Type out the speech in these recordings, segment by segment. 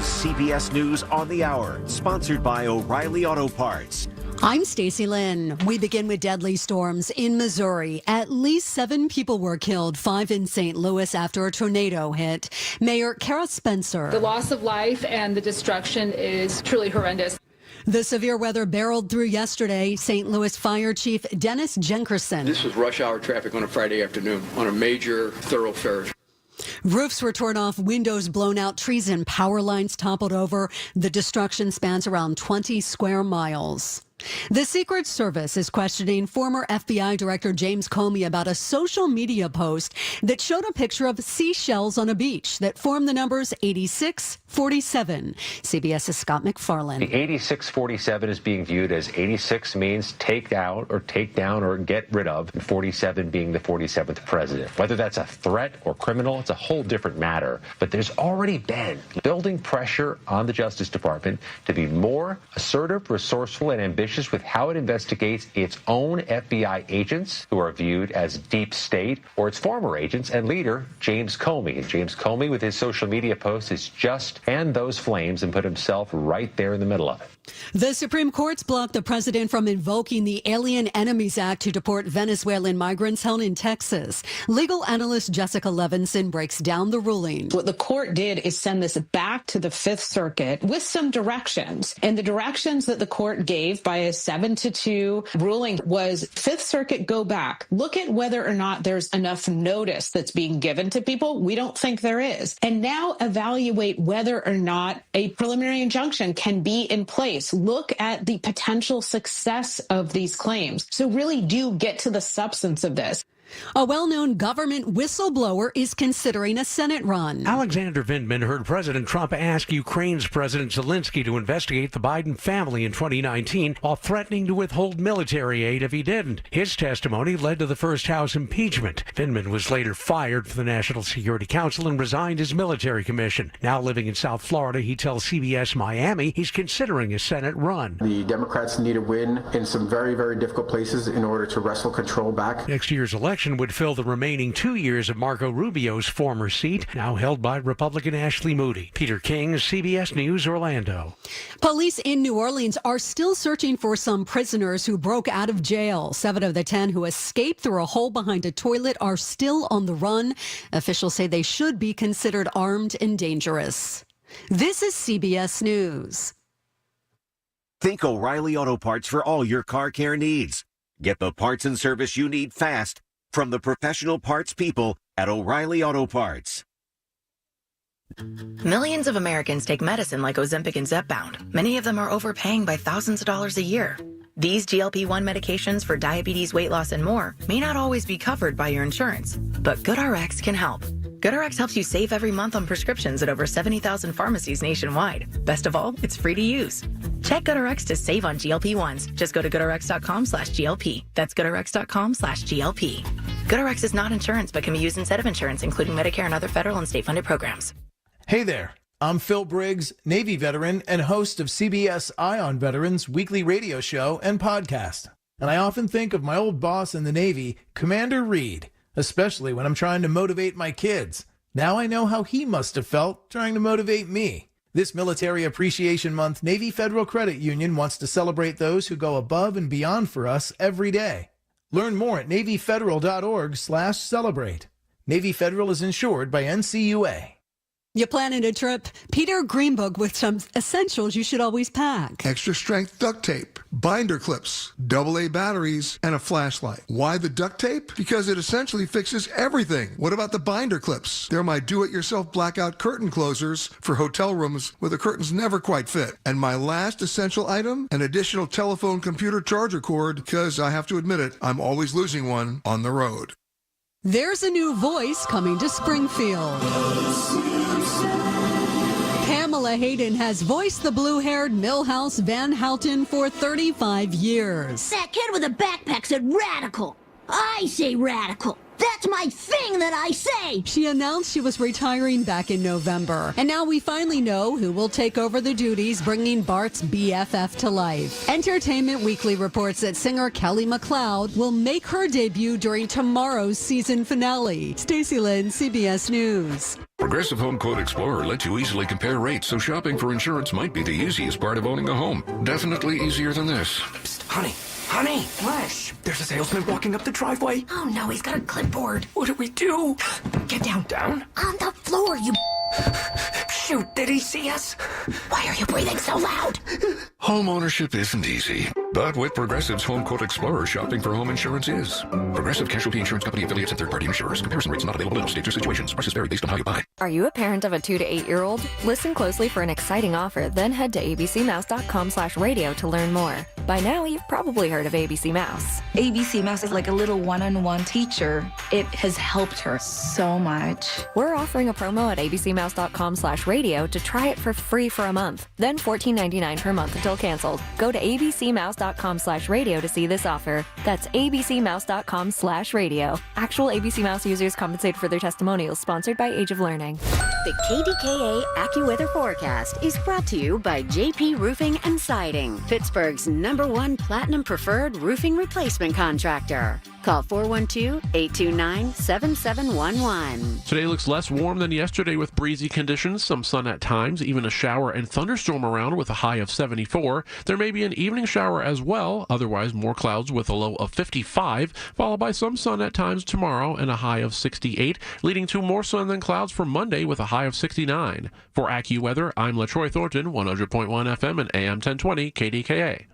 is CBS News on the Hour, sponsored by O'Reilly Auto Parts. I'm Stacey Lynn. We begin with deadly storms in Missouri. At least 7 people were killed, 5 in St. Louis after a tornado hit. Mayor Kara Spencer. The loss of life and the destruction is truly horrendous. The severe weather barreled through yesterday. St. Louis Fire Chief Dennis Jenkerson. This was rush hour traffic on a Friday afternoon on a major thoroughfare. Roofs were torn off, windows blown out, trees and power lines toppled over. The destruction spans around 20 square miles. The Secret Service is questioning former FBI Director James Comey about a social media post that showed a picture of seashells on a beach that formed the numbers 8647. CBS's Scott McFarland. The 8647 is being viewed as 86 means take out or take down or get rid of, and 47 being the 47th president. Whether that's a threat or criminal, it's a whole different matter. But there's already been building pressure on the Justice Department to be more assertive, resourceful, and ambitious with how it investigates its own FBI agents who are viewed as deep state, or its former agents and leader, James Comey. And James Comey, with his social media posts, is just fanned those flames and put himself right there in the middle of it. The Supreme Court's blocked the president from invoking the Alien Enemies Act to deport Venezuelan migrants held in Texas. Legal analyst Jessica Levinson breaks down the ruling. What the court did is send this back to the Fifth Circuit with some directions. And the directions that the court gave by a 7-2 ruling was Fifth Circuit, go back. Look at whether or not there's enough notice that's being given to people. We don't think there is. And now evaluate whether or not a preliminary injunction can be in place. Look at the potential success of these claims. So really do get to the substance of this. A well-known government whistleblower is considering a Senate run. Alexander Vindman heard President Trump ask Ukraine's President Zelensky to investigate the Biden family in 2019 while threatening to withhold military aid if he didn't. His testimony led to the first House impeachment. Vindman was later fired from the National Security Council and resigned his military commission. Now living in South Florida, he tells CBS Miami he's considering a Senate run. The Democrats need a win in some very, very difficult places in order to wrestle control back. Next year's election would fill the remaining 2 years of Marco Rubio's former seat, now held by Republican Ashley Moody. Peter King, CBS News, Orlando. Police in New Orleans are still searching for some prisoners who broke out of jail. 7 of the 10 who escaped through a hole behind a toilet are still on the run. Officials say they should be considered armed and dangerous. This is CBS News. Think O'Reilly Auto Parts for all your car care needs. Get the parts and service you need fast from the professional parts people at O'Reilly Auto Parts. Millions of Americans take medicine like Ozempic and Zepbound. Many of them are overpaying by thousands of dollars a year. These GLP-1 medications for diabetes, weight loss, and more may not always be covered by your insurance, but GoodRx can help. GoodRx helps you save every month on prescriptions at over 70,000 pharmacies nationwide. Best of all, it's free to use. Check GoodRx to save on GLP-1s. Just go to GoodRx.com/GLP. That's GoodRx.com/GLP. GoodRx is not insurance, but can be used instead of insurance, including Medicare and other federal and state-funded programs. Hey there. I'm Phil Briggs, Navy veteran and host of CBS Eye on Veterans weekly radio show and podcast. And I often think of my old boss in the Navy, Commander Reed, especially when I'm trying to motivate my kids. Now I know how he must have felt trying to motivate me. This Military Appreciation Month, Navy Federal Credit Union wants to celebrate those who go above and beyond for us every day. Learn more at NavyFederal.org/celebrate. Navy Federal is insured by NCUA. You planning a trip? Peter Greenbook with some essentials you should always pack. Extra strength duct tape, binder clips, AA batteries, and a flashlight. Why the duct tape? Because it essentially fixes everything. What about the binder clips? They're my do-it-yourself blackout curtain closers for hotel rooms where the curtains never quite fit. And my last essential item, an additional telephone computer charger cord, because I have to admit it, I'm always losing one on the road. There's a new voice coming to Springfield. Pamela Hayden has voiced the blue-haired Milhouse Van Houten for 35 years. That kid with a backpack said radical. I say radical. That's my thing that I say! She announced she was retiring back in November. And now we finally know who will take over the duties, bringing Bart's BFF to life. Entertainment Weekly reports that singer Kelly McLeod will make her debut during tomorrow's season finale. Stacey Lynn, CBS News. Progressive Home Quote Explorer lets you easily compare rates, so shopping for insurance might be the easiest part of owning a home. Definitely easier than this. Psst, honey. Honey! Hush! There's a salesman walking up the driveway. Oh no, he's got a clipboard. What do we do? Get down. Down? On the floor, you... Shoot, did he see us? Why are you breathing so loud? Home ownership isn't easy, but with Progressive's Home Quote Explorer, shopping for home insurance is. Progressive Casualty Insurance Company affiliates and third-party insurers. Comparison rates not available in all states or situations. Prices vary based on how you buy. Are you a parent of a 2 to 8 year old? Listen closely for an exciting offer, then head to abcmouse.com/radio to learn more. By now, you've probably heard of ABC Mouse. ABC Mouse is like a little one-on-one teacher. It has helped her so much. We're offering a promo at abcmouse.com/radio to try it for free for a month, then $14.99 per month until canceled. Go to abcmouse.com/radio to see this offer. That's abcmouse.com/radio. Actual ABC Mouse users compensate for their testimonials, sponsored by Age of Learning. The KDKA AccuWeather forecast is brought to you by JP Roofing and Siding, Pittsburgh's #1 Platinum Preferred Roofing Replacement Contractor. Call 412-829-7711. Today looks less warm than yesterday with breezy conditions, some sun at times, even a shower and thunderstorm around with a high of 74. There may be an evening shower as well, otherwise more clouds with a low of 55, followed by some sun at times tomorrow and a high of 68, leading to more sun than clouds for Monday with a high of 69. For AccuWeather, I'm LaTroy Thornton, 100.1 FM and AM 1020 KDKA.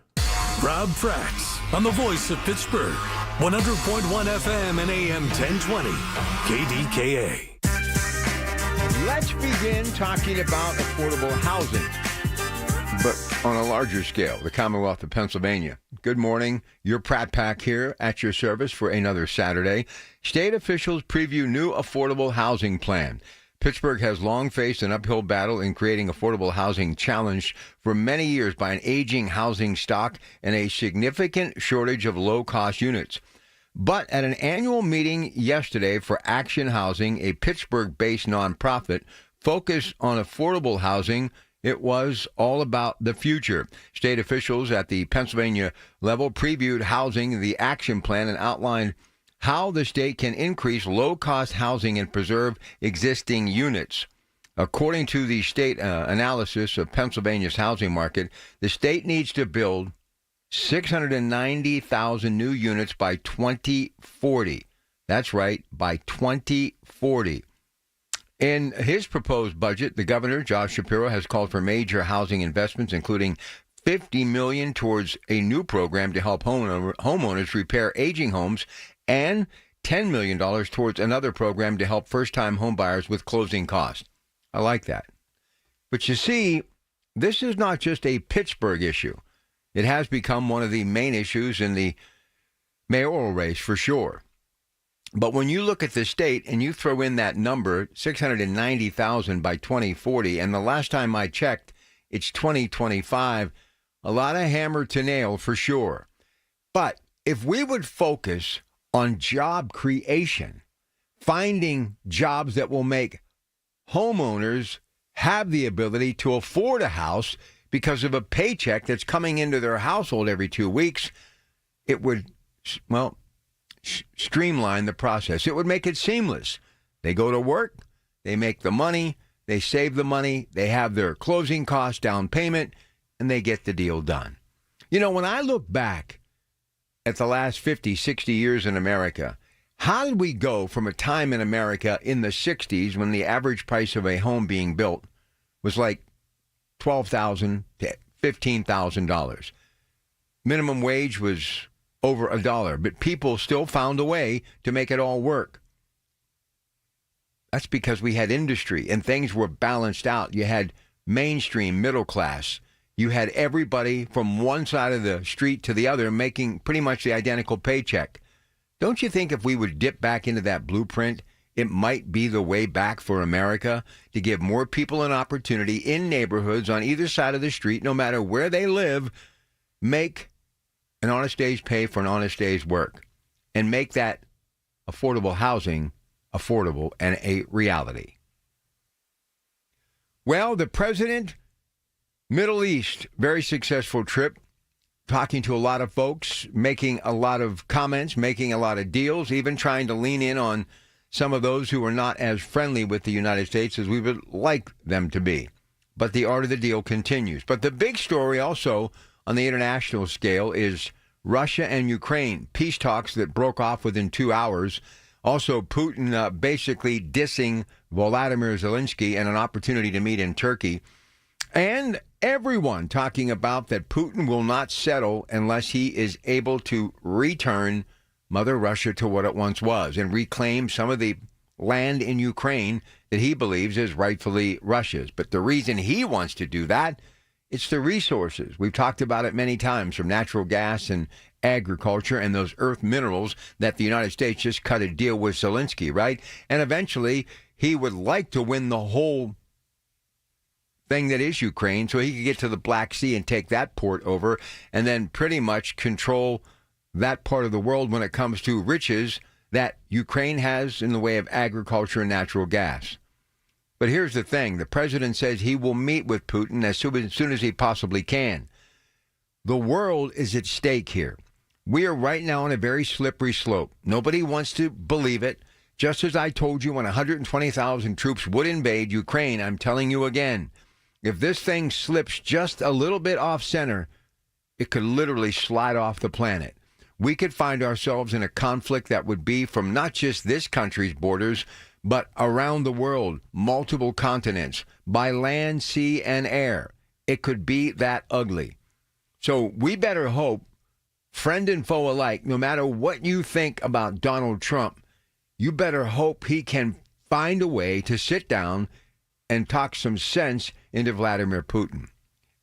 Rob Fracks on the voice of Pittsburgh, 100.1 FM and AM 1020 KDKA. Let's begin talking about affordable housing, but on a larger scale, the Commonwealth of Pennsylvania. Good morning. Your Pratt Pack here at your service for another Saturday. State officials preview new affordable housing plan. Pittsburgh has long faced an uphill battle in creating affordable housing, challenged for many years by an aging housing stock and a significant shortage of low-cost units. But at an annual meeting yesterday for Action Housing, a Pittsburgh-based nonprofit focused on affordable housing, it was all about the future. State officials at the Pennsylvania level previewed housing, the action plan, and outlined how the state can increase low-cost housing and preserve existing units. According to the state analysis of Pennsylvania's housing market, the state needs to build 690,000 new units by 2040. That's right, by 2040. In his proposed budget, the governor, Josh Shapiro, has called for major housing investments, including $50 million towards a new program to help homeowners repair aging homes and $10 million towards another program to help first-time homebuyers with closing costs. I like that. But you see, this is not just a Pittsburgh issue. It has become one of the main issues in the mayoral race for sure. But when you look at the state and you throw in that number, 690,000 by 2040, and the last time I checked, it's 2025, a lot of hammer to nail for sure. But if we would focus on job creation, finding jobs that will make homeowners have the ability to afford a house because of a paycheck that's coming into their household every 2 weeks, it would, well, streamline the process. It would make it seamless. They go to work, they make the money, they save the money, they have their closing costs, down payment, and they get the deal done. You know, when I look back at the last 50, 60 years in America, how did we go from a time in America in the 60s when the average price of a home being built was like $12,000 to $15,000? Minimum wage was over $1, but people still found a way to make it all work. That's because we had industry and things were balanced out. You had mainstream middle class. You had everybody from one side of the street to the other making pretty much the identical paycheck. Don't you think if we would dip back into that blueprint, it might be the way back for America to give more people an opportunity in neighborhoods on either side of the street, no matter where they live, make an honest day's pay for an honest day's work and make that affordable housing affordable and a reality. Well, the president, Middle East, very successful trip, talking to a lot of folks, making a lot of comments, making a lot of deals, even trying to lean in on some of those who are not as friendly with the United States as we would like them to be. But the art of the deal continues. But the big story also on the international scale is Russia and Ukraine, peace talks that broke off within 2 hours. Also, Putin basically dissing Volodymyr Zelensky and an opportunity to meet in Turkey. And everyone talking about that Putin will not settle unless he is able to return Mother Russia to what it once was and reclaim some of the land in Ukraine that he believes is rightfully Russia's. But the reason he wants to do that, it's the resources. We've talked about it many times, from natural gas and agriculture and those earth minerals that the United States just cut a deal with Zelensky, right? And eventually he would like to win the whole thing that is Ukraine so he could get to the Black Sea and take that port over and then pretty much control that part of the world when it comes to riches that Ukraine has in the way of agriculture and natural gas. But here's the thing. The president says he will meet with Putin as soon as he possibly can. The world is at stake here. We are right now on a very slippery slope. Nobody wants to believe it. Just as I told you when 120,000 troops would invade Ukraine, I'm telling you again, if this thing slips just a little bit off center, it could literally slide off the planet. We could find ourselves in a conflict that would be from not just this country's borders, but around the world, multiple continents, by land, sea, and air. It could be that ugly. So we better hope, friend and foe alike, no matter what you think about Donald Trump, you better hope he can find a way to sit down and talk some sense into Vladimir Putin.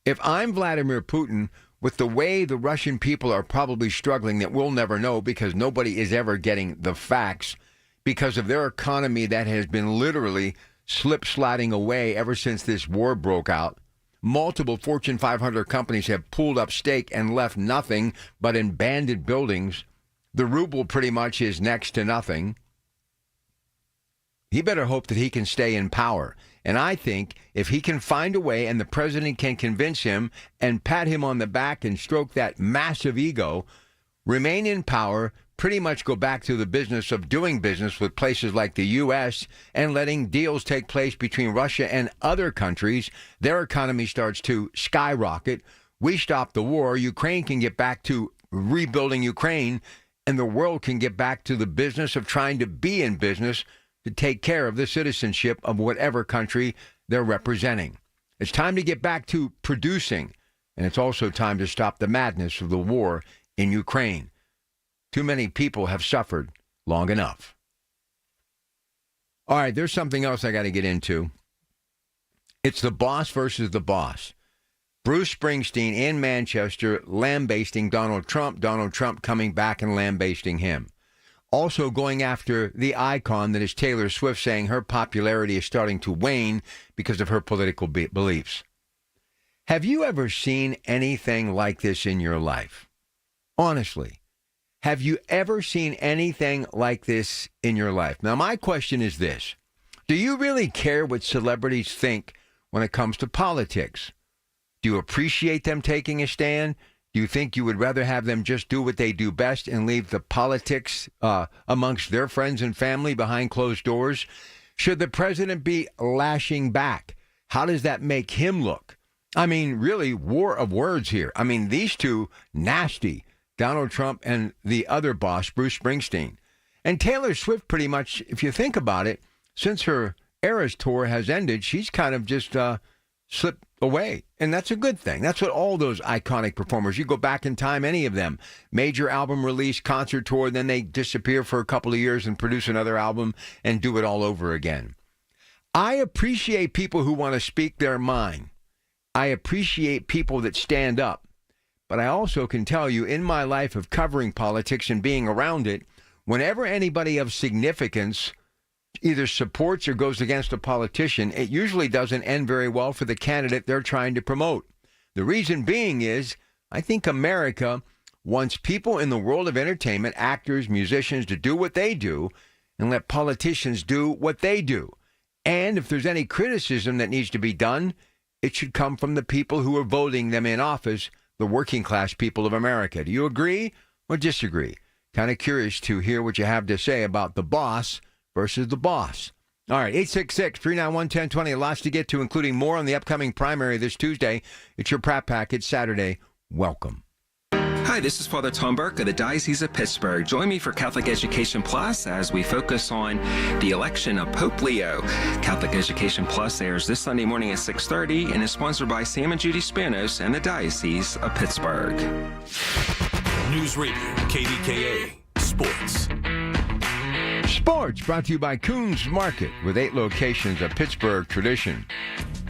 If I'm Vladimir Putin, with the way the Russian people are probably struggling that we'll never know because nobody is ever getting the facts because of their economy that has been literally slip-sliding away ever since this war broke out. Multiple Fortune 500 companies have pulled up stake and left nothing but in abandoned buildings. The ruble pretty much is next to nothing. He better hope that he can stay in power. And I think if he can find a way and the president can convince him and pat him on the back and stroke that massive ego, remain in power, pretty much go back to the business of doing business with places like the U.S. and letting deals take place between Russia and other countries, their economy starts to skyrocket. We stop the war. Ukraine can get back to rebuilding Ukraine, and the world can get back to the business of trying to be in business to take care of the citizenship of whatever country they're representing. It's time to get back to producing, and it's also time to stop the madness of the war in Ukraine. Too many people have suffered long enough. All right, there's something else I got to get into. It's the boss versus the boss. Bruce Springsteen in Manchester lambasting Donald Trump coming back and lambasting him. Also going after the icon that is Taylor Swift, saying her popularity is starting to wane because of her political beliefs. Have you ever seen anything like this in your life? Honestly, have you ever seen anything like this in your life? Now, my question is this. Do you really care what celebrities think when it comes to politics? Do you appreciate them taking a stand? Do you think you would rather have them just do what they do best and leave the politics amongst their friends and family behind closed doors? Should the president be lashing back? How does that make him look? I mean, really, war of words here. I mean, these two, nasty, Donald Trump and the other boss, Bruce Springsteen. And Taylor Swift, pretty much, if you think about it, since her Eras tour has ended, she's kind of just slipped away. And that's a good thing. That's what all those iconic performers, you go back in time, any of them, major album release, concert tour, then they disappear for a couple of years and produce another album and do it all over again. I appreciate people who want to speak their mind. I appreciate people that stand up. But I also can tell you, in my life of covering politics and being around it, whenever anybody of significance either supports or goes against a politician, it usually doesn't end very well for the candidate they're trying to promote. The reason being is, I think America wants people in the world of entertainment, actors, musicians, to do what they do and let politicians do what they do. And if there's any criticism that needs to be done, it should come from the people who are voting them in office, the working class people of America. Do you agree or disagree? Kind of curious to hear what you have to say about the boss versus the boss. All right, 866-391-1020. Lots to get to, including more on the upcoming primary this Tuesday. It's your Pratt Package Saturday. Welcome. Hi, this is Father Tom Burke of the Diocese of Pittsburgh. Join me for Catholic Education Plus as we focus on the election of Pope Leo. Catholic Education Plus airs this Sunday morning at 6:30 and is sponsored by Sam and Judy Spanos and the Diocese of Pittsburgh. News Radio, KDKA, Sports. Sports brought to you by Coons Market, with 8 locations, a Pittsburgh tradition.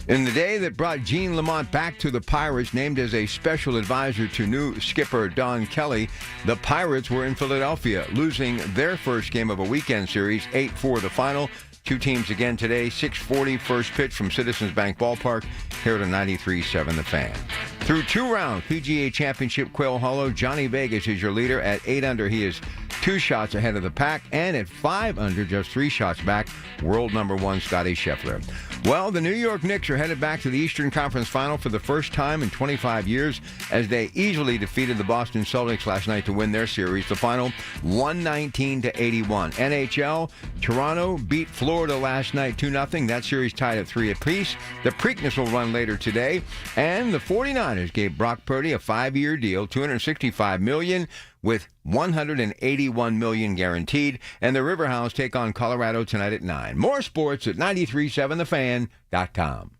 In the day that brought Gene Lamont back to the Pirates, named as a special advisor to new skipper Don Kelly, the Pirates were in Philadelphia, losing their first game of a weekend series, 8-4 the final. Two teams again today, 6:40 first pitch from Citizens Bank Ballpark, here at 93.7 The Fan. Through 2 rounds, PGA Championship Quail Hollow, Johnny Vegas is your leader. At 8 under, he is 2 shots ahead of the pack, and at 5 under, just 3 shots back, world number 1 Scotty Scheffler. Well, the New York Knicks are headed back to the Eastern Conference Final for the first time in 25 years as they easily defeated the Boston Celtics last night to win their series. The final, 119-81. NHL, Toronto beat Florida last night 2-0. That series tied at 3 apiece. The Preakness will run later today, and the 49ers gave Brock Purdy a 5-year deal, $265 million, with $181 million guaranteed. And the Riverhounds take on Colorado tonight at 9. More sports at 937thefan.com.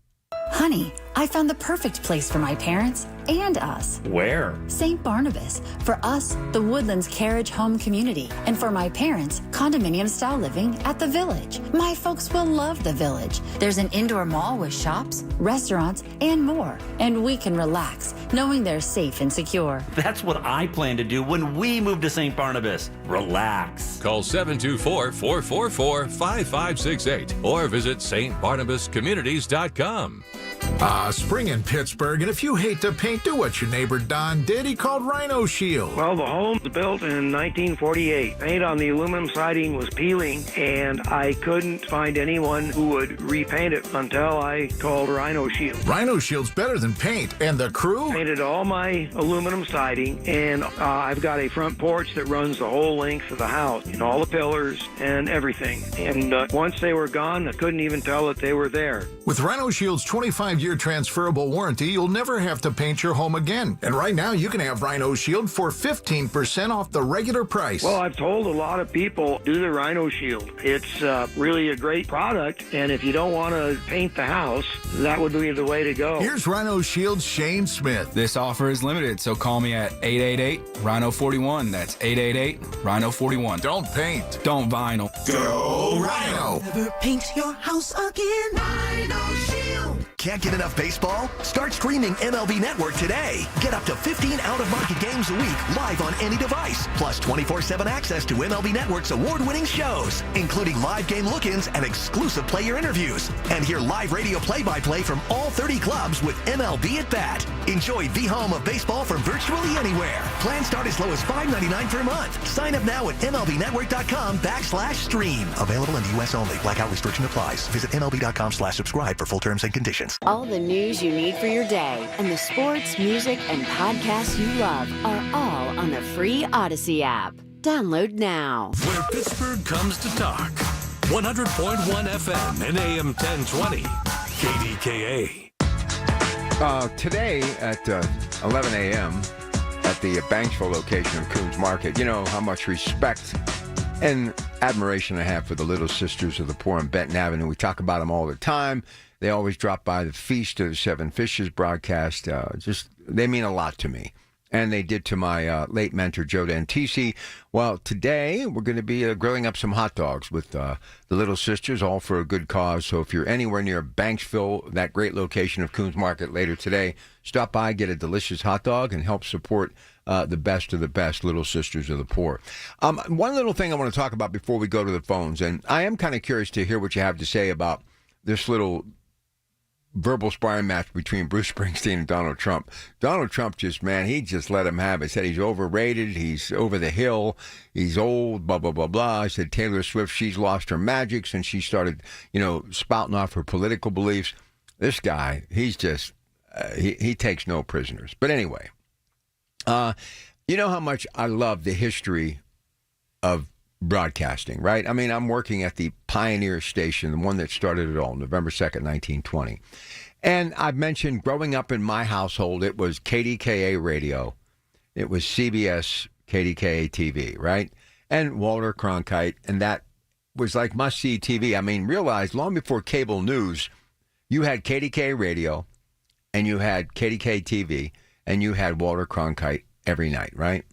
Honey, I found the perfect place for my parents and us. Where? St. Barnabas. For us, the Woodlands Carriage Home Community. And for my parents, condominium-style living at the Village. My folks will love the Village. There's an indoor mall with shops, restaurants, and more. And we can relax, knowing they're safe and secure. That's what I plan to do when we move to St. Barnabas. Relax. Call 724-444-5568 or visit stbarnabascommunities.com. Spring in Pittsburgh, and if you hate to paint, do what your neighbor Don did. He called Rhino Shield. Well, the home was built in 1948. Paint on the aluminum siding was peeling, and I couldn't find anyone who would repaint it until I called Rhino Shield. Rhino Shield's better than paint, and the crew painted all my aluminum siding, and I've got a front porch that runs the whole length of the house, and all the pillars and everything. And once they were gone, I couldn't even tell that they were there. With Rhino Shield's 25-year transferable warranty, you'll never have to paint your home again. And right now, you can have Rhino Shield for 15% off the regular price. Well, I've told a lot of people, do the Rhino Shield. It's really a great product, and if you don't want to paint the house, that would be the way to go. Here's Rhino Shield's Shane Smith. This offer is limited, so call me at 888-RHINO-41. That's 888-RHINO-41. Don't paint. Don't vinyl. Go Rhino. Never paint your house again. Rhino Shield. Can't get enough baseball? Start streaming MLB Network today. Get up to 15 out-of-market games a week live on any device. Plus 24/7 access to MLB Network's award-winning shows, including live game look-ins and exclusive player interviews. And hear live radio play-by-play from all 30 clubs with MLB at Bat. Enjoy the home of baseball from virtually anywhere. Plans start as low as $5.99 per month. Sign up now at MLBnetwork.com/stream. Available in the U.S. only. Blackout restriction applies. Visit MLB.com/subscribe for full terms and conditions. All the news you need for your day and the sports, music, and podcasts you love are all on the free Odyssey app. Download now. Where Pittsburgh comes to talk. 100.1 FM and AM 1020. KDKA. Today at 11 a.m. at the Banksville location of Coons Market, you know how much respect and admiration I have for the Little Sisters of the Poor on Benton Avenue. We talk about them all the time. They always drop by the Feast of the Seven Fishes broadcast. They mean a lot to me. And they did to my late mentor, Joe Dantisi. Well, today we're going to be grilling up some hot dogs with the Little Sisters, all for a good cause. So if you're anywhere near Banksville, that great location of Coons Market later today, stop by, get a delicious hot dog, and help support the best of the best Little Sisters of the Poor. One little thing I want to talk about before we go to the phones, and I am kind of curious to hear what you have to say about this little verbal sparring match between Bruce Springsteen and Donald Trump. Donald Trump he just let him have it. Said he's overrated, he's over the hill, he's old, blah, blah, blah, blah. I said Taylor Swift, she's lost her magic since she started, spouting off her political beliefs. This guy, he's just, he takes no prisoners. But anyway, you know how much I love the history of broadcasting, right? I mean, I'm working at the pioneer station, the one that started it all, November 2nd, 1920. And I've mentioned growing up in my household, it was KDKA radio. It was CBS, KDKA TV, right? And Walter Cronkite. And that was like must-see TV. I mean, realize long before cable news, you had KDKA radio and you had KDKA TV and you had Walter Cronkite every night, right?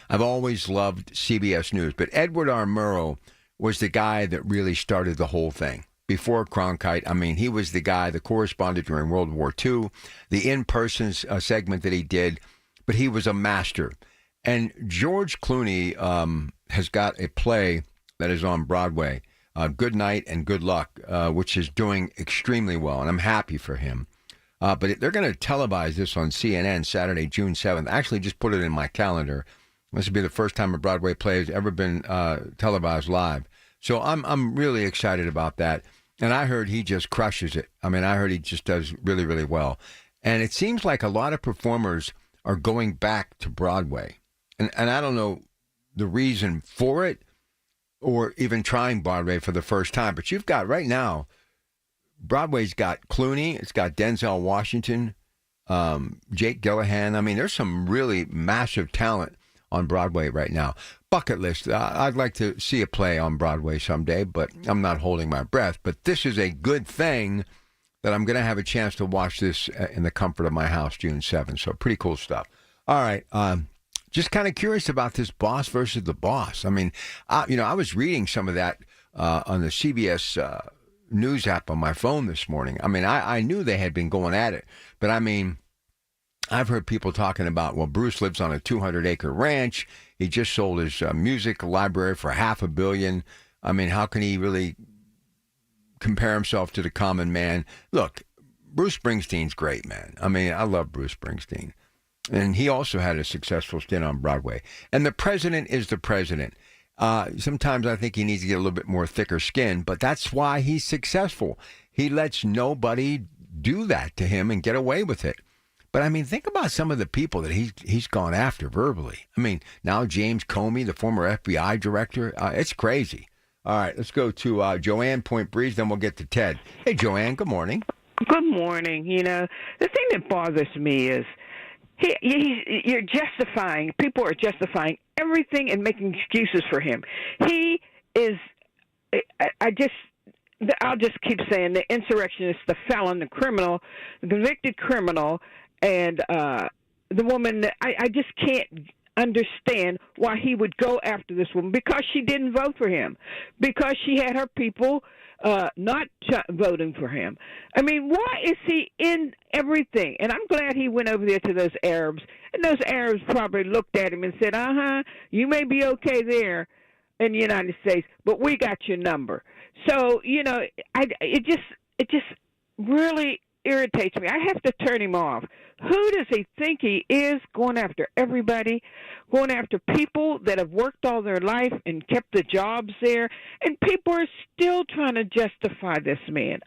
I've always loved CBS News, but Edward R. Murrow was the guy that really started the whole thing. Before Cronkite, I mean, he was the guy that corresponded during World War II, the in-person segment that he did, but he was a master. And George Clooney has got a play that is on Broadway, Good Night and Good Luck, which is doing extremely well, and I'm happy for him. But they're going to televise this on CNN Saturday, June 7th. I actually just put it in my calendar. This will be the first time a Broadway play has ever been televised live. So I'm really excited about that. And I heard he just crushes it. I mean, I heard he just does really, really well. And it seems like a lot of performers are going back to Broadway. And I don't know the reason for it or even trying Broadway for the first time. But you've got right now, Broadway's got Clooney. It's got Denzel Washington, Jake Gyllenhaal. I mean, there's some really massive talent on Broadway right now. Bucket list. I'd like to see a play on Broadway someday, but I'm not holding my breath. But this is a good thing that I'm going to have a chance to watch this in the comfort of my house June 7th. So pretty cool stuff. All right. Just kind of curious about this Boss versus the Boss. I mean, I was reading some of that on the CBS News app on my phone this morning. I mean, I knew they had been going at it, but I mean, I've heard people talking about, well, Bruce lives on a 200-acre ranch. He just sold his music library for $500 million. I mean, how can he really compare himself to the common man? Look, Bruce Springsteen's great, man. I mean, I love Bruce Springsteen. And he also had a successful stint on Broadway. And the president is the president. Sometimes I think he needs to get a little bit more thicker skin, but that's why he's successful. He lets nobody do that to him and get away with it. But, I mean, think about some of the people that he's gone after verbally. I mean, now James Comey, the former FBI director, it's crazy. All right, let's go to Joanne, Point Breeze, then we'll get to Ted. Hey, Joanne, good morning. Good morning. You know, the thing that bothers me is you're justifying, people are justifying everything and making excuses for him. He is, I'll just keep saying the insurrectionist, the felon, the criminal, the convicted criminal, and the woman, I just can't understand why he would go after this woman, because she didn't vote for him, because she had her people not voting for him. I mean, why is he in everything? And I'm glad he went over there to those Arabs, and those Arabs probably looked at him and said, you may be okay there in the United States, but we got your number. So, you know, it just really irritates me. I have to turn him off. Who does he think he is, going after everybody, going after people that have worked all their life and kept the jobs there, and people are still trying to justify this man.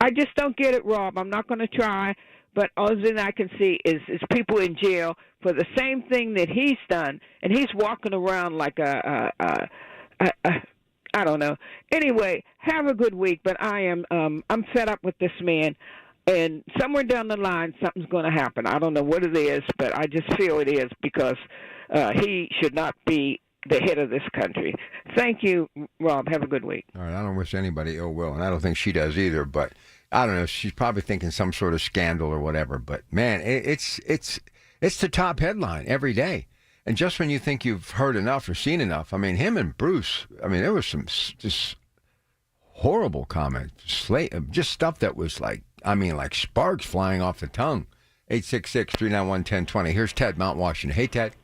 I just don't get it, Rob. I'm not going to try, but all that I can see is people in jail for the same thing that he's done, and he's walking around like I don't know. Anyway, have a good week, but I'm fed up with this man. And somewhere down the line, something's going to happen. I don't know what it is, but I just feel it is, because he should not be the head of this country. Thank you, Rob. Have a good week. All right. I don't wish anybody ill will, and I don't think she does either. But I don't know. She's probably thinking some sort of scandal or whatever. But, man, it's the top headline every day. And just when you think you've heard enough or seen enough, I mean, him and Bruce, I mean, there was some just horrible comments, just stuff that was like sparks flying off the tongue. 866-391-1020. Here's Ted, Mount Washington. Hey, Ted.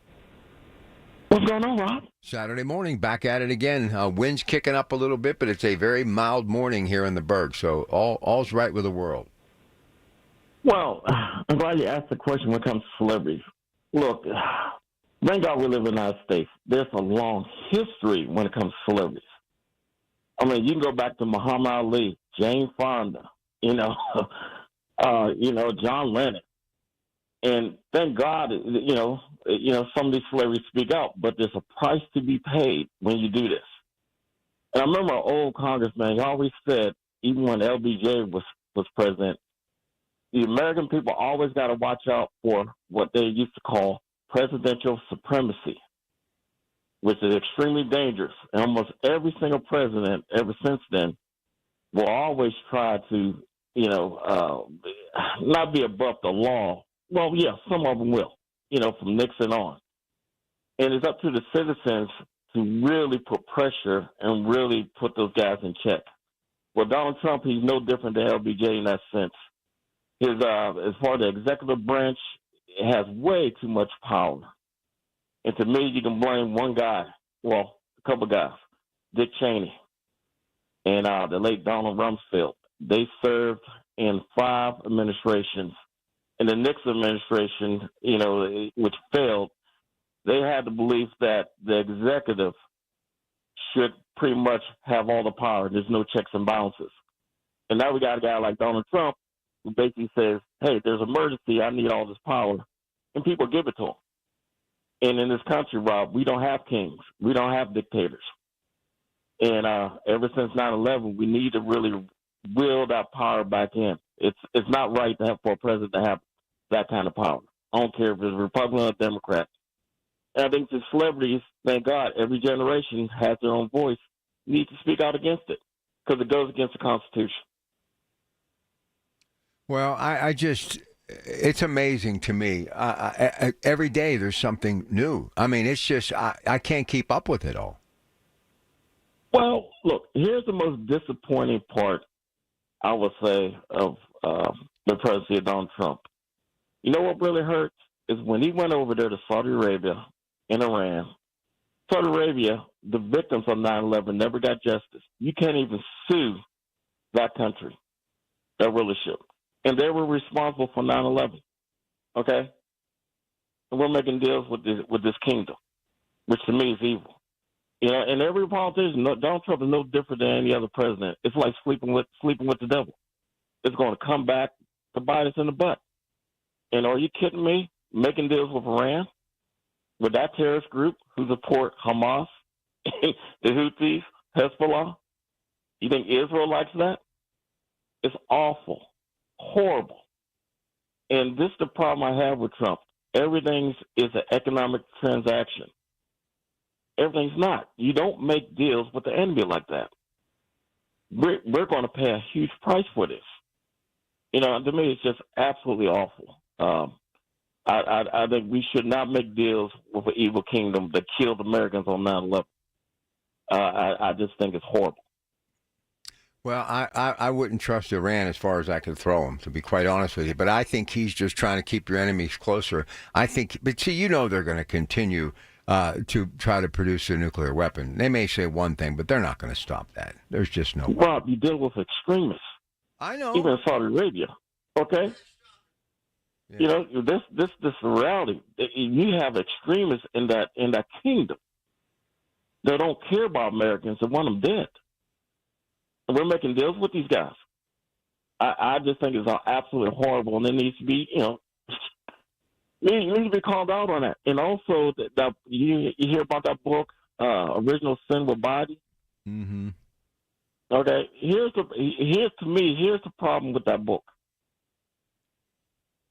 What's going on, Rob? Saturday morning, back at it again. Wind's kicking up a little bit, but it's a very mild morning here in the Berg, so all's right with the world. Well, I'm glad you asked the question when it comes to celebrities. Look, thank God we live in the United States. There's a long history when it comes to celebrities. I mean, you can go back to Muhammad Ali, Jane Fonda, John Lennon. And thank God, some of these celebrities speak out, but there's a price to be paid when you do this. And I remember an old congressman, he always said, even when LBJ was president, the American people always got to watch out for what they used to call presidential supremacy, which is extremely dangerous. And almost every single president ever since then will always try to, not be above the law. Well, yeah, some of them will, from Nixon on. And it's up to the citizens to really put pressure and really put those guys in check. Well, Donald Trump, he's no different than LBJ in that sense. His, as far as the executive branch, it has way too much power. And to me, you can blame one guy, well, a couple guys, Dick Cheney and the late Donald Rumsfeld. They served in 5 administrations. In the Nixon administration, which failed, they had the belief that the executive should pretty much have all the power. There's no checks and balances. And now we got a guy like Donald Trump who basically says, hey, there's an emergency, I need all this power. And people give it to him. And in this country, Rob, we don't have kings. We don't have dictators. And ever since 9/11, we need to really will that power back in. It's not right to have for a president to have that kind of power. I don't care if it's Republican or Democrat. And I think the celebrities, thank God, every generation has their own voice, need to speak out against it because it goes against the Constitution. Well, it's amazing to me. Every day there's something new. I mean, it's just, I can't keep up with it all. Well, look, here's the most disappointing part, I would say, of the presidency of Donald Trump. You know what really hurts is when he went over there to Saudi Arabia and Iran. Saudi Arabia, the victims of 9/11 never got justice. You can't even sue that country, that rulership. And they were responsible for 9/11, okay? And we're making deals with this kingdom, which to me is evil. And every politician, Donald Trump is no different than any other president. It's like sleeping with the devil. It's going to come back to bite us in the butt. And are you kidding me? Making deals with Iran, with that terrorist group who support Hamas, the Houthis, Hezbollah? You think Israel likes that? It's awful, horrible. And this is the problem I have with Trump. Everything is an economic transaction. Everything's not. You don't make deals with the enemy like that. We're going to pay a huge price for this. To me, it's just absolutely awful. I think we should not make deals with an evil kingdom that killed Americans on 9/11. I just think it's horrible. Well, I wouldn't trust Iran as far as I could throw him, to be quite honest with you. But I think he's just trying to keep your enemies closer. But see, they're going to continue to try to produce a nuclear weapon. They may say one thing, but they're not going to stop that. There's just no way. Rob, you deal with extremists. I know. Even in Saudi Arabia, okay? Yeah. This is reality. You have extremists in that kingdom that don't care about Americans and want them dead. And we're making deals with these guys. I just think it's absolutely horrible, and it needs to be, you need to be called out on that. And also, that you hear about that book, Original Sin with Biden? Mm-hmm. Okay, here's the problem with that book.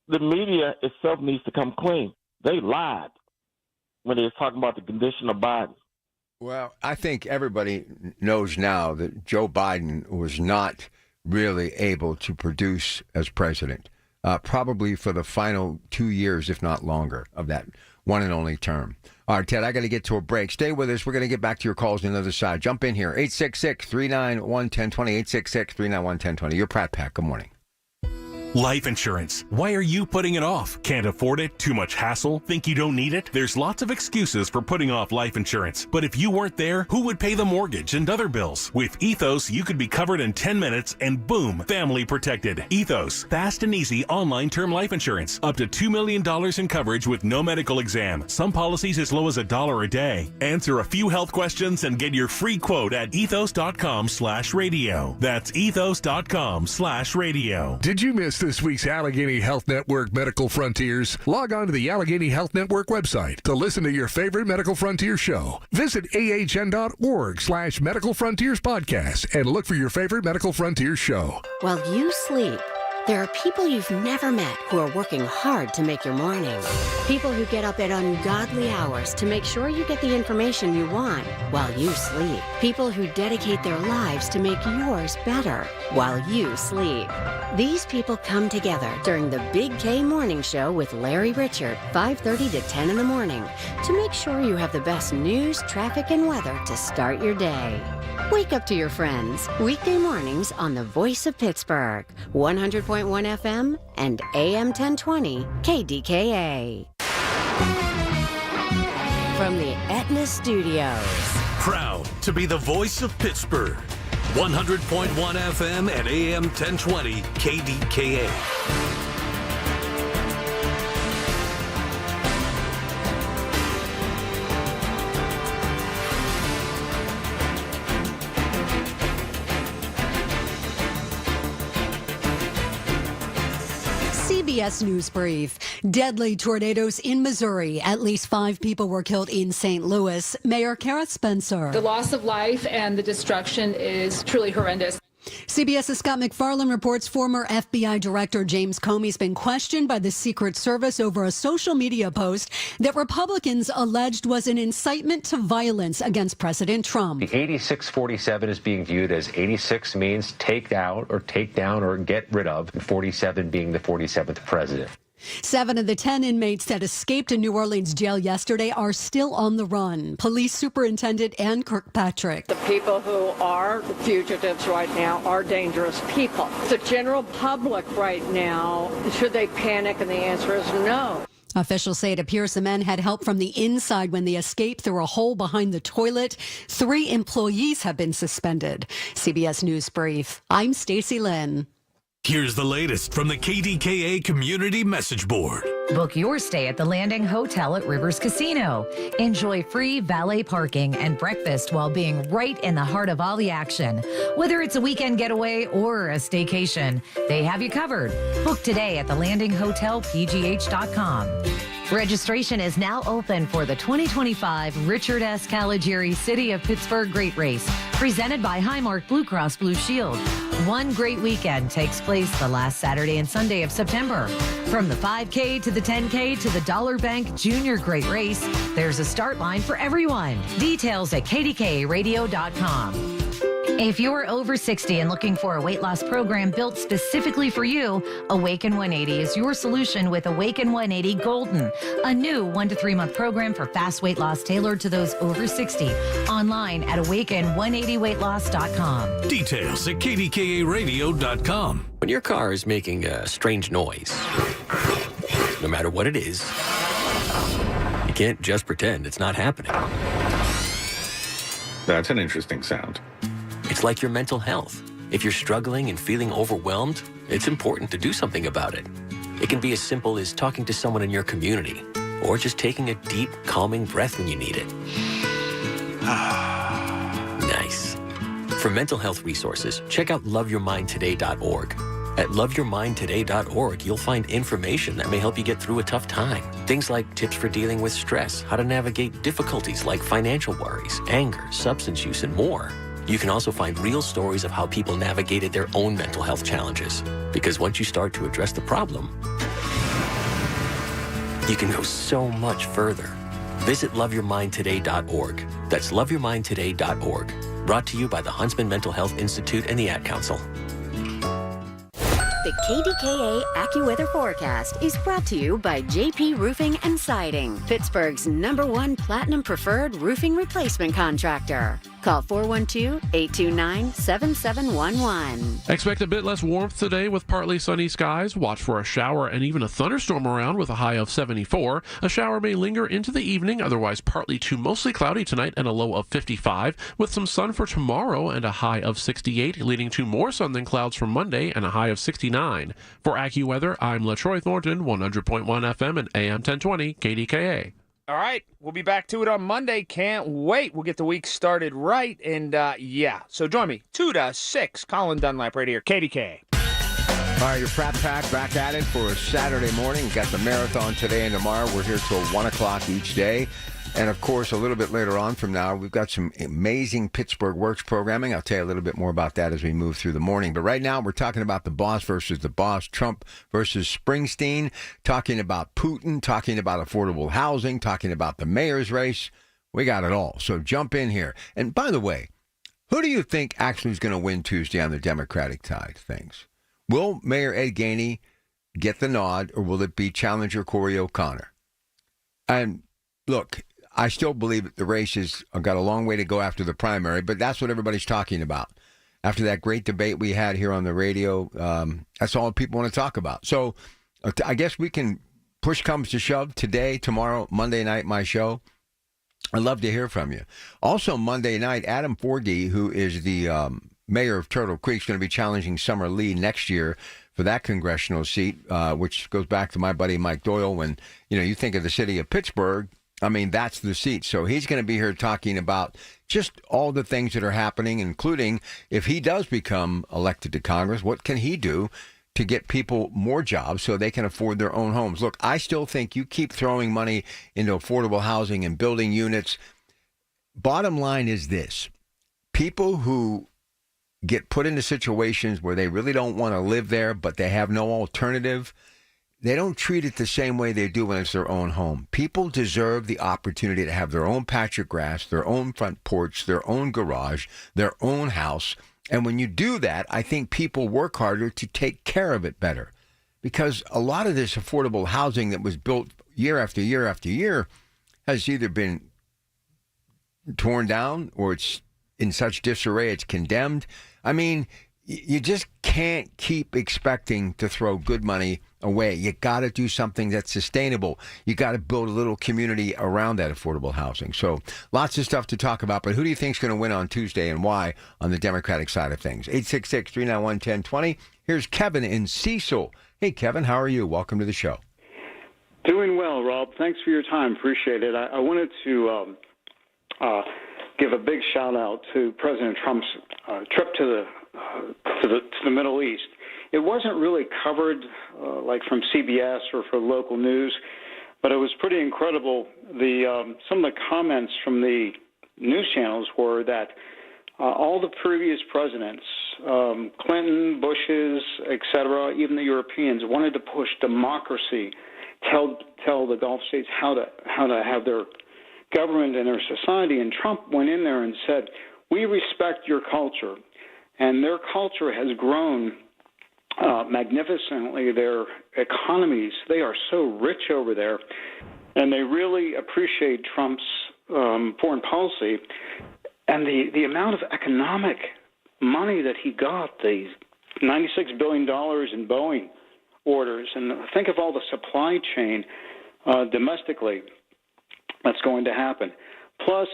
The media itself needs to come clean. They lied when they were talking about the condition of Biden. Well, I think everybody knows now that Joe Biden was not really able to produce as president, probably for the final 2 years, if not longer, of that one and only term. All right, Ted, I got to get to a break. Stay with us. We're going to get back to your calls on the other side. Jump in here. 866-391-1020, 866-391-1020. Your Pratt Pack. Good morning. Life insurance. Why are you putting it off? Can't afford it? Too much hassle? Think you don't need it? There's lots of excuses for putting off life insurance. But if you weren't there, who would pay the mortgage and other bills? With Ethos, you could be covered in 10 minutes and boom, family protected. Ethos. Fast and easy online term life insurance. Up to $2 million in coverage with no medical exam. Some policies as low as $1 a day. Answer a few health questions and get your free quote at ethos.com/radio. That's ethos.com/radio. Did you miss this week's Allegheny Health Network Medical Frontiers? Log on to the Allegheny Health Network website to listen to your favorite Medical Frontier show. Visit ahn.org/Medical Frontiers podcast and look for your favorite Medical Frontiers show. While you sleep, there are people you've never met who are working hard to make your morning. People who get up at ungodly hours to make sure you get the information you want while you sleep. People who dedicate their lives to make yours better while you sleep. These people come together during the Big K Morning Show with Larry Richard, 5:30 to 10 in the morning, to make sure you have the best news, traffic, and weather to start your day. Wake up to your friends, weekday mornings on the Voice of Pittsburgh, 100.1 FM and AM 1020 KDKA. From the Aetna Studios. Proud to be the voice of Pittsburgh. 100.1 FM and AM 1020 KDKA. CBS News Brief. Deadly tornadoes in Missouri. At least 5 people were killed in St. Louis. Mayor Kara Spencer. The loss of life and the destruction is truly horrendous. CBS's Scott McFarland reports former FBI Director James Comey's been questioned by the Secret Service over a social media post that Republicans alleged was an incitement to violence against President Trump. The 8647 is being viewed as 86 means take out or take down or get rid of, and 47 being the 47th president. 7 of the 10 inmates that escaped a New Orleans jail yesterday are still on the run. Police Superintendent Ann Kirkpatrick. The people who are the fugitives right now are dangerous people. The general public right now, should they panic? And the answer is no. Officials say it appears the men had help from the inside when they escaped through a hole behind the toilet. 3 employees have been suspended. CBS News Brief. I'm Stacey Lynn. Here's the latest from the KDKA Community Message Board. Book your stay at the Landing Hotel at Rivers Casino. Enjoy free valet parking and breakfast while being right in the heart of all the action. Whether it's a weekend getaway or a staycation, they have you covered. Book today at thelandinghotelpgh.com. Registration is now open for the 2025 Richard S. Caligiuri City of Pittsburgh Great Race, presented by Highmark Blue Cross Blue Shield. One great weekend takes place the last Saturday and Sunday of September. From the 5K to the 10K to the Dollar Bank Junior Great Race, there's a start line for everyone. Details at KDKARadio.com. If you're over 60 and looking for a weight loss program built specifically for you, Awaken 180 is your solution with Awaken 180 Golden, a new 1 to 3 month program for fast weight loss tailored to those over 60. Online at awaken180weightloss.com. Details at KDKARadio.com. When your car is making a strange noise, no matter what it is, you can't just pretend it's not happening. That's an interesting sound. It's like your mental health. If you're struggling and feeling overwhelmed, it's important to do something about it. It can be as simple as talking to someone in your community, or just taking a deep, calming breath when you need it. Nice. For mental health resources, check out loveyourmindtoday.org. At loveyourmindtoday.org, you'll find information that may help you get through a tough time. Things like tips for dealing with stress, how to navigate difficulties like financial worries, anger, substance use, and more. You can also find real stories of how people navigated their own mental health challenges. Because once you start to address the problem, you can go so much further. Visit loveyourmindtoday.org. That's loveyourmindtoday.org. Brought to you by the Huntsman Mental Health Institute and the Ad Council. The KDKA AccuWeather forecast is brought to you by JP Roofing and Siding, Pittsburgh's #1 Platinum Preferred Roofing Replacement Contractor. Call 412-829-7711. Expect a bit less warmth today with partly sunny skies. Watch for a shower and even a thunderstorm around with a high of 74. A shower may linger into the evening, otherwise partly to mostly cloudy tonight and a low of 55, with some sun for tomorrow and a high of 68, leading to more sun than clouds for Monday and a high of 69. For AccuWeather, I'm LaTroy Thornton, 100.1 FM and AM 1020 KDKA. All right, we'll be back to it on Monday. Can't wait. We'll get the week started right. And, so join me, 2 to 6, Colin Dunlap right here, KDKA. All right, your Frat Pack back at it for a Saturday morning. Got the marathon today and tomorrow. We're here till 1 o'clock each day. And, of course, a little bit later on from now, we've got some amazing Pittsburgh Works programming. I'll tell you a little bit more about that as we move through the morning. But right now, we're talking about the boss versus the boss, Trump versus Springsteen, talking about Putin, talking about affordable housing, talking about the mayor's race. We got it all. So jump in here. And, by the way, who do you think actually is going to win Tuesday on the Democratic side of things? Will Mayor Ed Gainey get the nod, or will it be challenger Corey O'Connor? And, look, I still believe that the race has got a long way to go after the primary, but that's what everybody's talking about. After that great debate we had here on the radio, that's all people want to talk about. So I guess we can, push comes to shove, today, tomorrow, Monday night, my show. I'd love to hear from you. Also, Monday night, Adam Forgey, who is the mayor of Turtle Creek, is going to be challenging Summer Lee next year for that congressional seat, which goes back to my buddy Mike Doyle. When you think of the city of Pittsburgh, I mean, that's the seat. So he's going to be here talking about just all the things that are happening, including if he does become elected to Congress, what can he do to get people more jobs so they can afford their own homes? Look, I still think you keep throwing money into affordable housing and building units. Bottom line is this. People who get put into situations where they really don't want to live there, but they have no alternative, they don't treat it the same way they do when it's their own home. People deserve the opportunity to have their own patch of grass, their own front porch, their own garage, their own house. And when you do that, I think people work harder to take care of it better. Because a lot of this affordable housing that was built year after year after year has either been torn down or it's in such disarray it's condemned. I mean, you just can't keep expecting to throw good money away. You got to do something that's sustainable. You got to build a little community around that affordable housing. So lots of stuff to talk about. But who do you think is going to win on Tuesday and why on the Democratic side of things? 866-391-1020. Here's Kevin in Cecil. Hey, Kevin, how are you? Welcome to the show. Doing well, Rob. Thanks for your time. Appreciate it. I wanted to give a big shout out to President Trump's trip to the Middle East. It wasn't really covered like from CBS or for local news, but it was pretty incredible. Some of the comments from the news channels were that all the previous presidents, Clinton, Bush's, etc., even the Europeans, wanted to push democracy, tell the Gulf states how to have their government and their society. And Trump went in there and said, "We respect your culture," and their culture has grown magnificently. Their economies, they are so rich over there, and they really appreciate Trump's foreign policy. And the amount of economic money that he got, the $96 billion in Boeing orders, and think of all the supply chain domestically that's going to happen. Plus,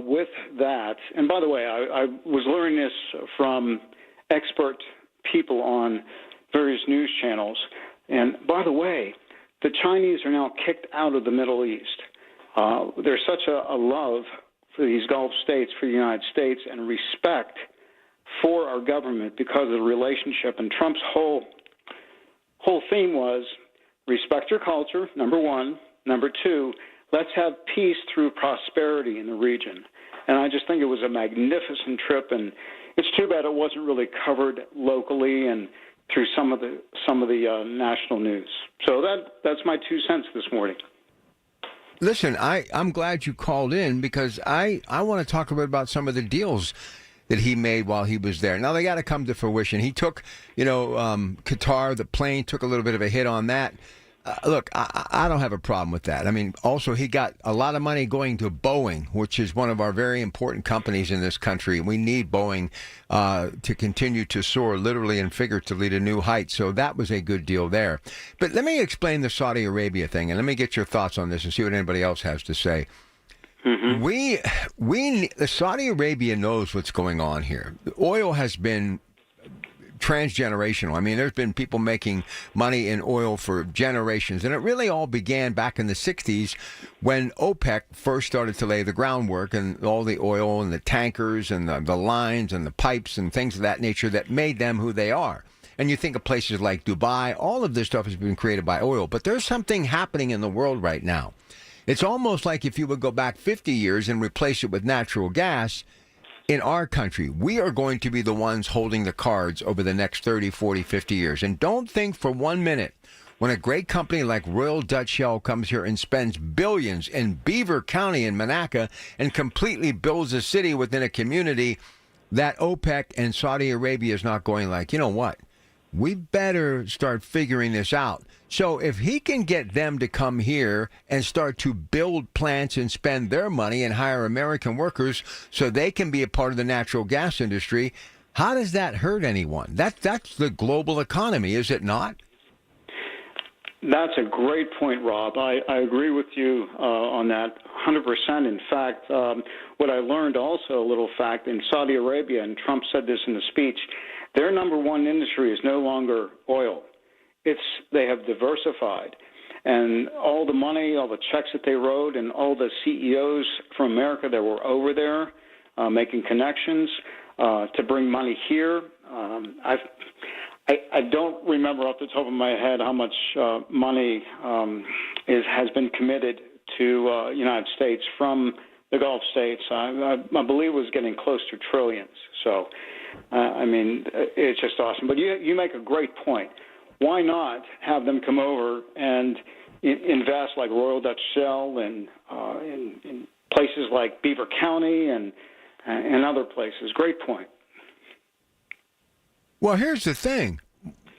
with that, and by the way, I was learning this from expert people on various news channels. And by the way, the Chinese are now kicked out of the Middle East. There's such a love for these Gulf states, for the United States, and respect for our government because of the relationship. And Trump's whole theme was respect your culture, number one. Number two, let's have peace through prosperity in the region. And I just think it was a magnificent trip, and it's too bad it wasn't really covered locally and through some of the national news. So that's my 2 cents this morning. Listen, I'm glad you called in because I want to talk a bit about some of the deals that he made while he was there. Now, they got to come to fruition. He took, Qatar, the plane, took a little bit of a hit on that. Look, I don't have a problem with that. I mean, also, he got a lot of money going to Boeing, which is one of our very important companies in this country. We need Boeing to continue to soar literally and figuratively to new heights. So that was a good deal there. But let me explain the Saudi Arabia thing, and let me get your thoughts on this and see what anybody else has to say. The Saudi Arabia knows what's going on here. The oil has been transgenerational. I mean, there's been people making money in oil for generations, and it really all began back in the 60s when OPEC first started to lay the groundwork, and all the oil and the tankers and the lines and the pipes and things of that nature that made them who they are. And you think of places like Dubai, all of this stuff has been created by oil. But there's something happening in the world right now. It's almost like if you would go back 50 years and replace it with natural gas. In our country, we are going to be the ones holding the cards over the next 30, 40, 50 years. And don't think for 1 minute when a great company like Royal Dutch Shell comes here and spends billions in Beaver County in Monaca and completely builds a city within a community, that OPEC and Saudi Arabia is not going like, you know what? We better start figuring this out. So if he can get them to come here and start to build plants and spend their money and hire American workers so they can be a part of the natural gas industry, how does that hurt anyone? That's the global economy, is it not? That's a great point, Rob. I agree with you on that 100%. In fact, what I learned also, a little fact, in Saudi Arabia, and Trump said this in the speech, their number one industry is no longer oil. They have diversified. And all the money, all the checks that they wrote, and all the CEOs from America that were over there making connections to bring money here. I don't remember off the top of my head how much money has been committed to United States from the Gulf states. I believe it was getting close to trillions. So, I mean, it's just awesome. But you make a great point. Why not have them come over and invest like Royal Dutch Shell and in places like Beaver County and other places? Great point. Well, here's the thing.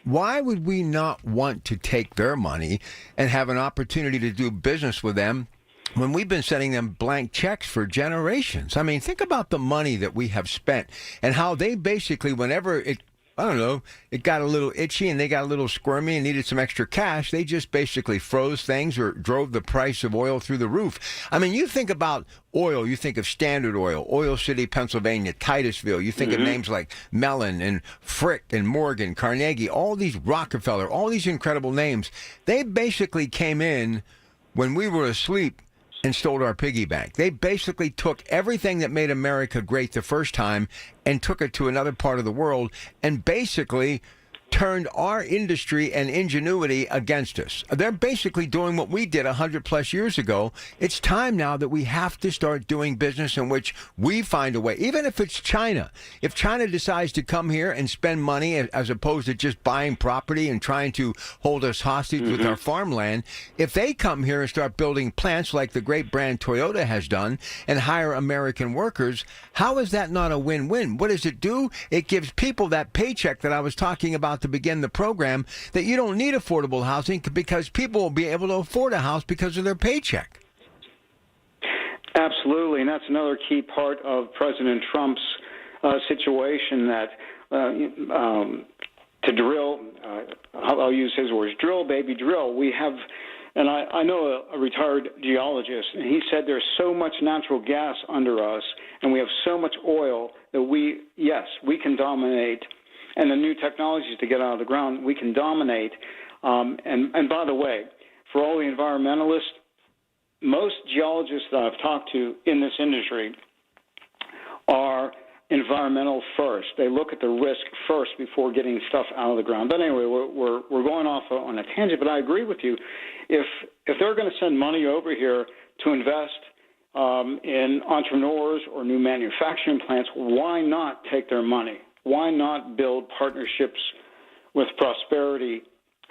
Why would we not want to take their money and have an opportunity to do business with them when we've been sending them blank checks for generations? I mean, think about the money that we have spent and how they basically, whenever it got a little itchy and they got a little squirmy and needed some extra cash, they just basically froze things or drove the price of oil through the roof. I mean, you think about oil, you think of Standard Oil, Oil City, Pennsylvania, Titusville. You think of names like Mellon and Frick and Morgan, Carnegie, all these Rockefeller, all these incredible names. They basically came in when we were asleep and stole our piggy bank. They basically took everything that made America great the first time and took it to another part of the world and basically turned our industry and ingenuity against us. They're basically doing what we did 100 plus years ago. It's time now that we have to start doing business in which we find a way, even if it's China. If China decides to come here and spend money as opposed to just buying property and trying to hold us hostage with our farmland, if they come here and start building plants like the great brand Toyota has done and hire American workers, how is that not a win-win? What does it do? It gives people that paycheck that I was talking about to begin the program, that you don't need affordable housing because people will be able to afford a house because of their paycheck. Absolutely, and that's another key part of President Trump's situation, that to drill, I'll use his words, drill, baby, drill. We have, and I know a retired geologist, and he said there's so much natural gas under us, and we have so much oil that we can dominate. And the new technologies to get out of the ground, we can dominate. And by the way, for all the environmentalists, most geologists that I've talked to in this industry are environmental first. They look at the risk first before getting stuff out of the ground. But anyway, we're going off on a tangent. But I agree with you. If they're going to send money over here to invest in entrepreneurs or new manufacturing plants, why not take their money? Why not build partnerships with prosperity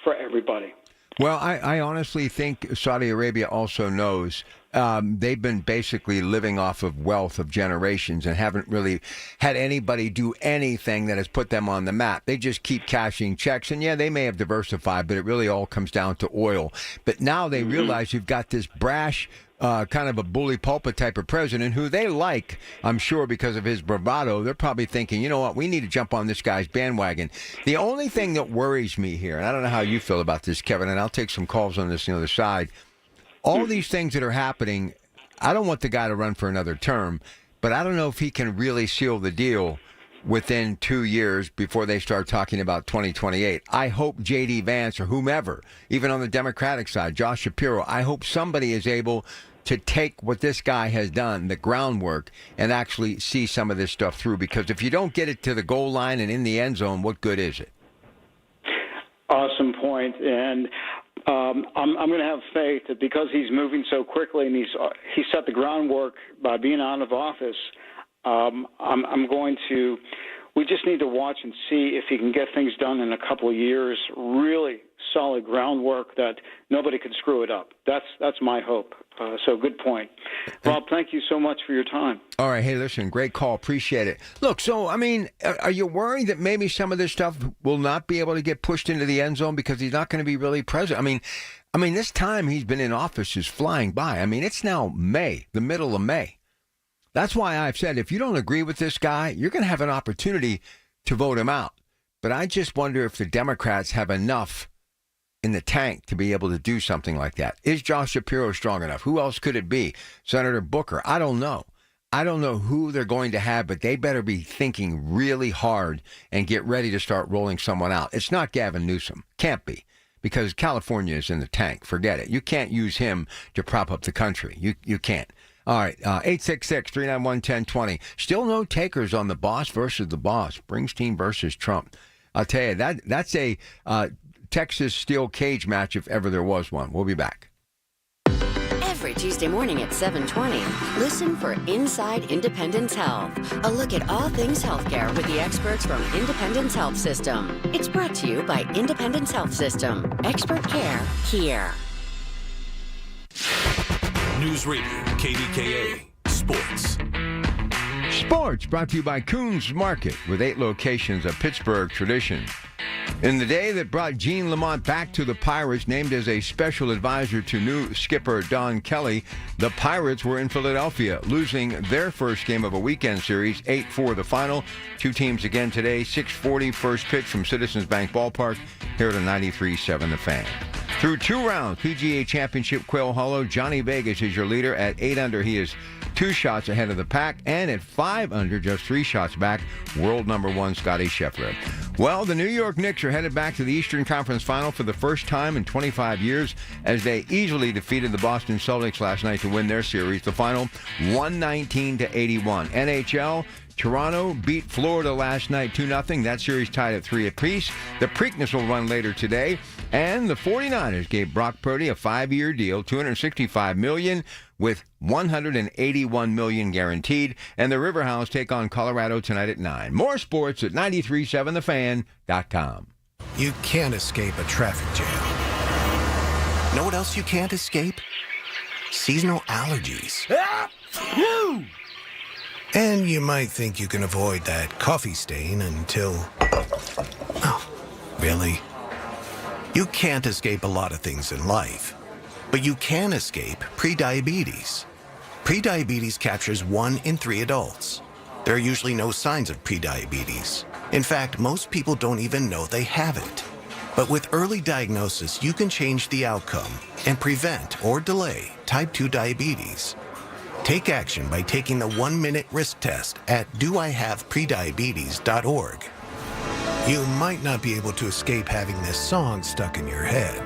for everybody? Well, I honestly think Saudi Arabia also knows they've been basically living off of wealth of generations and haven't really had anybody do anything that has put them on the map. They just keep cashing checks. And, yeah, they may have diversified, but it really all comes down to oil. But now they realize you've got this brash, kind of a bully pulpit type of president who they like, I'm sure, because of his bravado. They're probably thinking, you know what, we need to jump on this guy's bandwagon. The only thing that worries me here, and I don't know how you feel about this, Kevin, and I'll take some calls on this on the other side. All these things that are happening, I don't want the guy to run for another term, but I don't know if he can really seal the deal within 2 years before they start talking about 2028. I hope J.D. Vance or whomever, even on the Democratic side, Josh Shapiro, I hope somebody is able to take what this guy has done, the groundwork, and actually see some of this stuff through. Because if you don't get it to the goal line and in the end zone, what good is it? Awesome point. And I'm going to have faith that because he's moving so quickly and he set the groundwork by being out of office, we just need to watch and see if he can get things done in a couple of years, really solid groundwork that nobody can screw it up. That's my hope. So good point. Rob, thank you so much for your time. All right. Hey, listen, great call. Appreciate it. Look, so, I mean, are you worried that maybe some of this stuff will not be able to get pushed into the end zone because he's not going to be really president? I mean, this time he's been in office is flying by. I mean, it's now May, the middle of May. That's why I've said if you don't agree with this guy, you're going to have an opportunity to vote him out. But I just wonder if the Democrats have enough in the tank to be able to do something like that. Is Josh Shapiro strong enough? Who else could it be? Senator Booker? I don't know. I don't know who they're going to have, but they better be thinking really hard and get ready to start rolling someone out. It's not Gavin Newsom. Can't be. Because California is in the tank. Forget it. You can't use him to prop up the country. You can't. All right, 866-391-1020. Still no takers on the boss versus the boss. Springsteen versus Trump. I'll tell you, that's a Texas steel cage match if ever there was one. We'll be back. Every Tuesday morning at 7:20, listen for Inside Independence Health, a look at all things healthcare with the experts from Independence Health System. It's brought to you by Independence Health System. Expert care here. News Radio, KDKA, Sports. Sports brought to you by Coons Market with 8 locations of Pittsburgh tradition. In the day that brought Gene Lamont back to the Pirates, named as a special advisor to new skipper Don Kelly, the Pirates were in Philadelphia, losing their first game of a weekend series, 8-4 the final. Two teams again today, 6:40 first pitch from Citizens Bank Ballpark, here at a 93.7 The Fan. Through 2 rounds, PGA Championship Quail Hollow, Johnny Vegas is your leader. At 8 under, he is 2 shots ahead of the pack, and at 5 under, just 3 shots back, world number 1 Scotty Scheffler. Well, the New York Knicks are headed back to the Eastern Conference Final for the first time in 25 years as they easily defeated the Boston Celtics last night to win their series. The final, 119-81. NHL, Toronto beat Florida last night 2-0. That series tied at 3 apiece. The Preakness will run later today. And the 49ers gave Brock Purdy a 5-year deal, $265 million with $181 million guaranteed. And the Riverhounds take on Colorado tonight at 9. More sports at 937thefan.com. You can't escape a traffic jam. Know what else you can't escape? Seasonal allergies. And you might think you can avoid that coffee stain until... Oh, really? You can't escape a lot of things in life, but you can escape prediabetes. Prediabetes captures 1 in 3 adults. There are usually no signs of prediabetes. In fact, most people don't even know they have it. But with early diagnosis, you can change the outcome and prevent or delay type 2 diabetes. Take action by taking the 1-minute risk test at doihaveprediabetes.org. You might not be able to escape having this song stuck in your head,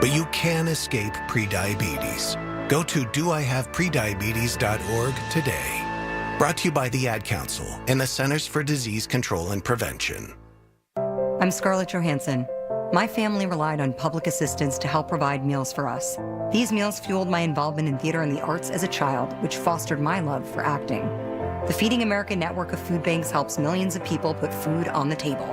but you can escape prediabetes. Go to doihaveprediabetes.org today. Brought to you by the Ad Council and the Centers for Disease Control and Prevention. I'm Scarlett Johansson. My family relied on public assistance to help provide meals for us. These meals fueled my involvement in theater and the arts as a child, which fostered my love for acting. The Feeding America network of food banks helps millions of people put food on the table.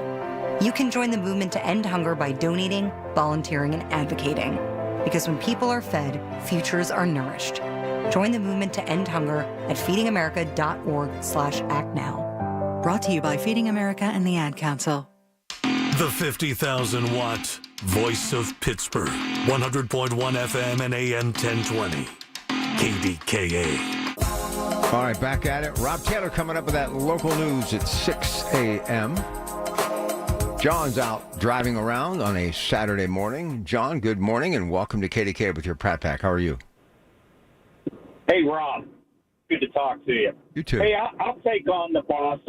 You can join the movement to end hunger by donating, volunteering, and advocating. Because when people are fed, futures are nourished. Join the movement to end hunger at feedingamerica.org/act now. Brought to you by Feeding America and the Ad Council. The 50,000-watt voice of Pittsburgh. 100.1 FM and AM 1020. KDKA. All right, back at it. Rob Taylor coming up with that local news at 6 a.m. John's out driving around on a Saturday morning. John, good morning and welcome to KDKA with your Pratt Pack. How are you? Hey, Rob. Good to talk to you. You too. Hey, I'll take on the boss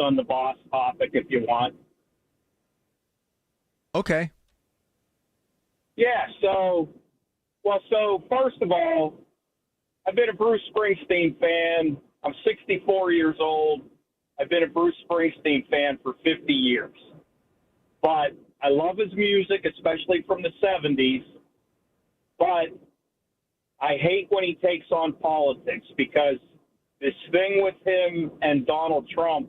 topic if you want. Okay. Yeah, so first of all, I've been a Bruce Springsteen fan. I'm 64 years old. I've been a Bruce Springsteen fan for 50 years. But I love his music, especially from the 70s. But I hate when he takes on politics because this thing with him and Donald Trump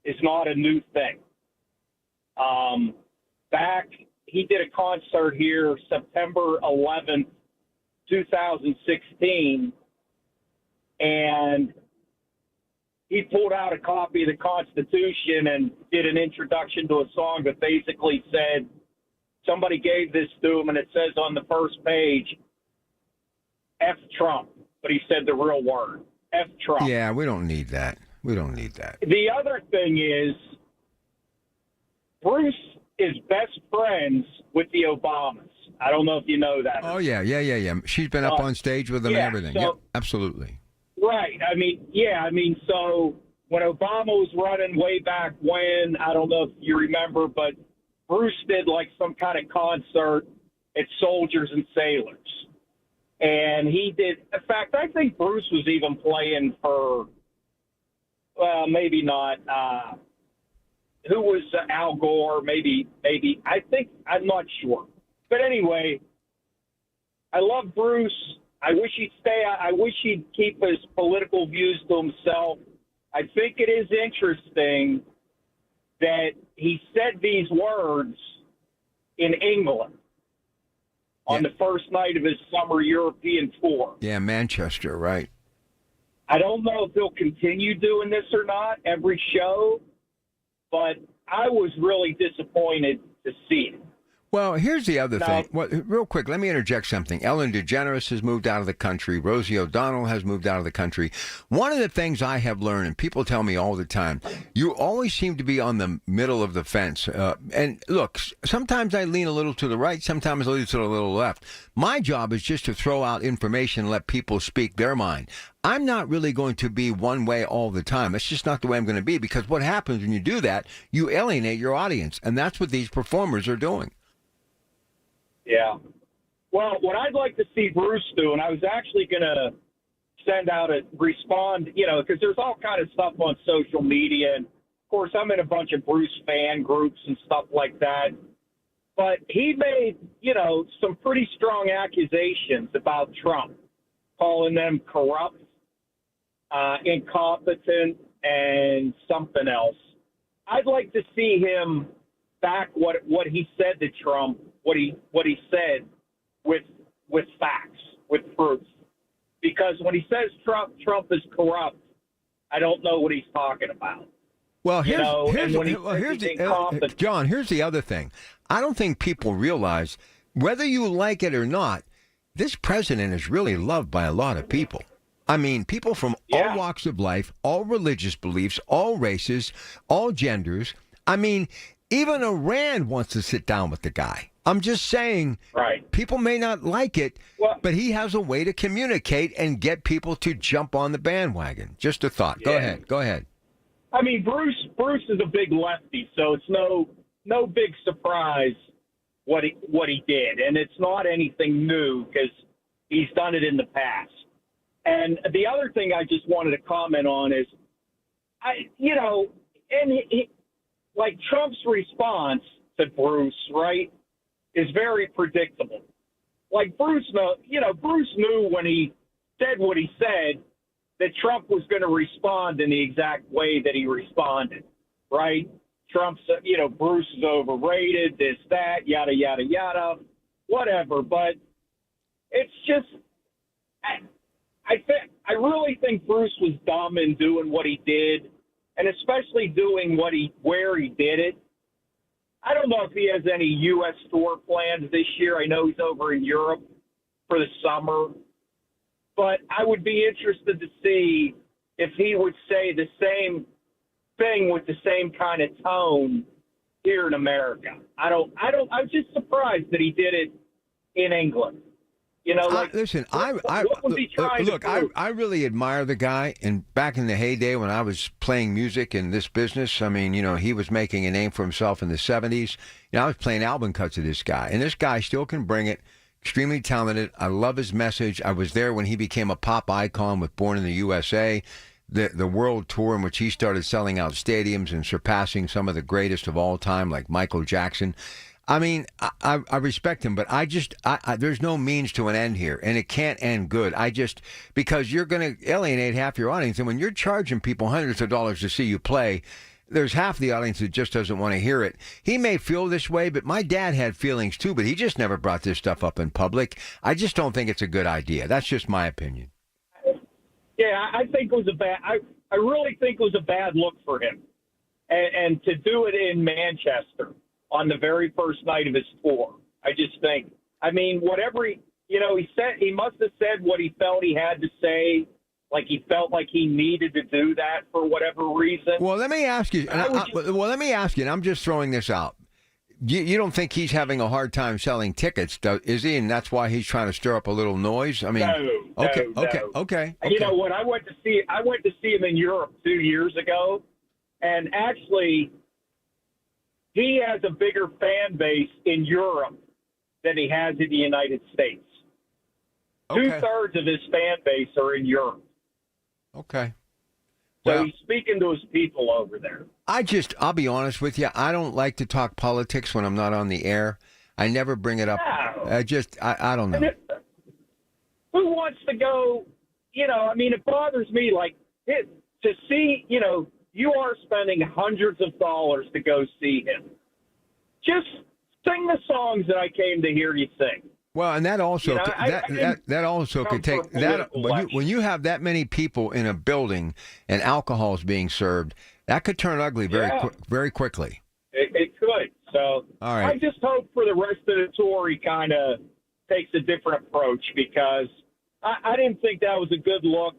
is not a new thing. He did a concert here September 11th, 2016, and he pulled out a copy of the Constitution and did an introduction to a song that basically said, somebody gave this to him, and it says on the first page, F Trump, but he said the real word, F Trump. Yeah, we don't need that. We don't need that. The other thing is, Bruce is best friends with the Obamas. I don't know if you know that. Oh, yeah. She's been up on stage with them and everything. So, yep, absolutely. Right. So when Obama was running way back when, I don't know if you remember, but Bruce did like some kind of concert at Soldiers and Sailors. And he did, in fact, I think Bruce was even playing for, well, maybe not, who was Al Gore, maybe, I think, I'm not sure. But anyway, I love Bruce. I wish he'd stay. I wish he'd keep his political views to himself. I think it is interesting that he said these words in England on the first night of his summer European tour. Yeah, Manchester, right. I don't know if he'll continue doing this or not every show, but I was really disappointed to see it. Well, here's the other thing. Well, real quick, let me interject something. Ellen DeGeneres has moved out of the country. Rosie O'Donnell has moved out of the country. One of the things I have learned, and people tell me all the time, you always seem to be on the middle of the fence. And look, sometimes I lean a little to the right, sometimes I lean to the little left. My job is just to throw out information and let people speak their mind. I'm not really going to be one way all the time. It's just not the way I'm going to be, because what happens when you do that, you alienate your audience. And that's what these performers are doing. Yeah. Well, what I'd like to see Bruce do, and I was actually going to send out a respond, because there's all kind of stuff on social media. And, of course, I'm in a bunch of Bruce fan groups and stuff like that. But he made, some pretty strong accusations about Trump, calling them corrupt, incompetent, and something else. I'd like to see him back what he said to Trump, what he said with facts, with proof. Because when he says Trump is corrupt, I don't know what he's talking about. Well, John, here's the other thing. I don't think people realize, whether you like it or not, this president is really loved by a lot of people. I mean, people from all walks of life, all religious beliefs, all races, all genders. I mean, even Iran wants to sit down with the guy. I'm just saying, people may not like it, but he has a way to communicate and get people to jump on the bandwagon. Just a thought. Go ahead. I mean, Bruce is a big lefty, so it's no big surprise what he did, and it's not anything new because he's done it in the past. And the other thing I just wanted to comment on is, like Trump's response to Bruce, right, is very predictable. Like Bruce knew when he said what he said that Trump was going to respond in the exact way that he responded, right? Trump's, Bruce is overrated, this, that, yada, yada, yada, whatever. But it's just, I really think Bruce was dumb in doing what he did, and especially doing where he did it. I don't know if he has any U.S. tour plans this year. I know he's over in Europe for the summer, but I would be interested to see if he would say the same thing with the same kind of tone here in America. I'm just surprised that he did it in England. You know, like, listen, what was he trying to do? I really admire the guy. And back in the heyday when I was playing music in this business, I mean, you know, he was making a name for himself in the 70s. You know, I was playing album cuts of this guy, and this guy still can bring it. Extremely talented. I love his message. I was there when he became a pop icon with Born in the USA, the world tour in which he started selling out stadiums and surpassing some of the greatest of all time, like Michael Jackson. I mean, I respect him, but there's no means to an end here, and it can't end good. Because you're going to alienate half your audience, and when you're charging people hundreds of dollars to see you play, there's half the audience that just doesn't want to hear it. He may feel this way, but my dad had feelings too, but he just never brought this stuff up in public. I just don't think it's a good idea. That's just my opinion. Yeah, I think it was I really think it was a bad look for him, and to do it in Manchester on the very first night of his tour. I just think, I mean, whatever he must have said what he felt he had to say. Like he felt like he needed to do that for whatever reason. Well, let me ask you. And I'm just throwing this out. You don't think he's having a hard time selling tickets, is he? And that's why he's trying to stir up a little noise. I mean, okay. You know what? I went to see him in Europe 2 years ago, and actually, he has a bigger fan base in Europe than he has in the United States. Okay. 2/3 of his fan base are in Europe. Okay. So he's speaking to his people over there. I'll be honest with you. I don't like to talk politics when I'm not on the air. I never bring it up. No. I don't know. Who wants to go, I mean, it bothers me, like, to see, you are spending hundreds of dollars to go see him. Just sing the songs that I came to hear you sing. Well, and that also that also could take that when you have that many people in a building and alcohol is being served, that could turn ugly very quickly. It could. So all right. I just hope for the rest of the tour he kind of takes a different approach, because I didn't think that was a good look.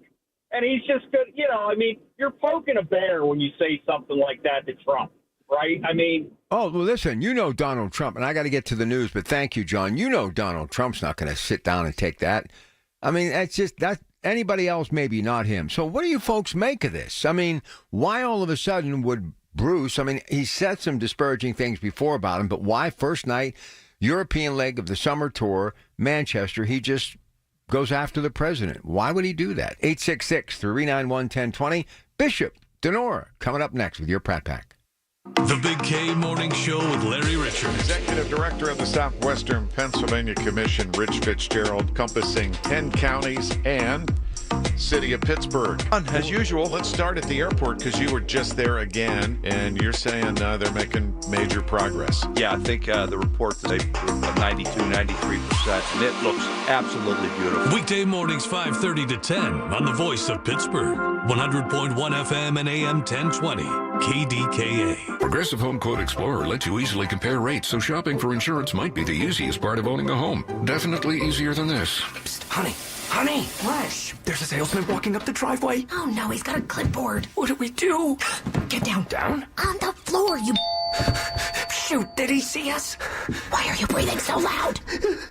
And he's just good. I mean, you're poking a bear when you say something like that to Trump. Right? I mean... Oh, well, listen, Donald Trump, and I got to get to the news, but thank you, John. Donald Trump's not going to sit down and take that. I mean, that's just... anybody else, maybe not him. So what do you folks make of this? I mean, why all of a sudden would Bruce... I mean, he said some disparaging things before about him, but why first night, European leg of the summer tour, Manchester, he just goes after the president? Why would he do that? 866-391-1020. Bishop Denora coming up next with your Pratt Pack. The Big K Morning Show with Larry Richards. Executive Director of the Southwestern Pennsylvania Commission, Rich Fitzgerald, encompassing 10 counties and City of Pittsburgh. As usual. Let's start at the airport, because you were just there again, and you're saying they're making major progress. Yeah, I think the report today proved 92, 93%, and it looks absolutely beautiful. Weekday mornings 5:30 to 10 on the Voice of Pittsburgh. 100.1 FM and AM 1020. KDKA. Progressive Home Quote Explorer lets you easily compare rates, so shopping for insurance might be the easiest part of owning a home. Definitely easier than this. Psst, honey. What? Shh, there's a salesman walking up the driveway. Oh no, he's got a clipboard. What do we do? Get down. Down? On the floor, you... Shoot, did he see us? Why are you breathing so loud?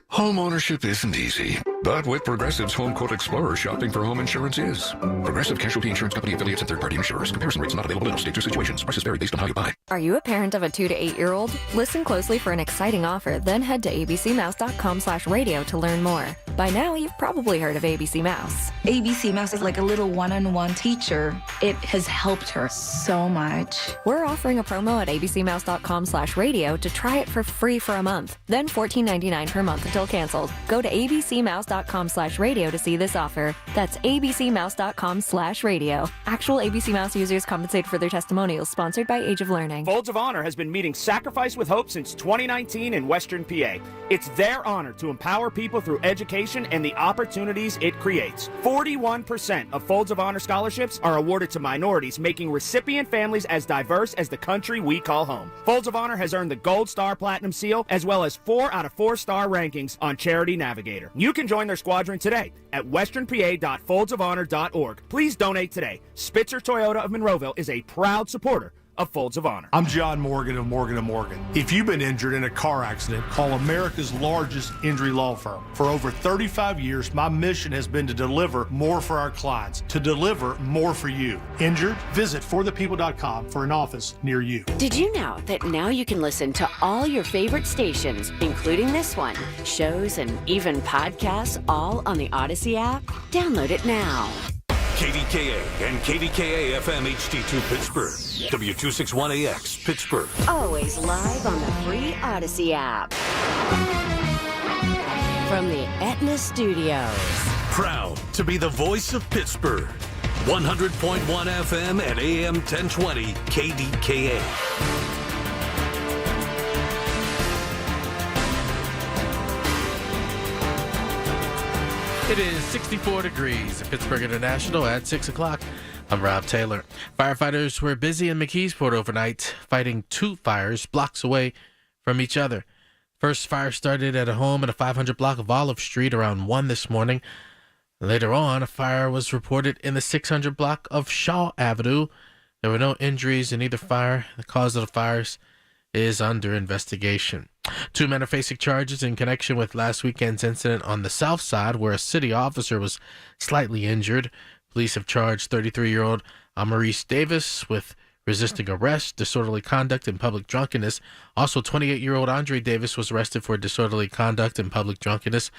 Home ownership isn't easy, but with Progressive's Home Quote Explorer, shopping for home insurance is. Progressive Casualty Insurance Company affiliates and third-party insurers. Comparison rates not available in all states or situations. Prices vary based on how you buy. Are you a parent of a 2 to 8-year-old? Listen closely for an exciting offer, then head to abcmouse.com/radio to learn more. By now, you've probably heard of ABC Mouse. ABC Mouse is like a little one-on-one teacher. It has helped her so much. We're offering a promo at abcmouse.com/radio to try it for free for a month, then $14.99 per month until canceled. Go to abcmouse.com/radio abcmouse.com/radio to see this offer. That's abcmouse.com/radio. Actual ABC Mouse users compensated for their testimonials. Sponsored by Age of Learning. Folds of Honor has been meeting Sacrifice with Hope since 2019 in Western PA. It's their honor to empower people through education and the opportunities it creates. 41% of Folds of Honor scholarships are awarded to minorities, making recipient families as diverse as the country we call home. Folds of Honor has earned the Gold Star Platinum Seal, as well as 4 out of 4-star rankings on Charity Navigator. You can join their squadron today at westernpa.foldsoфhonor.org. Please donate today. Spitzer Toyota of Monroeville is a proud supporter of Folds of Honor. I'm John Morgan of Morgan & Morgan. If you've been injured in a car accident, call America's largest injury law firm. For over 35 years, my mission has been to deliver more for our clients, to deliver more for you. Injured? Visit forthepeople.com for an office near you. Did you know that now you can listen to all your favorite stations, including this one, shows, and even podcasts, all on the Odyssey app? Download it now. KDKA and KDKA-FM HD2 Pittsburgh. W261AX Pittsburgh. Always live on the free Odyssey app. From the Aetna Studios. Proud to be the voice of Pittsburgh. 100.1 FM and AM 1020 KDKA. It is 64 degrees at Pittsburgh International at 6 o'clock. I'm Rob Taylor. Firefighters were busy in McKeesport overnight, fighting 2 fires blocks away from each other. First fire started at a home in a 500 block of Olive Street around 1 this morning. Later on, a fire was reported in the 600 block of Shaw Avenue. There were no injuries in either fire. The cause of the fires is under investigation. 2 men are facing charges in connection with last weekend's incident on the south side where a city officer was slightly injured. Police have charged 33-year-old Amaurice Davis with resisting arrest, disorderly conduct, and public drunkenness. Also, 28-year-old Andre Davis was arrested for disorderly conduct and public drunkenness.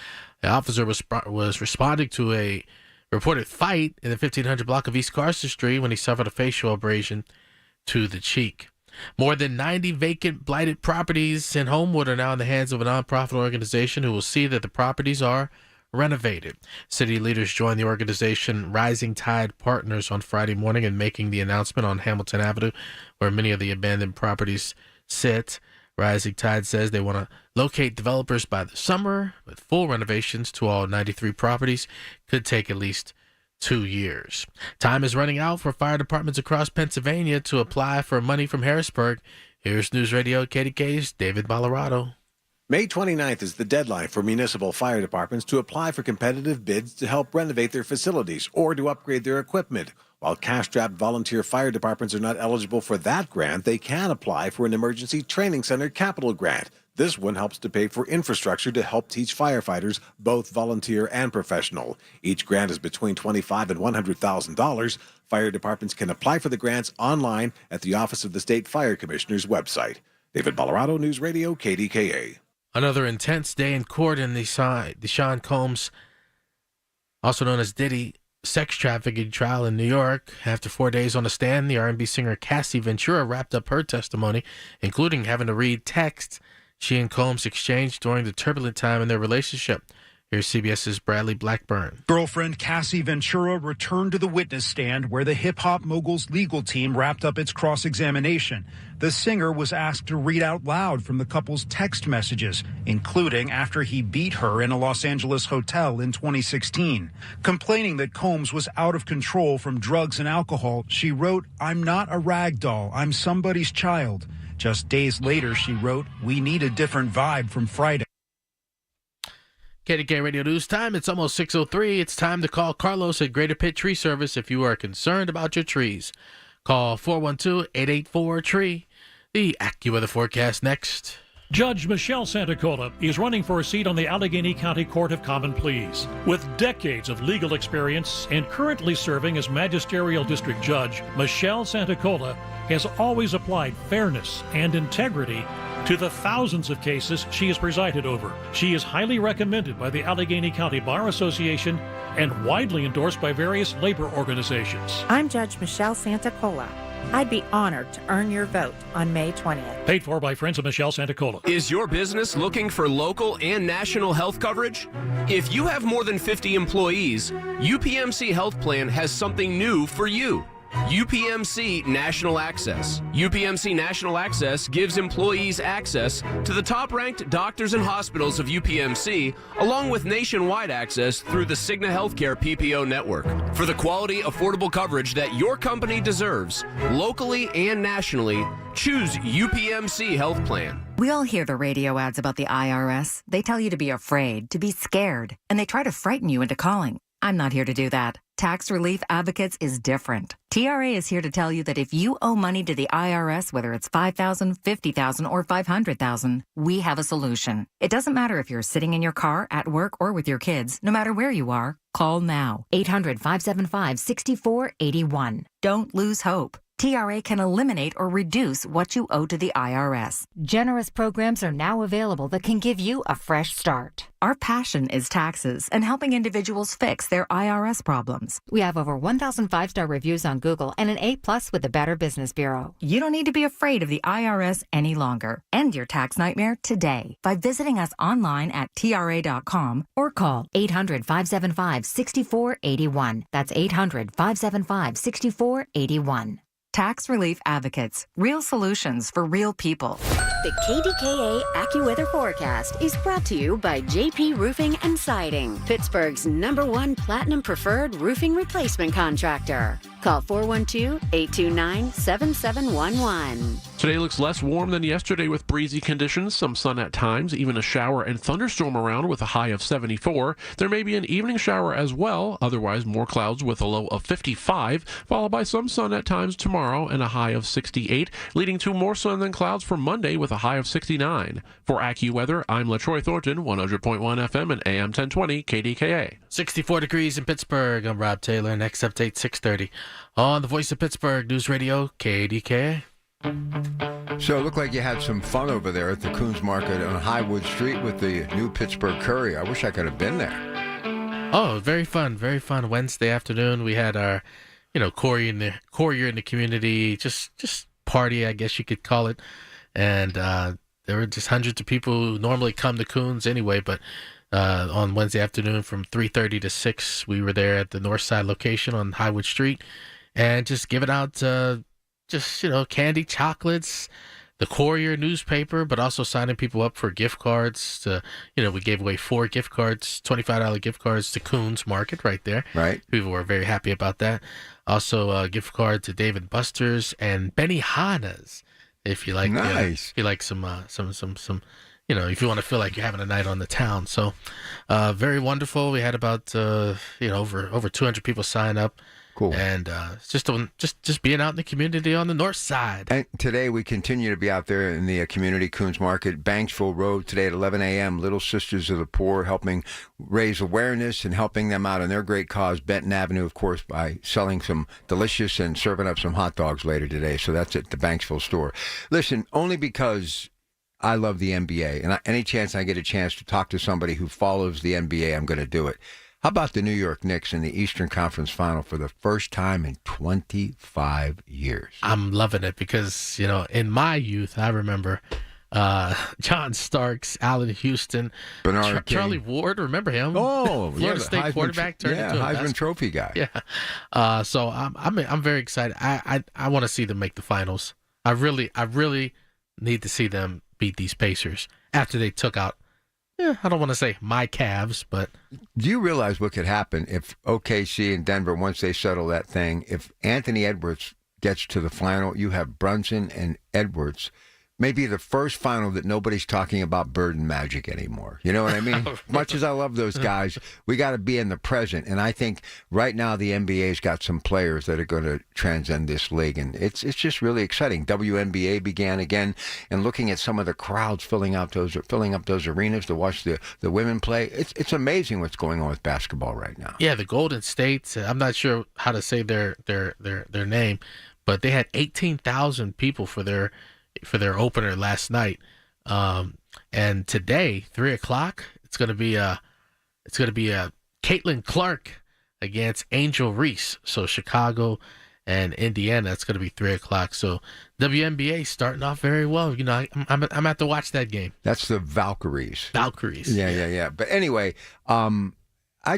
The officer was responding to a reported fight in the 1500 block of East Carson Street when he suffered a facial abrasion to the cheek. More than 90 vacant, blighted properties in Homewood are now in the hands of a nonprofit organization who will see that the properties are renovated. City leaders joined the organization Rising Tide Partners on Friday morning in making the announcement on Hamilton Avenue, where many of the abandoned properties sit. Rising Tide says they want to locate developers by the summer, but full renovations to all 93 properties could take at least 2 years. Time is running out for fire departments across Pennsylvania to apply for money from Harrisburg. Here's News Radio KDK's David Ballarado. May 29th is the deadline for municipal fire departments to apply for competitive bids to help renovate their facilities or to upgrade their equipment. While cash-strapped volunteer fire departments are not eligible for that grant, they can apply for an Emergency Training Center capital grant. This one helps to pay for infrastructure to help teach firefighters, both volunteer and professional. Each grant is between $25,000 and $100,000. Fire departments can apply for the grants online at the Office of the State Fire Commissioner's website. David Ballarado, News Radio, KDKA. Another intense day in court in the Sean Combs, also known as Diddy, sex trafficking trial in New York. After 4 days on the stand, the R&B singer Cassie Ventura wrapped up her testimony, including having to read texts she and Combs exchanged during the turbulent time in their relationship. Here's CBS's Bradley Blackburn. Girlfriend Cassie Ventura returned to the witness stand where the hip-hop mogul's legal team wrapped up its cross-examination. The singer was asked to read out loud from the couple's text messages, including after he beat her in a Los Angeles hotel in 2016. Complaining that Combs was out of control from drugs and alcohol, she wrote, "I'm not a rag doll. I'm somebody's child." Just days later, she wrote, "We need a different vibe from Friday." KDK Radio News Time. It's almost 6:03. It's time to call Carlos at Greater Pitt Tree Service if you are concerned about your trees. Call 412-884-TREE. The AccuWeather forecast next. Judge Michelle Santacola is running for a seat on the Allegheny County Court of Common Pleas. With decades of legal experience and currently serving as magisterial district judge, Michelle Santacola has always applied fairness and integrity to the thousands of cases she has presided over. She is highly recommended by the Allegheny County Bar Association and widely endorsed by various labor organizations. I'm Judge Michelle Santacola. I'd be honored to earn your vote on May 20th. Paid for by Friends of Michelle Santacola. Is your business looking for local and national health coverage? If you have more than 50 employees, UPMC Health Plan has something new for you. UPMC National Access. UPMC National Access gives employees access to the top-ranked doctors and hospitals of UPMC, along with nationwide access through the Cigna Healthcare PPO network. For the quality, affordable coverage that your company deserves, locally and nationally, choose UPMC Health Plan. We all hear the radio ads about the IRS. They tell you to be afraid, to be scared, and they try to frighten you into calling. I'm not here to do that. Tax Relief Advocates is different. TRA is here to tell you that if you owe money to the IRS, whether it's $5,000, $50,000, or $500,000, we have a solution. It doesn't matter if you're sitting in your car, at work, or with your kids. No matter where you are, call now. 800-575-6481. Don't lose hope. TRA can eliminate or reduce what you owe to the IRS. Generous programs are now available that can give you a fresh start. Our passion is taxes and helping individuals fix their IRS problems. We have over 1,000 5-star reviews on Google and an A+ with the Better Business Bureau. You don't need to be afraid of the IRS any longer. End your tax nightmare today by visiting us online at TRA.com or call 800-575-6481. That's 800-575-6481. Tax Relief Advocates. Real solutions for real people. The KDKA AccuWeather forecast is brought to you by JP Roofing and Siding, Pittsburgh's #1 Platinum Preferred Roofing Replacement Contractor. Call 412-829-7711. Today looks less warm than yesterday with breezy conditions, some sun at times, even a shower and thunderstorm around with a high of 74. There may be an evening shower as well, otherwise more clouds with a low of 55, followed by some sun at times tomorrow and a high of 68, leading to more sun than clouds for Monday with a high of 69. For AccuWeather, I'm LaTroy Thornton, 100.1 FM and AM 1020 KDKA. 64 degrees in Pittsburgh. I'm Rob Taylor. Next update, 6:30 on the Voice of Pittsburgh News Radio, KDKA. So it looked like you had some fun over there at the Coons Market on Highwood Street with the new Pittsburgh Curry. I wish I could have been there. Oh, very fun, very fun. Wednesday afternoon, we had our, Courier in the community, just party, I guess you could call it. And there were just hundreds of people who normally come to Coons anyway, but on Wednesday afternoon from 3:30 to 6, we were there at the North Side location on Highwood Street and just giving out candy, chocolates, the Courier newspaper, but also signing people up for gift cards. We gave away 4 gift cards, $25 gift cards to Coons Market right there. Right. People were very happy about that. Also a gift card to Dave & Buster's and Benihana's. If you like, nice. If you like some, if you want to feel like you're having a night on the town. So, very wonderful. We had about, over 200 people sign up. Cool. And just being out in the community on the north side. And today we continue to be out there in the community, Coons Market, Banksville Road, today at 11 a.m., Little Sisters of the Poor, helping raise awareness and helping them out in their great cause, Benton Avenue, of course, by selling some delicious and serving up some hot dogs later today. So that's at the Banksville store. Listen, only because I love the NBA, and any chance I get a chance to talk to somebody who follows the NBA, I'm going to do it. How about the New York Knicks in the Eastern Conference Final for the first time in 25 years? I'm loving it because, in my youth, I remember John Starks, Allen Houston, Bernard King. Charlie Ward, remember him? Oh, Florida State Heisman quarterback turned into a Heisman Trophy guy. Yeah. So I'm very excited. I want to see them make the finals. I really need to see them beat these Pacers after they took out, I don't want to say my Cavs, but... Do you realize what could happen if OKC and Denver, once they settle that thing, if Anthony Edwards gets to the final, you have Brunson and Edwards, maybe the first final that nobody's talking about Bird and Magic anymore. You know what I mean? Much as I love those guys, we got to be in the present. And I think right now the NBA's got some players that are going to transcend this league. And it's just really exciting. WNBA began again, and looking at some of the crowds filling up those arenas to watch the women play. It's amazing what's going on with basketball right now. Yeah, the Golden State, I'm not sure how to say their name, but they had 18,000 people for their opener last night, and today 3:00 it's going to be Caitlin Clark against Angel Reese. So Chicago and Indiana. It's going to be 3 o'clock. So WNBA starting off very well. You know, I'm going to have to watch that game. That's the Valkyries. Valkyries. Yeah. But anyway, I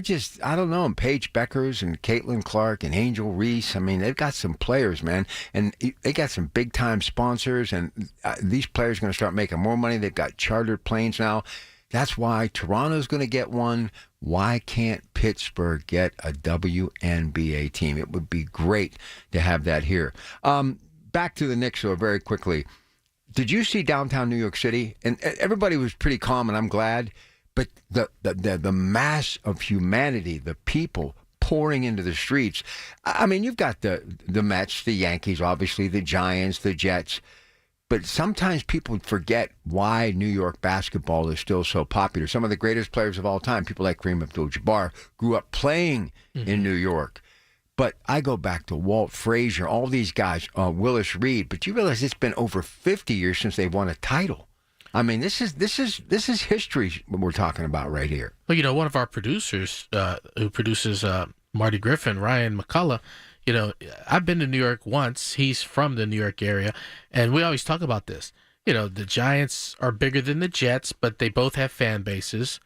don't know. And Paige Beckers and Caitlin Clark and Angel Reese. I mean, they've got some players, man. And they got some big-time sponsors. And these players are going to start making more money. They've got chartered planes now. That's why Toronto's going to get one. Why can't Pittsburgh get a WNBA team? It would be great to have that here. Back to the Knicks, though, very quickly. Did you see downtown New York City? And everybody was pretty calm, and I'm glad. But the mass of humanity, the people pouring into the streets. I mean, you've got the Mets, the Yankees, obviously, the Giants, the Jets. But sometimes people forget why New York basketball is still so popular. Some of the greatest players of all time, people like Kareem Abdul-Jabbar, grew up playing in New York. But I go back to Walt Frazier, all these guys, Willis Reed. But you realize it's been over 50 years since they won a title. I mean, this is history we're talking about right here. Well, you know, one of our producers who produces Marty Griffin, Ryan McCullough, you know, I've been to New York once. He's from the New York area, and we always talk about this. You know, the Giants are bigger than the Jets, but they both have fan bases.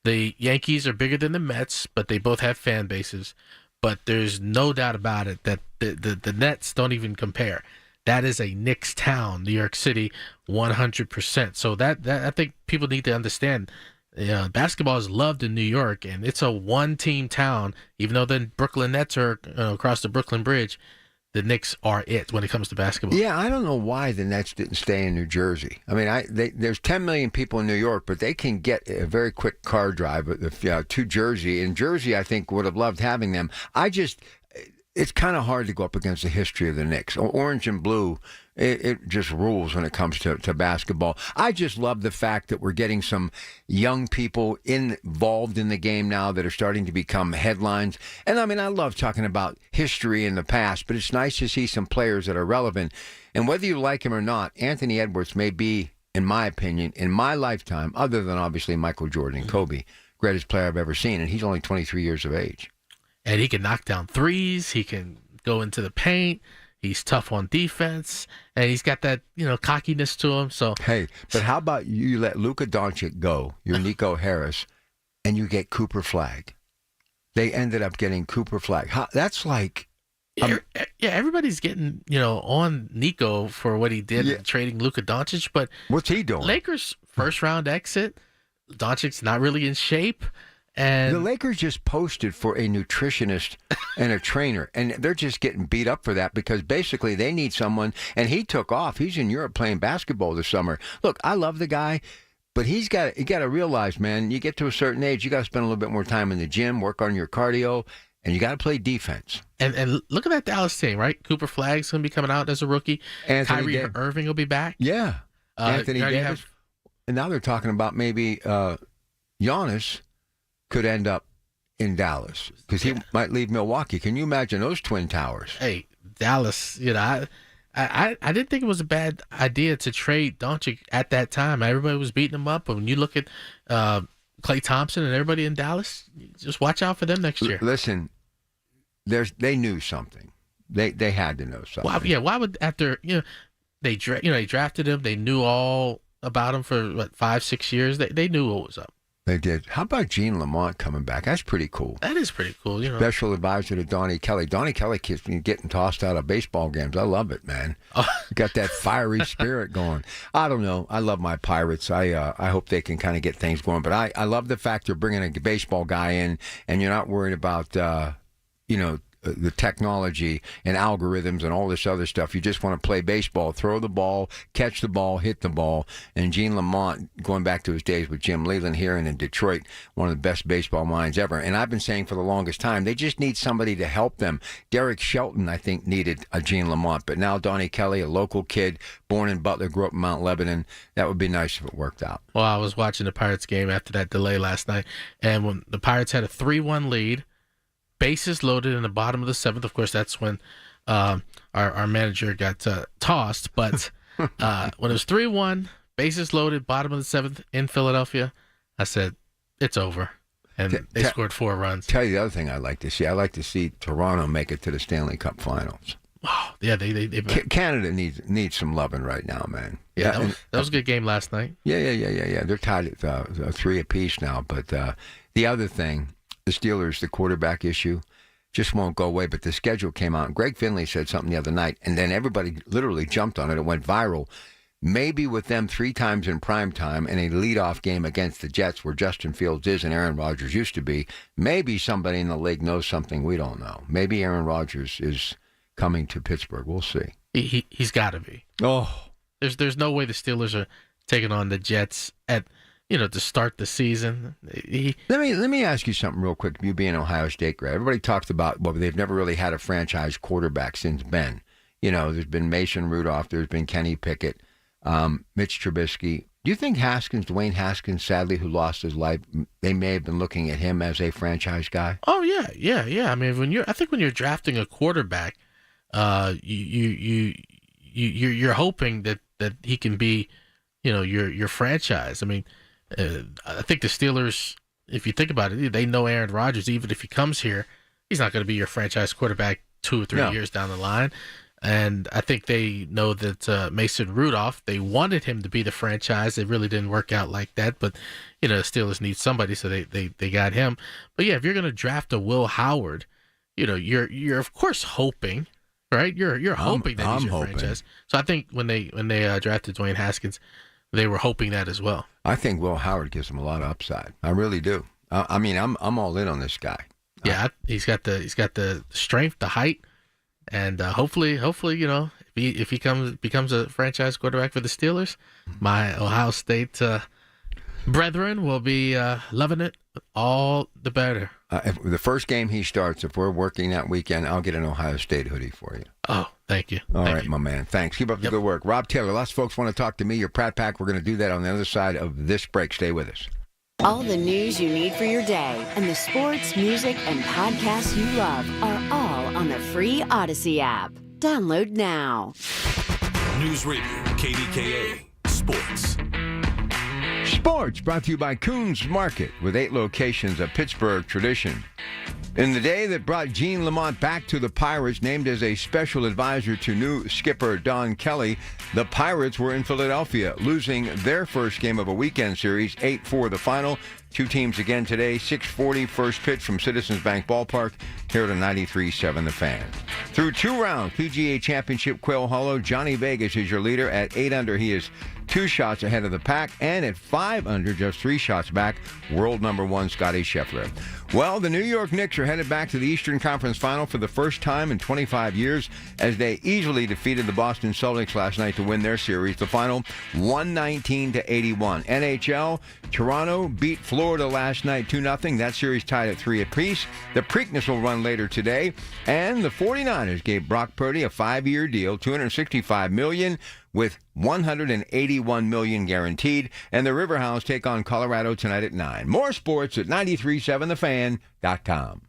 The Yankees are bigger than the Mets, but they both have fan bases. But there's no doubt about it that the Nets don't even compare. That is a Knicks town, New York City, 100%. So that I think people need to understand. Basketball is loved in New York, and it's a one-team town. Even though the Brooklyn Nets are across the Brooklyn Bridge, the Knicks are it when it comes to basketball. Yeah, I don't know why the Nets didn't stay in New Jersey. I mean, there's 10 million people in New York, but they can get a very quick car drive to Jersey. And Jersey, I think, would have loved having them. It's kind of hard to go up against the history of the Knicks. Orange and blue, it just rules when it comes to basketball. I just love the fact that we're getting some young people involved in the game now that are starting to become headlines. And I mean, I love talking about history in the past, but it's nice to see some players that are relevant. And whether you like him or not, Anthony Edwards may be, in my opinion, in my lifetime, other than obviously Michael Jordan and Kobe, greatest player I've ever seen. And he's only 23 years of age. And he can knock down threes. He can go into the paint. He's tough on defense, and he's got that cockiness to him. So hey, but how about you let Luka Doncic go? You're Nico Harris, and you get Cooper Flagg. They ended up getting Cooper Flagg. That's like, everybody's getting on Nico for what he did in trading Luka Doncic. But what's he doing? Lakers first round exit. Doncic's not really in shape. And the Lakers just posted for a nutritionist and a trainer, and they're just getting beat up for that because basically they need someone, and he took off. He's in Europe playing basketball this summer. Look, I love the guy, but you got to realize, man, you get to a certain age, you got to spend a little bit more time in the gym, work on your cardio, and you got to play defense. And look at that Dallas team, right? Cooper Flagg's going to be coming out as a rookie. Kyrie Irving will be back. Yeah. Anthony Davis. And now they're talking about maybe Giannis could end up in Dallas because he might leave Milwaukee. Can you imagine those twin towers? Hey, Dallas, I didn't think it was a bad idea to trade Doncic at that time. Everybody was beating him up. But when you look at Klay Thompson and everybody in Dallas, just watch out for them next year. Listen, they knew something. They had to know something. Why would after they drafted him, they knew all about him for 5-6 years. They knew what was up. They did. How about Gene Lamont coming back? That's pretty cool. That is pretty cool. Special advisor to Donnie Kelly. Donnie Kelly keeps getting tossed out of baseball games. I love it, man. Got that fiery spirit going. I don't know. I love my Pirates. I hope they can kind of get things going. But I love the fact they're bringing a baseball guy in, and you're not worried about the technology and algorithms and all this other stuff. You just want to play baseball, throw the ball, catch the ball, hit the ball. And Gene Lamont, going back to his days with Jim Leyland here and in Detroit, one of the best baseball minds ever. And I've been saying for the longest time, they just need somebody to help them. Derek Shelton, I think, needed a Gene Lamont. But now Donnie Kelly, a local kid, born in Butler, grew up in Mount Lebanon. That would be nice if it worked out. Well, I was watching the Pirates game after that delay last night. And when the Pirates had a 3-1 lead, bases loaded in the bottom of the 7th. Of course, that's when our manager got tossed. But when it was 3-1, bases loaded, bottom of the 7th in Philadelphia, I said, it's over. And they scored 4 runs. Tell you the other thing I'd like to see. I'd like to see Toronto make it to the Stanley Cup Finals. Oh, yeah, they Canada needs some loving right now, man. Yeah, that was a good game last night. Yeah. They're tied at 3 apiece now. But the other thing, the Steelers, the quarterback issue, just won't go away. But the schedule came out. And Greg Finley said something the other night, and then everybody literally jumped on it. It went viral. Maybe with them 3 times in prime time in a leadoff game against the Jets where Justin Fields is and Aaron Rodgers used to be, maybe somebody in the league knows something we don't know. Maybe Aaron Rodgers is coming to Pittsburgh. We'll see. He's got to be. Oh. There's no way the Steelers are taking on the Jets at to start the season. Let me ask you something real quick. You being an Ohio State grad, everybody talks about they've never really had a franchise quarterback since Ben. There's been Mason Rudolph, there's been Kenny Pickett. Mitch Trubisky. Do you think Dwayne Haskins, sadly, who lost his life, they may have been looking at him as a franchise guy? Oh yeah. I mean, when you're drafting a quarterback, you're hoping that he can be, your franchise. I mean, I think the Steelers, if you think about it, they know Aaron Rodgers. Even if he comes here, he's not going to be your franchise quarterback 2 or 3 years down the line. And I think they know that Mason Rudolph, they wanted him to be the franchise. It really didn't work out like that. But, the Steelers need somebody, so they got him. But, yeah, if you're going to draft a Will Howard, you're of course hoping, right? You're hoping that he's your franchise. So I think when they drafted Dwayne Haskins, they were hoping that as well. I think Will Howard gives them a lot of upside. I really do. I mean, I'm all in on this guy. Yeah, he's got the strength, the height. And hopefully, if he becomes a franchise quarterback for the Steelers, my Ohio State brethren will be loving it all the better. If the first game he starts, if we're working that weekend, I'll get an Ohio State hoodie for you. Oh, thank you. All right, my man. Thanks. Keep up the good work. Rob Taylor, lots of folks want to talk to me. Your Pratt Pack. We're going to do that on the other side of this break. Stay with us. All the news you need for your day and the sports, music, and podcasts you love are all on the free Odyssey app. Download now. News Radio KDKA Sports. Sports brought to you by Coons Market with 8 locations, a Pittsburgh tradition. In the day that brought Gene Lamont back to the Pirates, named as a special advisor to new skipper Don Kelly, the Pirates were in Philadelphia, losing their first game of a weekend series, 8-4 the final. 2 teams again today, 6:40 first pitch from Citizens Bank Ballpark, here to 93.7 The Fan. Through 2 rounds, PGA Championship Quail Hollow, Johnny Vegas is your leader. At 8 under, he is 2 shots ahead of the pack, and at 5 under, just 3 shots back, world number 1 Scotty Scheffler. Well, the New York Knicks are headed back to the Eastern Conference Final for the first time in 25 years as they easily defeated the Boston Celtics last night to win their series. The final, 119-81. NHL, Toronto beat Florida last night 2-0. That series tied at 3 apiece. The Preakness will run later today, and the 49ers gave Brock Purdy a 5-year deal, $265 million, with $181 million guaranteed. And the Riverhounds take on Colorado tonight at 9. More sports at 937thefan.com.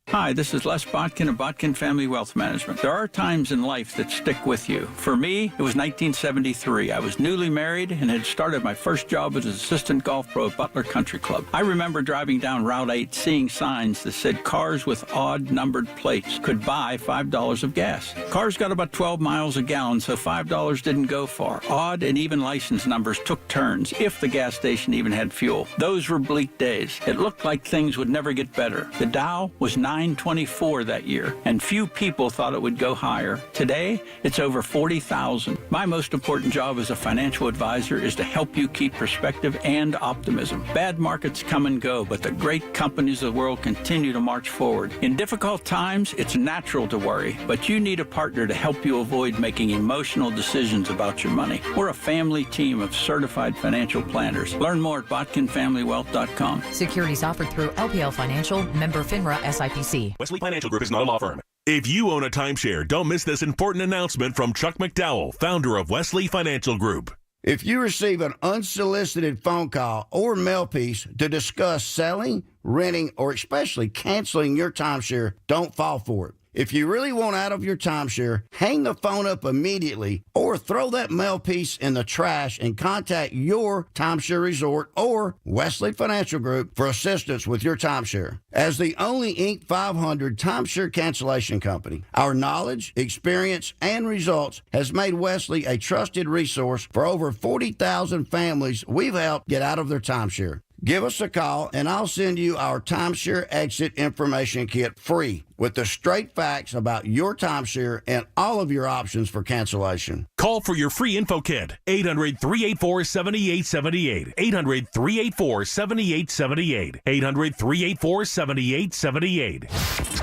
Hi, this is Les Botkin of Botkin Family Wealth Management. There are times in life that stick with you. For me, it was 1973. I was newly married and had started my first job as an assistant golf pro at Butler Country Club. I remember driving down Route 8, seeing signs that said cars with odd numbered plates could buy $5 of gas. Cars got about 12 miles a gallon, so $5 didn't go far. Odd and even license numbers took turns, if the gas station even had fuel. Those were bleak days. It looked like things would never get better. The Dow was 924 that year, and few people thought it would go higher. Today, it's over 40,000. My most important job as a financial advisor is to help you keep perspective and optimism. Bad markets come and go, but the great companies of the world continue to march forward. In difficult times, it's natural to worry, but you need a partner to help you avoid making emotional decisions about your money. We're a family team of certified financial planners. Learn more at botkinfamilywealth.com. Securities offered through LPL Financial, member FINRA SIPC. Wesley Financial Group is not a law firm. If you own a timeshare, don't miss this important announcement from Chuck McDowell, founder of Wesley Financial Group. If you receive an unsolicited phone call or mail piece to discuss selling, renting, or especially canceling your timeshare, don't fall for it. If you really want out of your timeshare, hang the phone up immediately or throw that mail piece in the trash and contact your timeshare resort or Wesley Financial Group for assistance with your timeshare. As the only Inc. 500 timeshare cancellation company, our knowledge, experience, and results has made Wesley a trusted resource for over 40,000 families we've helped get out of their timeshare. Give us a call, and I'll send you our timeshare exit information kit free with the straight facts about your timeshare and all of your options for cancellation. Call for your free info kit. 800-384-7878. 800-384-7878. 800-384-7878.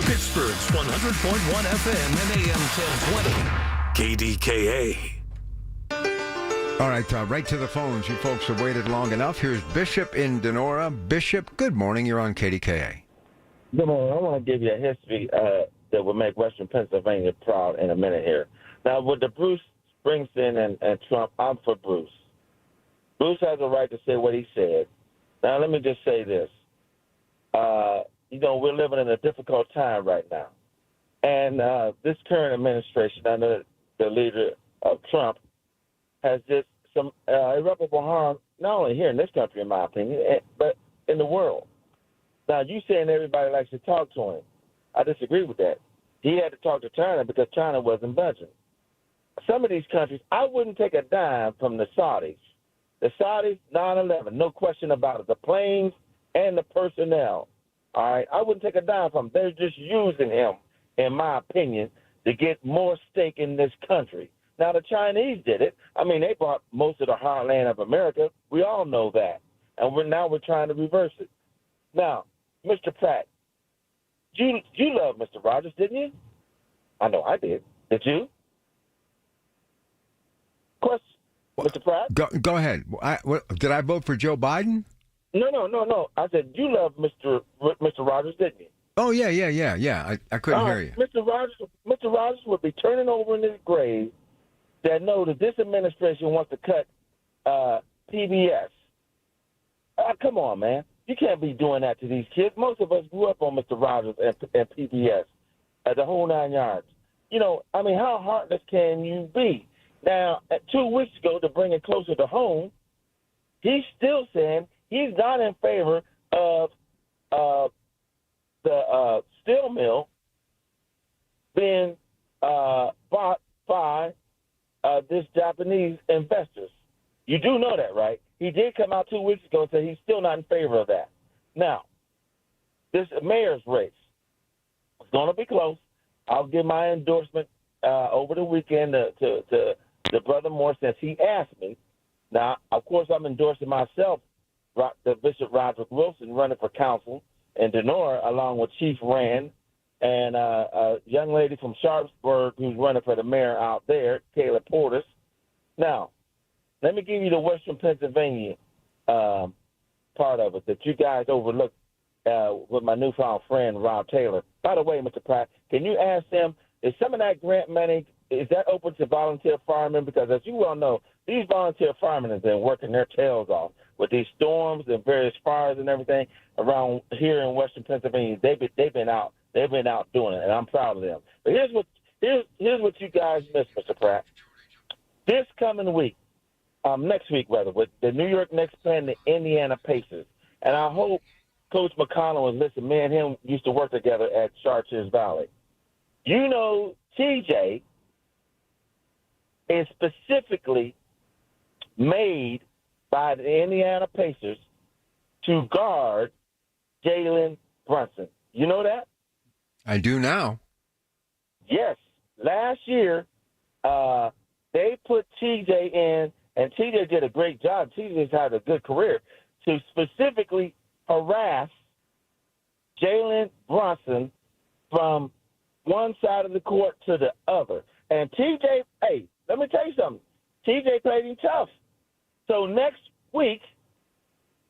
Pittsburgh's 100.1 FM and AM 1020. KDKA. All right, right to the phones. You folks have waited long enough. Here's Bishop in Denora. Bishop, good morning. You're on KDKA. Good morning. I want to give you a history that will make Western Pennsylvania proud in a minute here. Now, with the Bruce Springsteen and Trump, I'm for Bruce. Bruce has a right to say what he said. Now, let me just say this. We're living in a difficult time right now. And this current administration, under the leader of Trump, has just some irreparable harm, not only here in this country, in my opinion, but in the world. Now, you saying everybody likes to talk to him. I disagree with that. He had to talk to China because China wasn't budging. Some of these countries, I wouldn't take a dime from the Saudis. The Saudis, 9/11, no question about it. The planes and the personnel, all right? I wouldn't take a dime from them. They're just using him, in my opinion, to get more stake in this country. Now, the Chinese did it. I mean, they bought most of the heartland of America. We all know that. And we're trying to reverse it. Now, Mr. Pratt, you loved Mr. Rogers, didn't you? I know I did. Did you? Question, Mr. Pratt? Go ahead. Did I vote for Joe Biden? No. I said you loved Mr. Rogers, didn't you? Oh, yeah. I couldn't hear you. Mr. Rogers would be turning over in his grave that know that this administration wants to cut PBS. Come on, man. You can't be doing that to these kids. Most of us grew up on Mr. Rogers and PBS, the whole 9 yards. How heartless can you be? Now, 2 weeks ago, to bring it closer to home, he's still saying he's not in favor of the steel mill being bought by this Japanese investors. You do know that, right? He did come out 2 weeks ago and say he's still not in favor of that. Now, this mayor's race is going to be close. I'll give my endorsement over the weekend to Brother Moore since he asked me. Now, of course, I'm endorsing myself, the Bishop Roderick Wilson, running for council in Denora, along with Chief Rand and a young lady from Sharpsburg who's running for the mayor out there, Kayla Portis. Now, let me give you the Western Pennsylvania part of it that you guys overlooked with my newfound friend, Rob Taylor. By the way, Mr. Pratt, can you ask them, is some of that grant money, is that open to volunteer firemen? Because as you well know, these volunteer firemen have been working their tails off with these storms and various fires and everything around here in Western Pennsylvania. They've been out doing it, and I'm proud of them. But here's what you guys missed, Mr. Pratt. This coming week, next week rather, with the New York Knicks playing the Indiana Pacers, and I hope Coach McConnell was listening. Me and him used to work together at Chartiers Valley. You know, TJ is specifically made by the Indiana Pacers to guard Jalen Brunson. You know that? I do now. Yes. Last year, they put TJ in, and TJ did a great job. TJ's had a good career to specifically harass Jalen Brunson from one side of the court to the other. And TJ, hey, let me tell you something. TJ played him tough. So next week,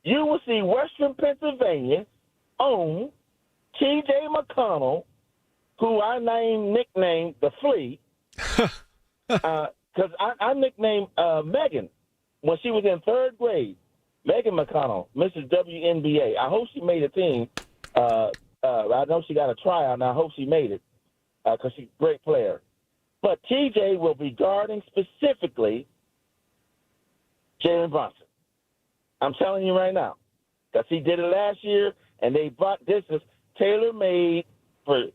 you will see Western Pennsylvania own TJ McConnell, who I nicknamed the Flea, because I nicknamed Megan when she was in third grade. Megan McConnell, Mrs. WNBA. I hope she made a team. I know she got a tryout, and I hope she made it. because she's a great player. But TJ will be guarding specifically Jalen Brunson. I'm telling you right now, because he did it last year, and this is tailor-made for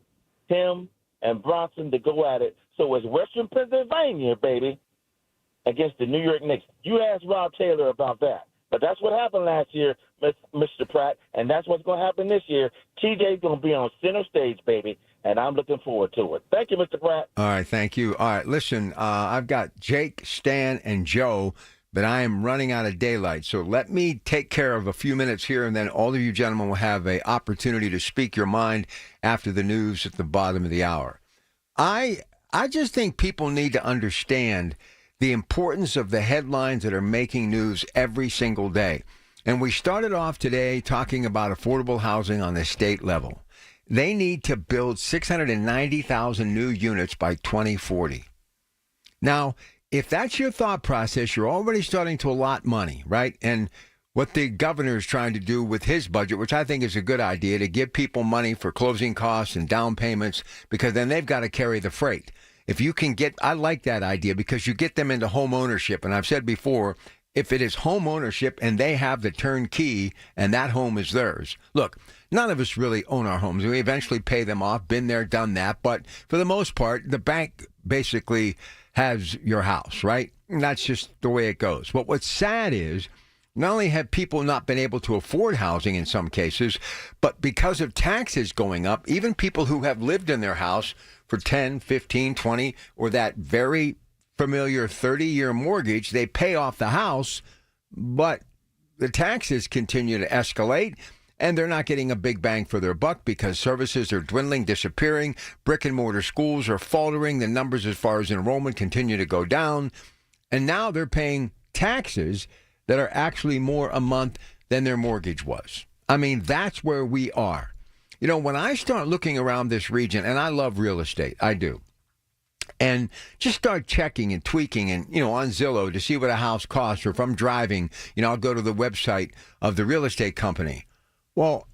him and Bronson to go at it. So it's Western Pennsylvania, baby, against the New York Knicks. You asked Rob Taylor about that. But that's what happened last year, Mr. Pratt, and that's what's going to happen this year. TJ's going to be on center stage, baby, and I'm looking forward to it. Thank you, Mr. Pratt. All right, thank you. All right, listen, I've got Jake, Stan, and Joe, but I am running out of daylight. So let me take care of a few minutes here, and then all of you gentlemen will have an opportunity to speak your mind after the news at the bottom of the hour. I just think people need to understand the importance of the headlines that are making news every single day. And we started off today talking about affordable housing on the state level. They need to build 690,000 new units by 2040. Now, if that's your thought process, you're already starting to allot money, right? And what the governor is trying to do with his budget, which I think is a good idea, to give people money for closing costs and down payments, because then they've got to carry the freight. If you can I like that idea because you get them into home ownership. And I've said before, if it is home ownership and they have the turnkey and that home is theirs. Look, none of us really own our homes. We eventually pay them off, been there, done that. But for the most part, the bank basically has your house, right? And that's just the way it goes. But what's sad is not only have people not been able to afford housing in some cases, but because of taxes going up, even people who have lived in their house for 10, 15, 20, or that very familiar 30-year mortgage, they pay off the house, but the taxes continue to escalate, and they're not getting a big bang for their buck because services are dwindling, disappearing, brick-and-mortar schools are faltering, the numbers as far as enrollment continue to go down, and now they're paying taxes that are actually more a month than their mortgage was. I mean, that's where we are. You know, when I start looking around this region, and I love real estate, I do, and just start checking and tweaking and, on Zillow to see what a house costs, or if I'm driving, I'll go to the website of the real estate company. Well,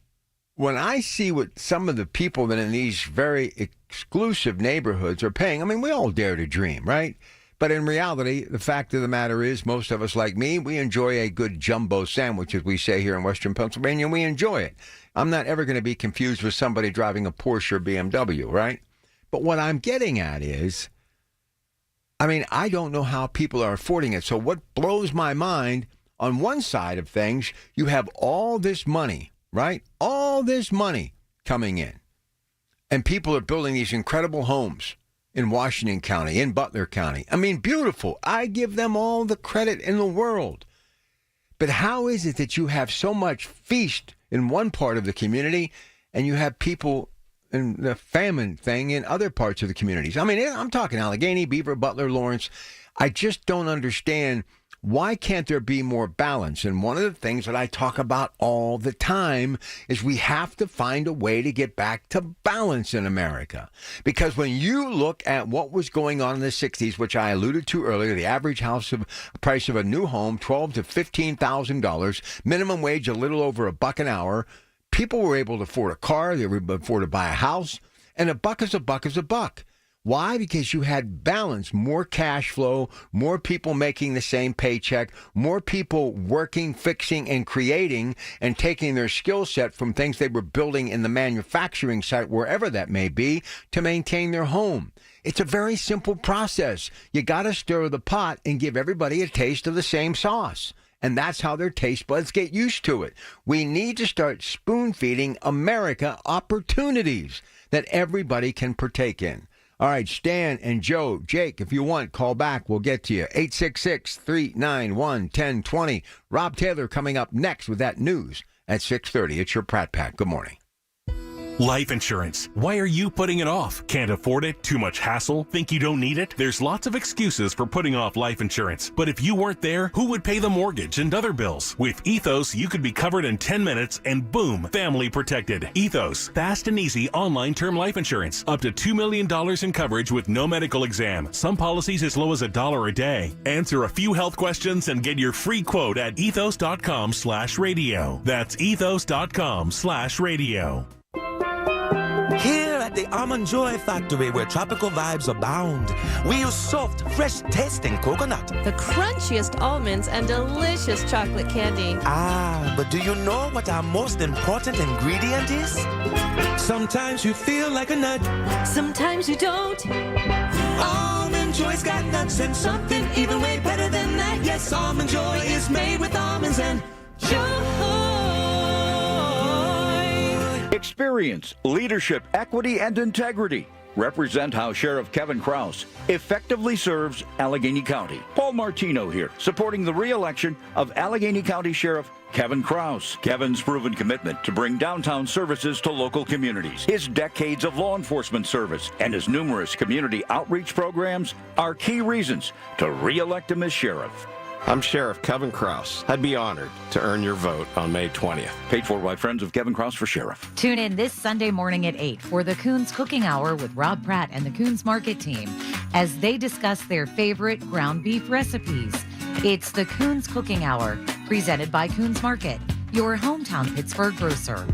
when I see what some of the people that in these very exclusive neighborhoods are paying, I mean, we all dare to dream, right? But in reality, the fact of the matter is, most of us, like me, we enjoy a good jumbo sandwich, as we say here in Western Pennsylvania, and we enjoy it. I'm not ever going to be confused with somebody driving a Porsche or BMW, right? But what I'm getting at is, I mean, I don't know how people are affording it. So what blows my mind, on one side of things, you have all this money, right? All this money coming in. And people are building these incredible homes in Washington County, in Butler County. I mean, beautiful. I give them all the credit in the world. But how is it that you have so much feast in one part of the community and you have people in the famine thing in other parts of the communities? I mean, I'm talking Allegheny, Beaver, Butler, Lawrence. I just don't understand, why can't there be more balance? And one of the things that I talk about all the time is we have to find a way to get back to balance in America. Because when you look at what was going on in the 60s, which I alluded to earlier, the average price of a new home, $12,000 to $15,000, minimum wage a little over $1 an hour, people were able to afford a car, they were able to afford to buy a house, and a buck is a buck is a buck. Why? Because you had balance, more cash flow, more people making the same paycheck, more people working, fixing, and creating, and taking their skill set from things they were building in the manufacturing site, wherever that may be, to maintain their home. It's a very simple process. You got to stir the pot and give everybody a taste of the same sauce. And that's how their taste buds get used to it. We need to start spoon-feeding America opportunities that everybody can partake in. All right, Stan and Joe, Jake, if you want, call back. We'll get to you. 866-391-1020. Rob Taylor coming up next with that news at 6:30. It's your Pratt Pack. Good morning. Life insurance. Why are you putting it off? Can't afford it? Too much hassle? Think you don't need it? There's lots of excuses for putting off life insurance. But if you weren't there, who would pay the mortgage and other bills? With Ethos, you could be covered in 10 minutes and boom, family protected. Ethos, fast and easy online term life insurance. Up to $2 million in coverage with no medical exam. Some policies as low as $1 a day. Answer a few health questions and get your free quote at ethos.com/radio. That's ethos.com/radio. Here at the Almond Joy Factory where tropical vibes abound. We use soft, fresh-tasting coconut. The crunchiest almonds and delicious chocolate candy. Ah, but do you know what our most important ingredient is? Sometimes you feel like a nut. Sometimes you don't. Almond Joy's got nuts and something even way better than that. Yes, Almond Joy is made with almonds and joy. Experience, leadership, equity, and integrity represent how Sheriff Kevin Krause effectively serves Allegheny County. Paul Martino here, supporting the re-election of Allegheny County Sheriff Kevin Krause. Kevin's proven commitment to bring downtown services to local communities, his decades of law enforcement service, and his numerous community outreach programs are key reasons to re-elect him as sheriff. I'm Sheriff Kevin Krause. I'd be honored to earn your vote on May 20th. Paid for by Friends of Kevin Krause for Sheriff. Tune in this Sunday morning at 8 for the Coons Cooking Hour with Rob Pratt and the Coons Market team as they discuss their favorite ground beef recipes. It's the Coons Cooking Hour, presented by Coons Market, your hometown Pittsburgh grocer.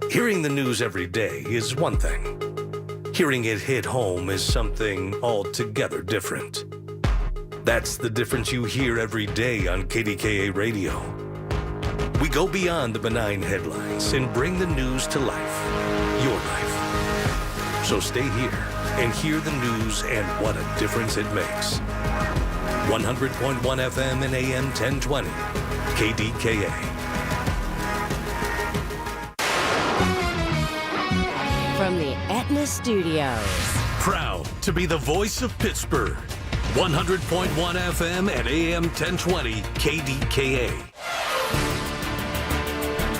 Hearing the news every day is one thing. Hearing it hit home is something altogether different. That's the difference you hear every day on KDKA Radio. We go beyond the benign headlines and bring the news to life, your life. So stay here and hear the news and what a difference it makes. 100.1 FM and AM 1020, KDKA. From the Aetna Studios. Proud to be the voice of Pittsburgh. 100.1 FM and AM 1020, KDKA.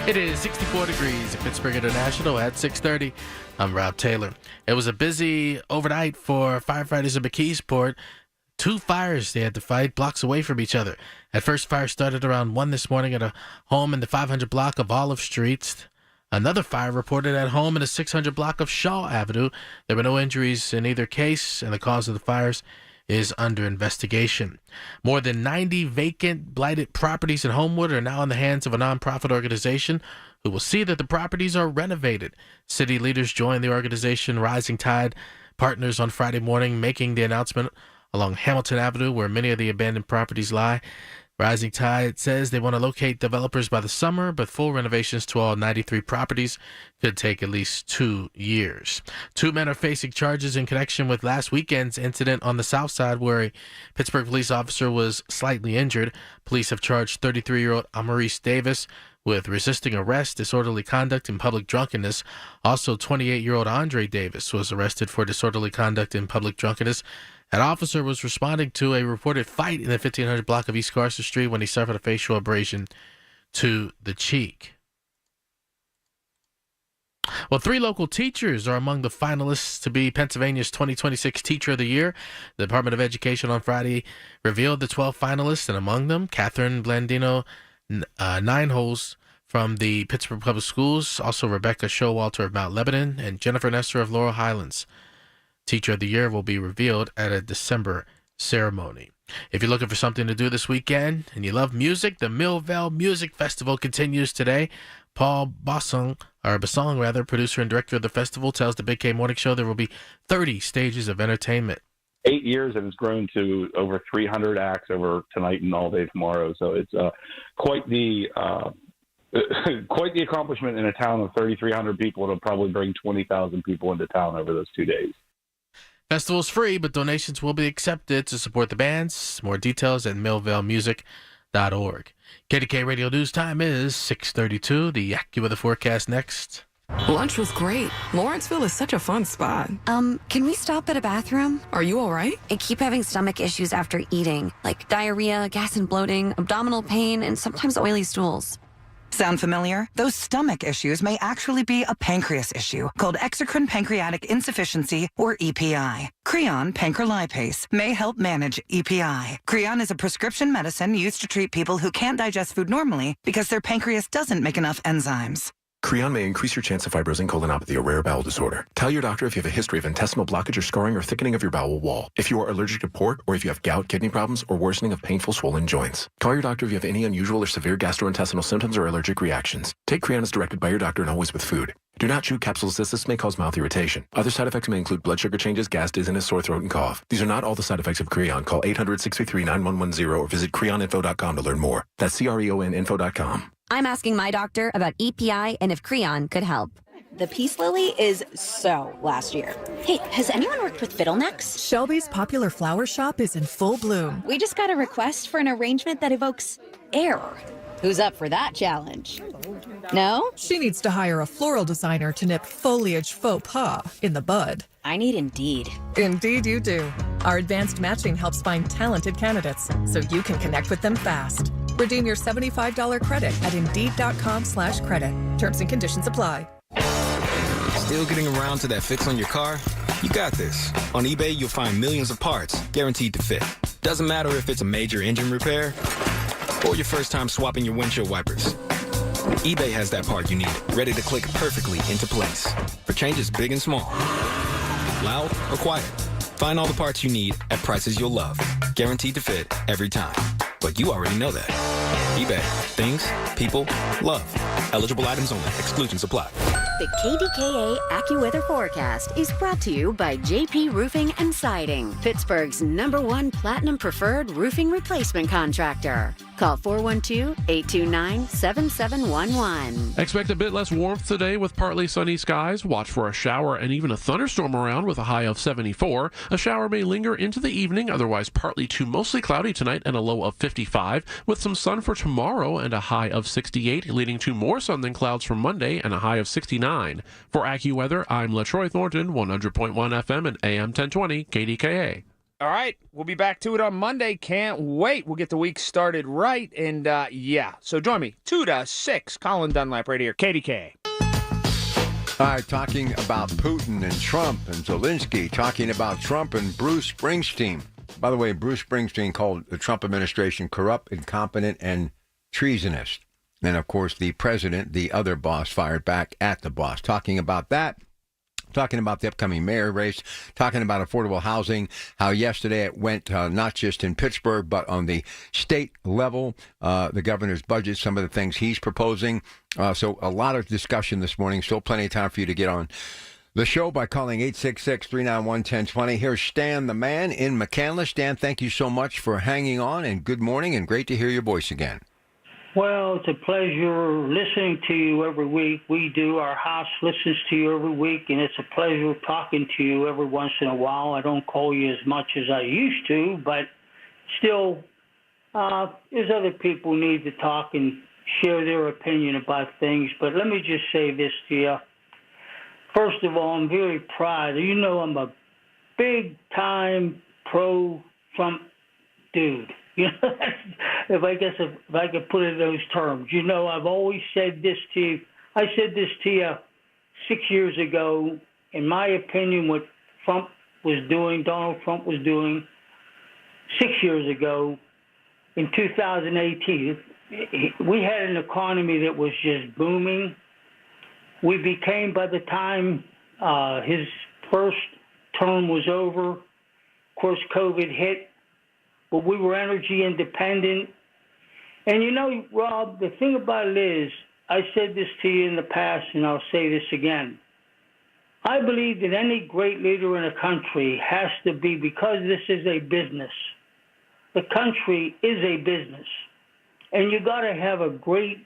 It is 64 degrees at Pittsburgh International at 6:30. I'm Rob Taylor. It was a busy overnight for firefighters in McKeesport. 2 fires they had to fight blocks away from each other. At first, fire started around 1 this morning at a home in the 500 block of Olive Street. Another fire reported at home in the 600 block of Shaw Avenue. There were no injuries in either case, and the cause of the fires is under investigation. More than 90 vacant, blighted properties in Homewood are now in the hands of a nonprofit organization who will see that the properties are renovated. City leaders joined the organization Rising Tide Partners on Friday morning, making the announcement along Hamilton Avenue, where many of the abandoned properties lie. Rising Tide says they want to locate developers by the summer, but full renovations to all 93 properties could take at least 2 years. 2 men are facing charges in connection with last weekend's incident on the south side where a Pittsburgh police officer was slightly injured. Police have charged 33-year-old Amaurice Davis with resisting arrest, disorderly conduct, and public drunkenness. Also, 28-year-old Andre Davis was arrested for disorderly conduct and public drunkenness. An officer was responding to a reported fight in the 1500 block of East Carson Street when he suffered a facial abrasion to the cheek. Well, 3 local teachers are among the finalists to be Pennsylvania's 2026 Teacher of the Year. The Department of Education on Friday revealed the 12 finalists, and among them, Catherine Blandino Nineholes from the Pittsburgh Public Schools, also Rebecca Showalter of Mount Lebanon, and Jennifer Nestor of Laurel Highlands. Teacher of the Year will be revealed at a December ceremony. If you're looking for something to do this weekend and you love music, the Millvale Music Festival continues today. Paul Basong, producer and director of the festival, tells the Big K Morning Show there will be 30 stages of entertainment. 8 years, it has grown to over 300 acts over tonight and all day tomorrow. So it's quite the accomplishment in a town of 3,300 people. It'll probably bring 20,000 people into town over those 2 days. Festival's free, but donations will be accepted to support the bands. More details at millvalemusic.org. KDK Radio News Time is 6:32. The AccuWeather forecast next. Lunch was great. Lawrenceville is such a fun spot. Can we stop at a bathroom? Are you all right? I keep having stomach issues after eating, like diarrhea, gas and bloating, abdominal pain, and sometimes oily stools. Sound familiar? Those stomach issues may actually be a pancreas issue called exocrine pancreatic insufficiency, or EPI. Creon pancrelipase may help manage EPI. Creon is a prescription medicine used to treat people who can't digest food normally because their pancreas doesn't make enough enzymes. Creon may increase your chance of fibrosing colonopathy, a rare bowel disorder. Tell your doctor if you have a history of intestinal blockage or scarring or thickening of your bowel wall, if you are allergic to pork, or if you have gout, kidney problems, or worsening of painful swollen joints. Call your doctor if you have any unusual or severe gastrointestinal symptoms or allergic reactions. Take Creon as directed by your doctor and always with food. Do not chew capsules as this may cause mouth irritation. Other side effects may include blood sugar changes, gas, dizziness, sore throat, and cough. These are not all the side effects of Creon. Call 800-633-9110 or visit creoninfo.com to learn more. That's creoninfo.com. I'm asking my doctor about EPI and if Creon could help. The peace lily is so last year. Hey, has anyone worked with fiddlenecks? Shelby's popular flower shop is in full bloom. We just got a request for an arrangement that evokes air. Who's up for that challenge? No? She needs to hire a floral designer to nip foliage faux pas in the bud. I need Indeed. Indeed you do. Our advanced matching helps find talented candidates so you can connect with them fast. Redeem your $75 credit at Indeed.com/credit. Terms and conditions apply. Still getting around to that fix on your car? You got this. On eBay, you'll find millions of parts guaranteed to fit. Doesn't matter if it's a major engine repair or your first time swapping your windshield wipers. eBay has that part you need, ready to click perfectly into place for changes big and small. Loud or quiet, find all the parts you need at prices you'll love. Guaranteed to fit every time. But you already know that. eBay. Things, people, love. Eligible items only. Exclusions apply. The KDKA AccuWeather forecast is brought to you by JP Roofing and Siding, Pittsburgh's #1 Platinum Preferred Roofing Replacement Contractor. Call 412-829-7711. Expect a bit less warmth today with partly sunny skies. Watch for a shower and even a thunderstorm around with a high of 74. A shower may linger into the evening, otherwise partly to mostly cloudy tonight and a low of 55, with some sun for tomorrow and a high of 68, leading to more sun than clouds for Monday and a high of 69. For AccuWeather, I'm LaTroy Thornton, 100.1 FM and AM 1020 KDKA. All right, we'll be back to it on Monday. Can't wait. We'll get the week started right. And, so join me, 2 to 6, Colin Dunlap right here, KDKA. All right, talking about Putin and Trump and Zelensky, talking about Trump and Bruce Springsteen. By the way, Bruce Springsteen called the Trump administration corrupt, incompetent, and treasonous. And, of course, the president, the other boss, fired back at the boss. Talking about that. Talking about the upcoming mayor race, talking about affordable housing, how yesterday it went not just in Pittsburgh, but on the state level, the governor's budget, some of the things he's proposing. So a lot of discussion this morning. Still plenty of time for you to get on the show by calling 866-391-1020. Here's Stan the Man in McCandless. Stan, thank you so much for hanging on, and good morning, and great to hear your voice again. Well, it's a pleasure listening to you every week. We do. Our house listens to you every week, and it's a pleasure talking to you every once in a while. I don't call you as much as I used to, but still, there's other people who need to talk and share their opinion about things. But let me just say this to you. First of all, I'm very proud. You know I'm a big-time pro-Trump dude. You know, if I could put it in those terms. You know, I've always said this to you. I said this to you 6 years ago. In my opinion, what Donald Trump was doing 6 years ago in 2018, we had an economy that was just booming. We became, by the time his first term was over, of course, COVID hit. But we were energy independent. And you know, Rob, the thing about it is, I said this to you in the past, and I'll say this again. I believe that any great leader in a country has to be, because this is a business. The country is a business. And you got to have a great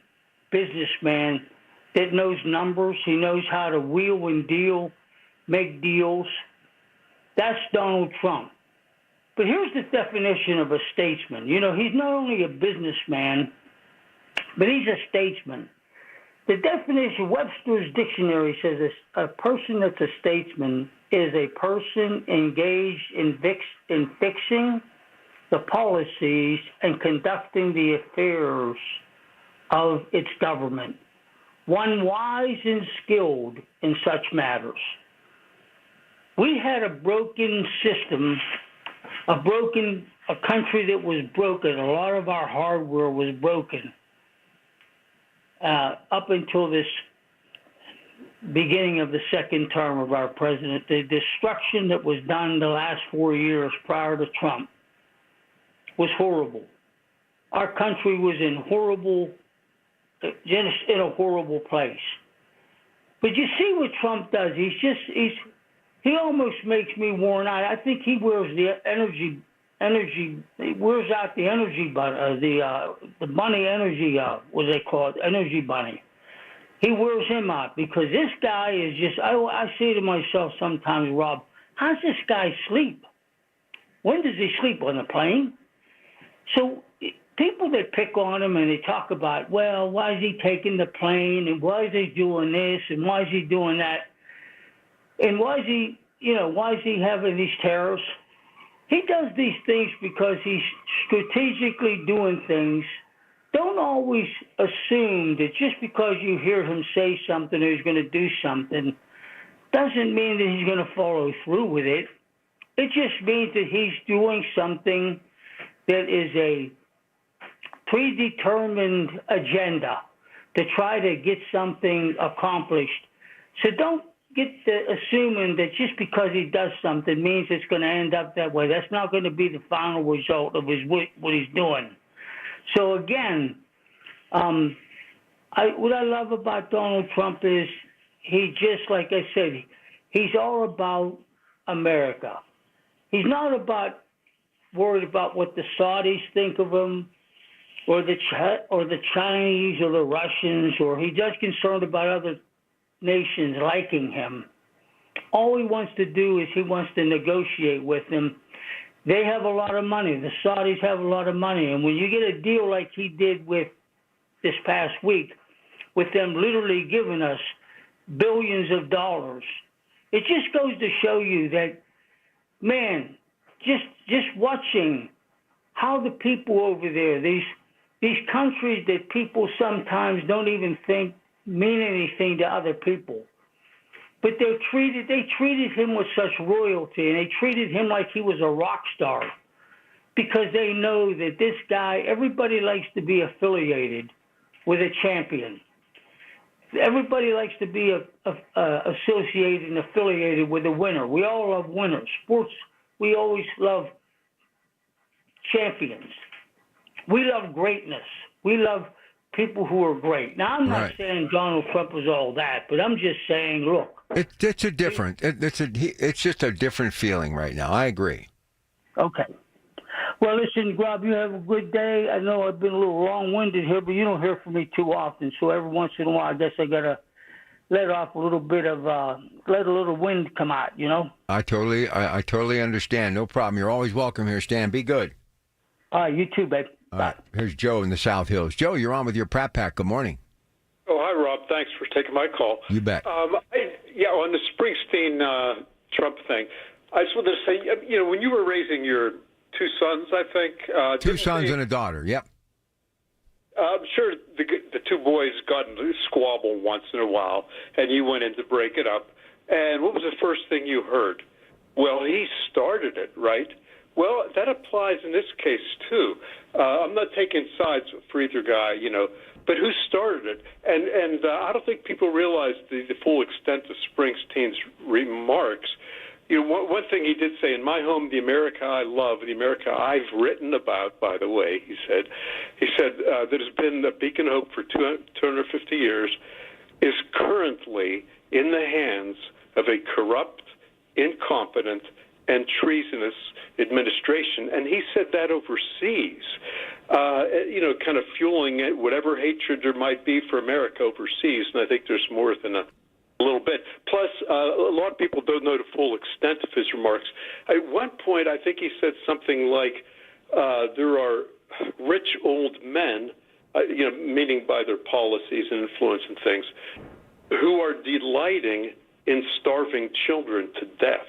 businessman that knows numbers. He knows how to wheel and deal, make deals. That's Donald Trump. But here's the definition of a statesman. You know, he's not only a businessman, but he's a statesman. The definition, Webster's dictionary says a person that's a statesman is a person engaged in fixing the policies and conducting the affairs of its government. One wise and skilled in such matters. We had a broken system, a country that was broken. A lot of our hardware was broken up until this beginning of the second term of our president. The destruction that was done the last 4 years prior to Trump was horrible. Our country was in a horrible place. But you see what Trump does. He almost makes me worn out. I think he wears the energy. He wears out the energy, but the money energy. What do they call it? Energy bunny. He wears him out because this guy is just. I say to myself sometimes, Rob, how's this guy sleep? When does he sleep, on the plane? So people that pick on him and they talk about, well, why is he taking the plane and why is he doing this and why is he doing that and why is he having these tariffs? He does these things because he's strategically doing things. Don't always assume that just because you hear him say something or he's going to do something doesn't mean that he's going to follow through with it. It just means that he's doing something that is a predetermined agenda to try to get something accomplished. So don't get to assuming that just because he does something means it's going to end up that way. That's not going to be the final result of what he's doing. So again, what I love about Donald Trump is he just, like I said, he's all about America. He's not worried about what the Saudis think of him, or the Chinese, or the Russians, or he's just concerned about other nations liking him. All he wants to do is he wants to negotiate with them. They have a lot of money. The Saudis have a lot of money, and when you get a deal like he did with this past week, with them literally giving us billions of dollars, it just goes to show you that, man, just watching how the people over there, these countries that people sometimes don't even think mean anything to other people, but they treated him with such royalty, and they treated him like he was a rock star, because they know that this guy, everybody likes to be affiliated with a champion. Everybody likes to be associated and affiliated with a winner. We all love winners. Sports, we always love champions. We love greatness. We love people who are great. Now, I'm not saying Donald Trump was all that, but I'm just saying, look. It's a different. It's just a different feeling right now. I agree. Okay. Well, listen, Rob, you have a good day. I know I've been a little long-winded here, but you don't hear from me too often. So every once in a while, I guess I got to let off a little bit of, let a little wind come out, you know? I totally understand. No problem. You're always welcome here, Stan. Be good. All right, you too, babe. All right. Here's Joe in the South Hills. Joe, you're on with your Pratt Pack. Good morning. Oh, hi, Rob. Thanks for taking my call. You bet. On the Springsteen Trump thing, I just wanted to say, when you were raising your two sons, I think. Two sons and a daughter, yep. I'm sure the two boys got into a squabble once in a while, and you went in to break it up. And what was the first thing you heard? Well, he started it, right? Well, that applies in this case, too. I'm not taking sides for either guy, but who started it? And I don't think people realize the full extent of Springsteen's remarks. One thing he did say, in my home, the America I love, the America I've written about, by the way, he said that has been a beacon of hope for 250 years, is currently in the hands of a corrupt, incompetent, and treasonous administration. And he said that overseas, kind of fueling whatever hatred there might be for America overseas. And I think there's more than a little bit. Plus, a lot of people don't know the full extent of his remarks. At one point, I think he said something like, there are rich old men, meaning by their policies and influence and things, who are delighting in starving children to death.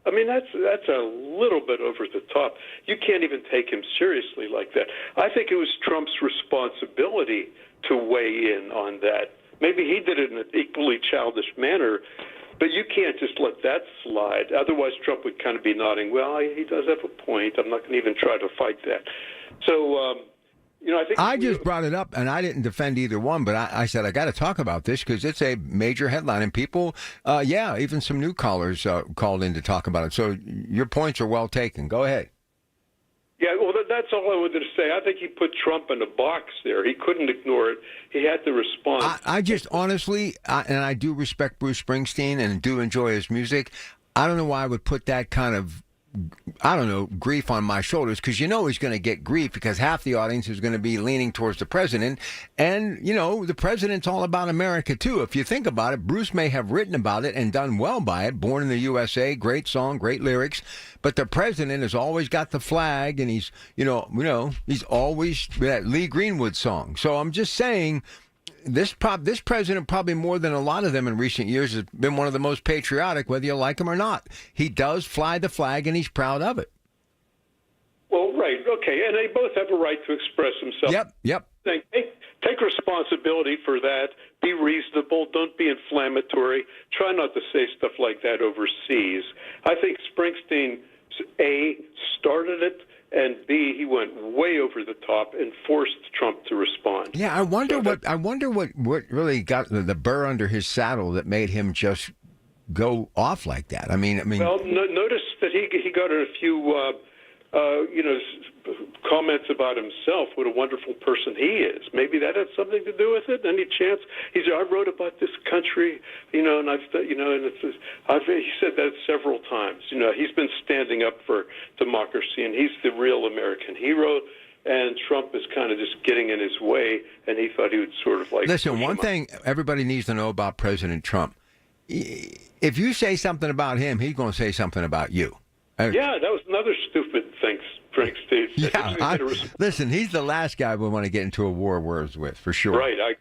I mean, that's a little bit over the top. You can't even take him seriously like that. I think it was Trump's responsibility to weigh in on that. Maybe he did it in an equally childish manner, but you can't just let that slide. Otherwise, Trump would kind of be nodding, well, he does have a point. I'm not going to even try to fight that. So, I think I just brought it up, and I didn't defend either one, but I said I got to talk about this because it's a major headline, and people, even some new callers called in to talk about it. So your points are well taken. Go ahead. Yeah, well, that's all I wanted to say. I think he put Trump in a box there. He couldn't ignore it. He had to respond. I just honestly, and I do respect Bruce Springsteen and do enjoy his music. I don't know why I would put that kind of, grief on my shoulders, because he's going to get grief because half the audience is going to be leaning towards the president. And, the president's all about America, too. If you think about it, Bruce may have written about it and done well by it. Born in the USA, great song, great lyrics. But the president has always got the flag, and he's always that Lee Greenwood song. So I'm just saying, this president, probably more than a lot of them in recent years, has been one of the most patriotic, whether you like him or not. He does fly the flag, and he's proud of it. Well, right, okay, and they both have a right to express themselves. Yep. Take responsibility for that. Be reasonable. Don't be inflammatory. Try not to say stuff like that overseas. I think Springsteen, A, started it, and B, he went way over the top and forced Trump to respond. Yeah, I wonder what really got the burr under his saddle that made him just go off like that. I mean. Well, notice that he got a few, comments about himself. What a wonderful person he is. Maybe that had something to do with it. Any chance? He said, I wrote about this country, and he said that several times. He's been standing up for democracy, and he's the real American hero. And Trump is kind of just getting in his way, and he thought he would sort of like. Listen, one thing everybody needs to know about President Trump: if you say something about him, he's going to say something about you. Yeah, that was another stupid thing Frank Steve said. Yeah, listen, he's the last guy we want to get into a war words with, for sure. Right, I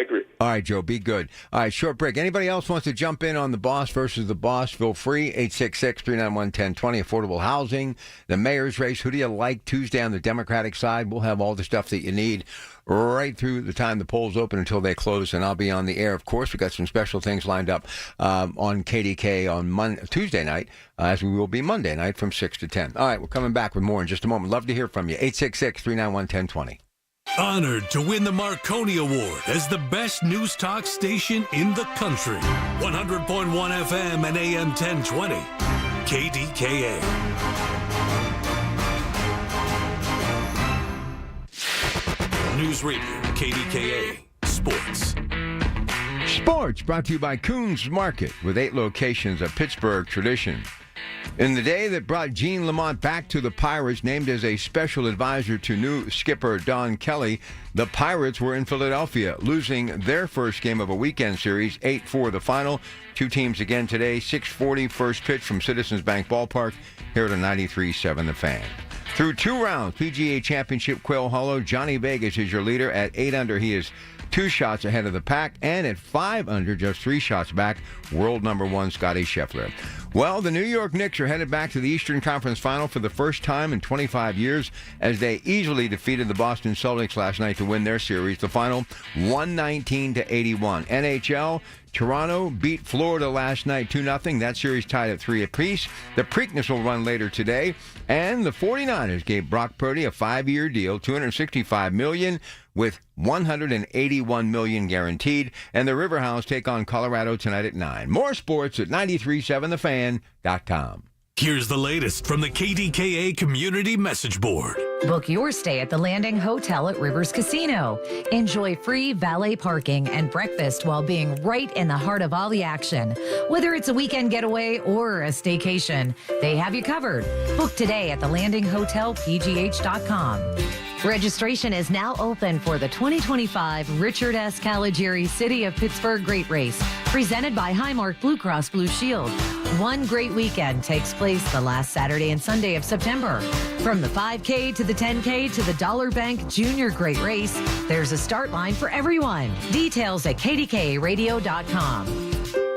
agree. All right, Joe, be good. All right, short break. Anybody else wants to jump in on the boss versus the boss, feel free. 866-391-1020, affordable housing, the mayor's race. Who do you like Tuesday on the Democratic side? We'll have all the stuff that you need right through the time the polls open until they close, and I'll be on the air. Of course, we've got some special things lined up on KDK on Tuesday night, as we will be Monday night from 6 to 10. All right, we're coming back with more in just a moment. Love to hear from you. 866-391-1020. Honored to win the Marconi Award as the best news talk station in the country. 100.1 FM and AM 1020. KDKA. News Radio, KDKA, Sports. Sports brought to you by Coons Market, with 8 locations of Pittsburgh tradition. In the day that brought Gene Lamont back to the Pirates, named as a special advisor to new skipper Don Kelly, the Pirates were in Philadelphia, losing their first game of a weekend series, 8-4 the final. 2 teams again today, 6:40 first pitch from Citizens Bank Ballpark, here at 93.7 The Fan. Through 2 rounds, PGA Championship Quail Hollow, Johnny Vegas is your leader. At 8 under, he is 2 shots ahead of the pack, and at 5 under, just 3 shots back, world number 1 Scotty Scheffler. Well, the New York Knicks are headed back to the Eastern Conference Final for the first time in 25 years as they easily defeated the Boston Celtics last night to win their series. The final, 119-81. NHL, Toronto beat Florida last night 2-0. That series tied at 3 apiece. The Preakness will run later today. And the 49ers gave Brock Purdy a 5-year deal, $265 million, with $181 million guaranteed. And the Riverhounds take on Colorado tonight at 9. More sports at 937thefan.com. Here's the latest from the KDKA Community Message Board. Book your stay at the Landing Hotel at Rivers Casino. Enjoy free valet parking and breakfast while being right in the heart of all the action. Whether it's a weekend getaway or a staycation, they have you covered. Book today at thelandinghotelpgh.com. Registration is now open for the 2025 Richard S. Caligari City of Pittsburgh Great Race, presented by Highmark Blue Cross Blue Shield. One great weekend takes place the last Saturday and Sunday of September. From the 5K to the 10K to the Dollar Bank Junior Great Race, there's a start line for everyone. Details at KDKARadio.com.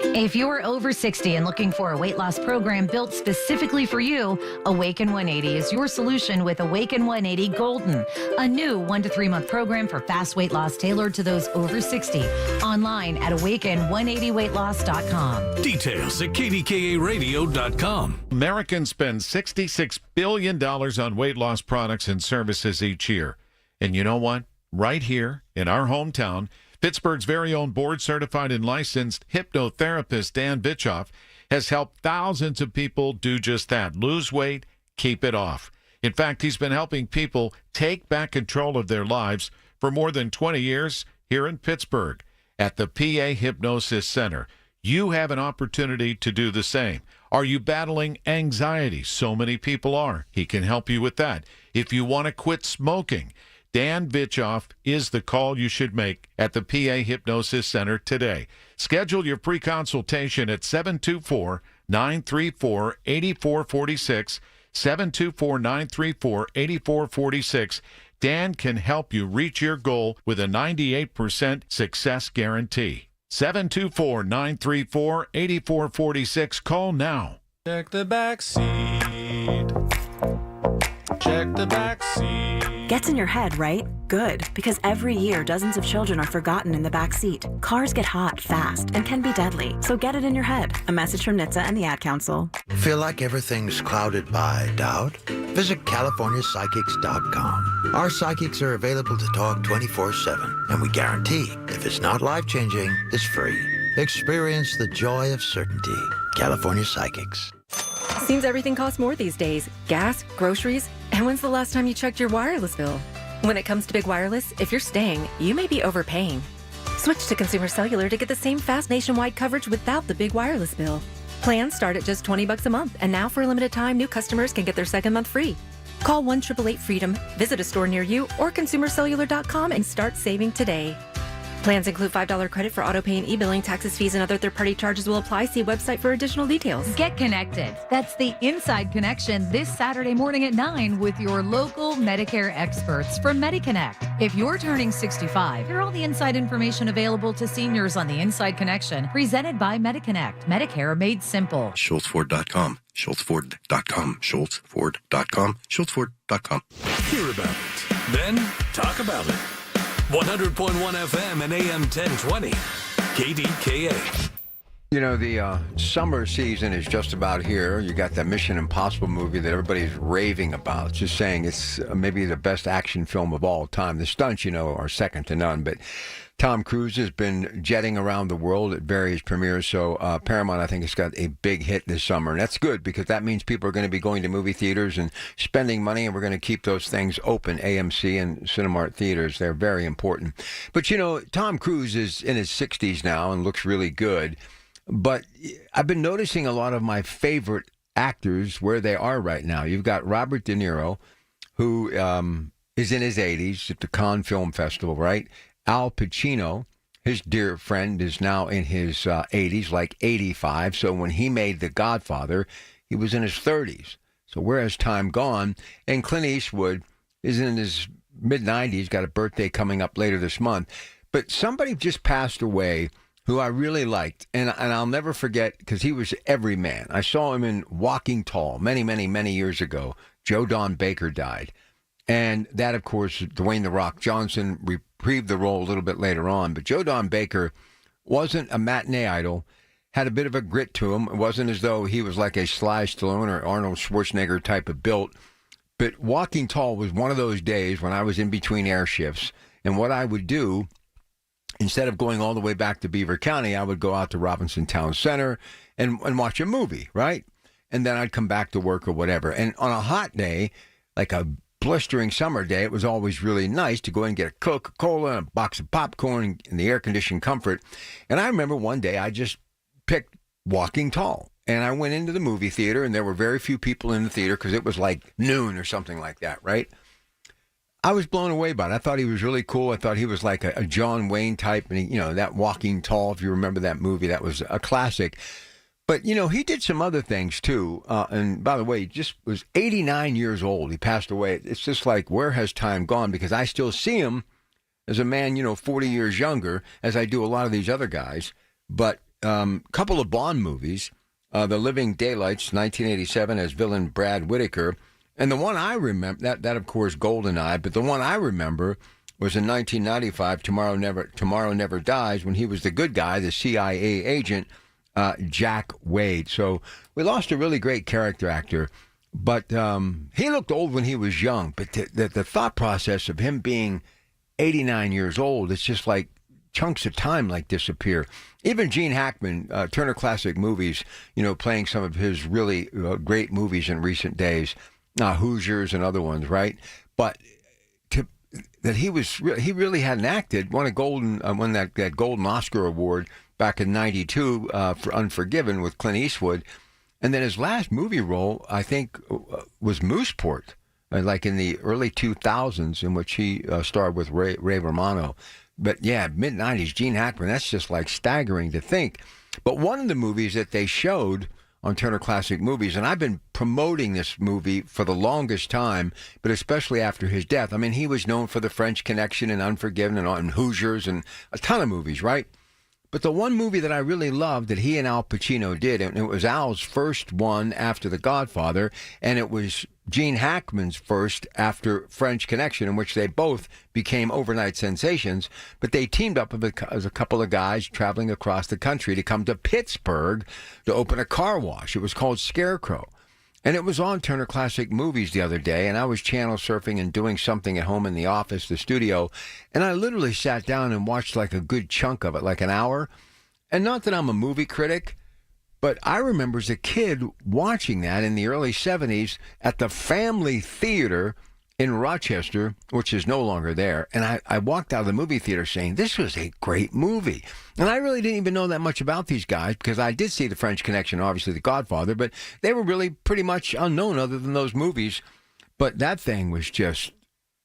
If you're over 60 and looking for a weight loss program built specifically for you, Awaken 180 is your solution with Awaken 180 Golden, a new 1 to 3 month program for fast weight loss tailored to those over 60. Online at awaken180weightloss.com. Details at KDKARadio.com. Americans spend $66 billion on weight loss products and services each year. And you know what? Right here in our hometown, Pittsburgh's very own board-certified and licensed hypnotherapist Dan Bitchoff has helped thousands of people do just that. Lose weight, keep it off. In fact, he's been helping people take back control of their lives for more than 20 years here in Pittsburgh at the PA Hypnosis Center. You have an opportunity to do the same. Are you battling anxiety? So many people are. He can help you with that. If you want to quit smoking, Dan Vitchoff is the call you should make at the PA Hypnosis Center today. Schedule your pre-consultation at 724-934-8446, 724-934-8446. Dan can help you reach your goal with a 98% success guarantee. 724-934-8446. Call now. Check the back seat. Check the back seat. Gets in your head, right? Good, because every year dozens of children are forgotten in the back seat. Cars get hot fast and can be deadly, so get it in your head. A message from NHTSA and the Ad Council. Feel like everything's clouded by doubt? Visit CaliforniaPsychics.com. Our psychics are available to talk 24/7, and we guarantee if it's not life-changing, it's free. Experience the joy of certainty. California Psychics. Seems everything costs more these days. Gas, groceries, and when's the last time you checked your wireless bill? When it comes to big wireless, if you're staying, you may be overpaying. Switch to Consumer Cellular to get the same fast nationwide coverage without the big wireless bill. Plans start at just $20 a month, and now for a limited time, new customers can get their second month free. Call 1-888-FREEDOM, visit a store near you, or consumercellular.com and start saving today. Plans include $5 credit for auto pay and e-billing. Taxes, fees, and other third-party charges will apply. See website for additional details. Get connected. That's the Inside Connection this Saturday morning at 9 with your local Medicare experts from MediConnect. If you're turning 65, hear all the inside information available to seniors on the Inside Connection, presented by MediConnect. Medicare made simple. SchultzFord.com. SchultzFord.com. SchultzFord.com. SchultzFord.com. Hear about it. Then talk about it. 100.1 FM and AM 1020. KDKA. You know, the summer season is just about here. You got that Mission Impossible movie that everybody's raving about, just saying it's maybe the best action film of all time. The stunts, you know, are second to none. But Tom Cruise has been jetting around the world at various premieres. So Paramount, I think, has got a big hit this summer. And that's good because that means people are going to be going to movie theaters and spending money. And we're going to keep those things open, AMC and Cinemark theaters. They're very important. But, you know, Tom Cruise is in his 60s now and looks really good. But I've been noticing a lot of my favorite actors where they are right now. You've got Robert De Niro, who is in his 80s at the Cannes Film Festival, right? Al Pacino, his dear friend, is now in his 80s, like 85. So when he made The Godfather, he was in his 30s. So where has time gone? And Clint Eastwood is in his mid-90s, got a birthday coming up later this month. But somebody just passed away who I really liked, and I'll never forget because he was every man. I saw him in Walking Tall many, many, many years ago. Joe Don Baker died. And that, of course, Dwayne "The Rock" Johnson reprieved the role a little bit later on. But Joe Don Baker wasn't a matinee idol, had a bit of a grit to him. It wasn't as though he was like a Sly Stallone or Arnold Schwarzenegger type of built. But Walking Tall was one of those days when I was in between air shifts. And what I would do, instead of going all the way back to Beaver County, I would go out to Robinson Town Center and watch a movie, right? And then I'd come back to work or whatever. And on a hot day, like a blistering summer day, it was always really nice to go and get a Coca-Cola and a box of popcorn in the air-conditioned comfort. And I remember one day I just picked Walking Tall. And I went into the movie theater, and there were very few people in the theater because it was like noon or something like that, right? I was blown away by it. I thought he was really cool. I thought he was like a John Wayne type. And, he, you know, that Walking Tall, if you remember that movie, that was a classic. But, you know, he did some other things, too. And by the way, he just was 89 years old. He passed away. It's just like, where has time gone? Because I still see him as a man, you know, 40 years younger, as I do a lot of these other guys. But a couple of Bond movies, The Living Daylights, 1987, as villain Brad Whitaker. And the one I remember, that of course, GoldenEye, but the one I remember was in 1995, Tomorrow Never Dies, when he was the good guy, the CIA agent, Jack Wade. So we lost a really great character actor, but he looked old when he was young. But the thought process of him being 89 years old, it's just like chunks of time like disappear. Even Gene Hackman, Turner Classic Movies, you know, playing some of his really great movies in recent days. Hoosiers and other ones, right? But that he really hadn't acted, won that Golden Oscar Award back in '92 for Unforgiven with Clint Eastwood, and then his last movie role, I think, was Mooseport, like in the early 2000s, in which he starred with Ray Romano. But yeah, mid-'90s, Gene Hackman, that's just like staggering to think. But one of the movies that they showed on Turner Classic Movies, and I've been promoting this movie for the longest time, but especially after his death. I mean, he was known for The French Connection and Unforgiven and Hoosiers and a ton of movies, right? But the one movie that I really loved that he and Al Pacino did, and it was Al's first one after The Godfather, and it was Gene Hackman's first after French Connection, in which they both became overnight sensations, but they teamed up as a couple of guys traveling across the country to come to Pittsburgh to open a car wash. It was called Scarecrow. And it was on Turner Classic Movies the other day, and I was channel surfing and doing something at home in the office, the studio, and I literally sat down and watched like a good chunk of it, like an hour. And not that I'm a movie critic, but I remember as a kid watching that in the early 70s at the Family Theater in Rochester, which is no longer there. And I walked out of the movie theater saying, this was a great movie. And I really didn't even know that much about these guys because I did see The French Connection, obviously The Godfather, but they were really pretty much unknown other than those movies. But that thing was just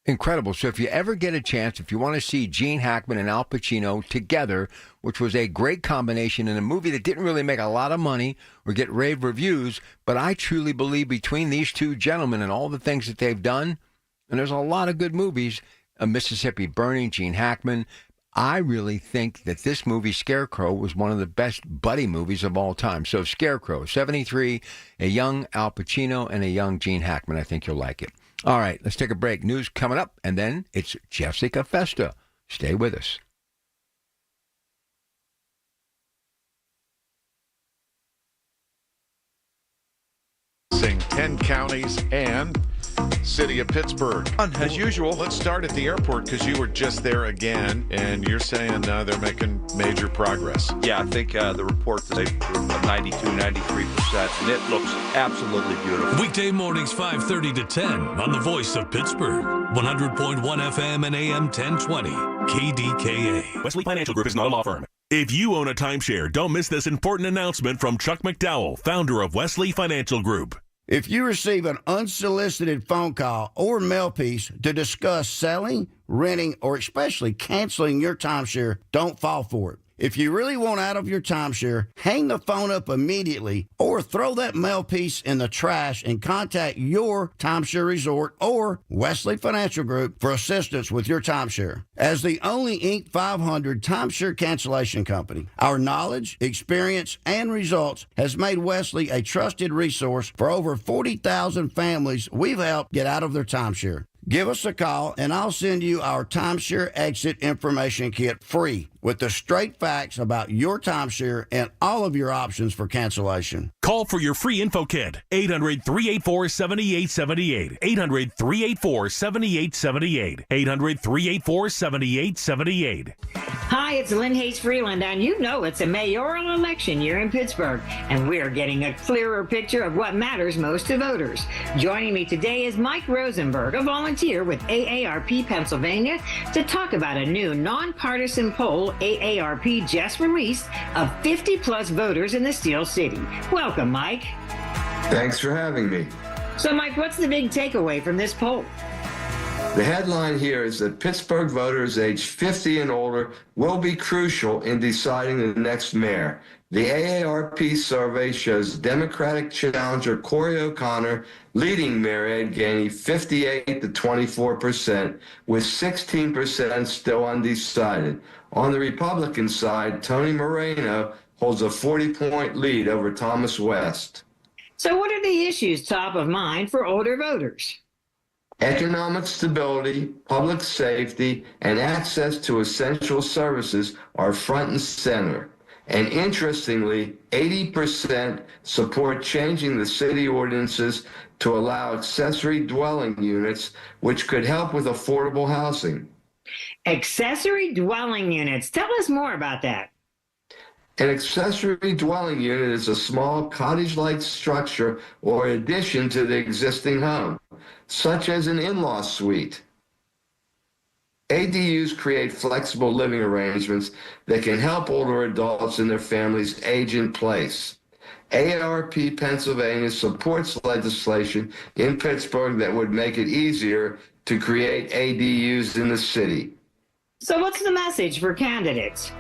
incredible. So if you ever get a chance, if you want to see Gene Hackman and Al Pacino together, which was a great combination in a movie that didn't really make a lot of money or get rave reviews, but I truly believe between these two gentlemen and all the things that they've done, and there's a lot of good movies, Mississippi Burning, Gene Hackman, I really think that this movie, Scarecrow, was one of the best buddy movies of all time. So Scarecrow, 73, a young Al Pacino and a young Gene Hackman. I think you'll like it. All right, let's take a break. News coming up, and then it's Jessica Festa. Stay with us. 10 counties and city of Pittsburgh. As usual, let's start at the airport because you were just there again, and you're saying they're making major progress. Yeah, I think the report today proved 92, 93%, and it looks absolutely beautiful. Weekday mornings 5:30 to 10 on the Voice of Pittsburgh, 100.1 FM and AM 1020, KDKA. Wesley Financial Group is not a law firm. If you own a timeshare, don't miss this important announcement from Chuck McDowell, founder of Wesley Financial Group. If you receive an unsolicited phone call or mail piece to discuss selling, renting, or especially canceling your timeshare, don't fall for it. If you really want out of your timeshare, hang the phone up immediately or throw that mail piece in the trash and contact your timeshare resort or Wesley Financial Group for assistance with your timeshare. As the only Inc. 500 timeshare cancellation company, our knowledge, experience, and results has made Wesley a trusted resource for over 40,000 families we've helped get out of their timeshare. Give us a call, and I'll send you our timeshare exit information kit free with the straight facts about your timeshare and all of your options for cancellation. Call for your free info kit, 800-384-7878, 800-384-7878, 800-384-7878. Hi, it's Lynn Hayes Freeland, and you know it's a mayoral election year in Pittsburgh, and we're getting a clearer picture of what matters most to voters. Joining me today is Mike Rosenberg, a volunteer with AARP Pennsylvania, to talk about a new nonpartisan poll AARP just released of 50-plus voters in the Steel City. Welcome, Mike. Thanks for having me. So, Mike, what's the big takeaway from this poll? The headline here is that Pittsburgh voters aged 50 and older will be crucial in deciding the next mayor. The AARP survey shows Democratic challenger Corey O'Connor leading Mayor Ed Gainey 58 to 24%, with 16% still undecided. On the Republican side, Tony Moreno holds a 40-point lead over Thomas West. So what are the issues top of mind for older voters? Economic stability, public safety, and access to essential services are front and center. And interestingly, 80% support changing the city ordinances to allow accessory dwelling units, which could help with affordable housing. Accessory dwelling units. Tell us more about that. An accessory dwelling unit is a small cottage-like structure or addition to the existing home. such as an in-law suite. ADUs create flexible living arrangements that can help older adults and their families age in place. AARP Pennsylvania supports legislation in Pittsburgh that would make it easier to create ADUs in the city. So what's the message for candidates?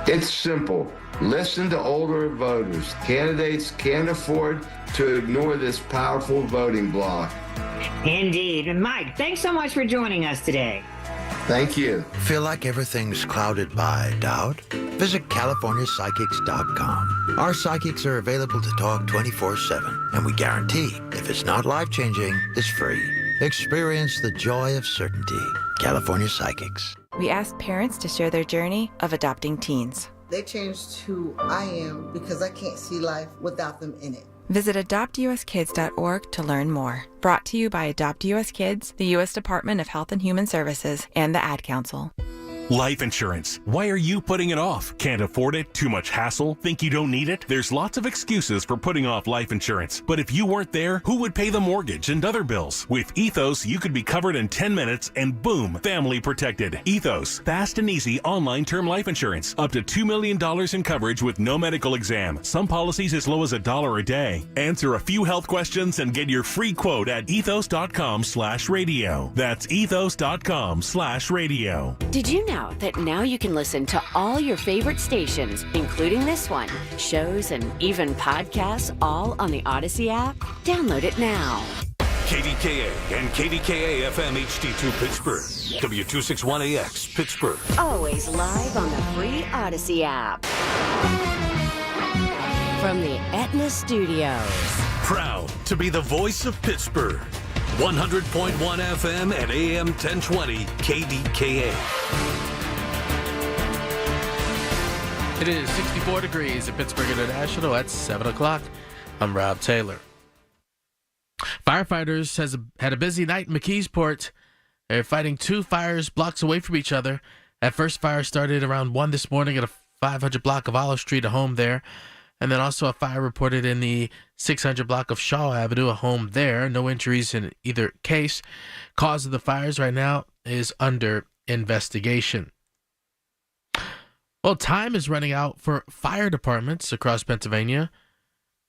It's simple. Listen to older voters. Candidates can't afford to ignore this powerful voting bloc. Indeed. And Mike, thanks so much for joining us today. Thank you. Feel like everything's clouded by doubt? Visit CaliforniaPsychics.com. Our psychics are available to talk 24/7, and we guarantee if it's not life-changing, it's free. Experience the joy of certainty. California Psychics. We asked parents to share their journey of adopting teens. They changed who I am because I can't see life without them in it. Visit adoptuskids.org to learn more. Brought to you by Adopt US Kids, the U.S. Department of Health and Human Services, and the Ad Council. Life insurance. Why are you putting it off? Can't afford it? Too much hassle? Think you don't need it? There's lots of excuses for putting off life insurance. But if you weren't there, who would pay the mortgage and other bills? With Ethos, you could be covered in 10 minutes and boom, family protected. Ethos, fast and easy online term life insurance. Up to $2 million in coverage with no medical exam. Some policies as low as $1 a day. Answer a few health questions and get your free quote at ethos.com/radio. That's ethos.com/radio. Did you know that now you can listen to all your favorite stations, including this one, shows, and even podcasts, all on the Odyssey app? Download it now. KDKA and KDKA-FM HD2 Pittsburgh. W261AX Pittsburgh. Always live on the free Odyssey app. From the Aetna Studios. Proud to be the voice of Pittsburgh. 100.1 FM and AM 1020 KDKA. It is 64 degrees at Pittsburgh International at 7 o'clock. I'm Rob Taylor. Firefighters had a busy night in McKeesport. They're fighting two fires blocks away from each other. That first fire started around 1 this morning at a 500 block of Olive Street, a home there. And then also a fire reported in the 600 block of Shaw Avenue, a home there. No injuries in either case. Cause of the fires right now is under investigation. Well, time is running out for fire departments across Pennsylvania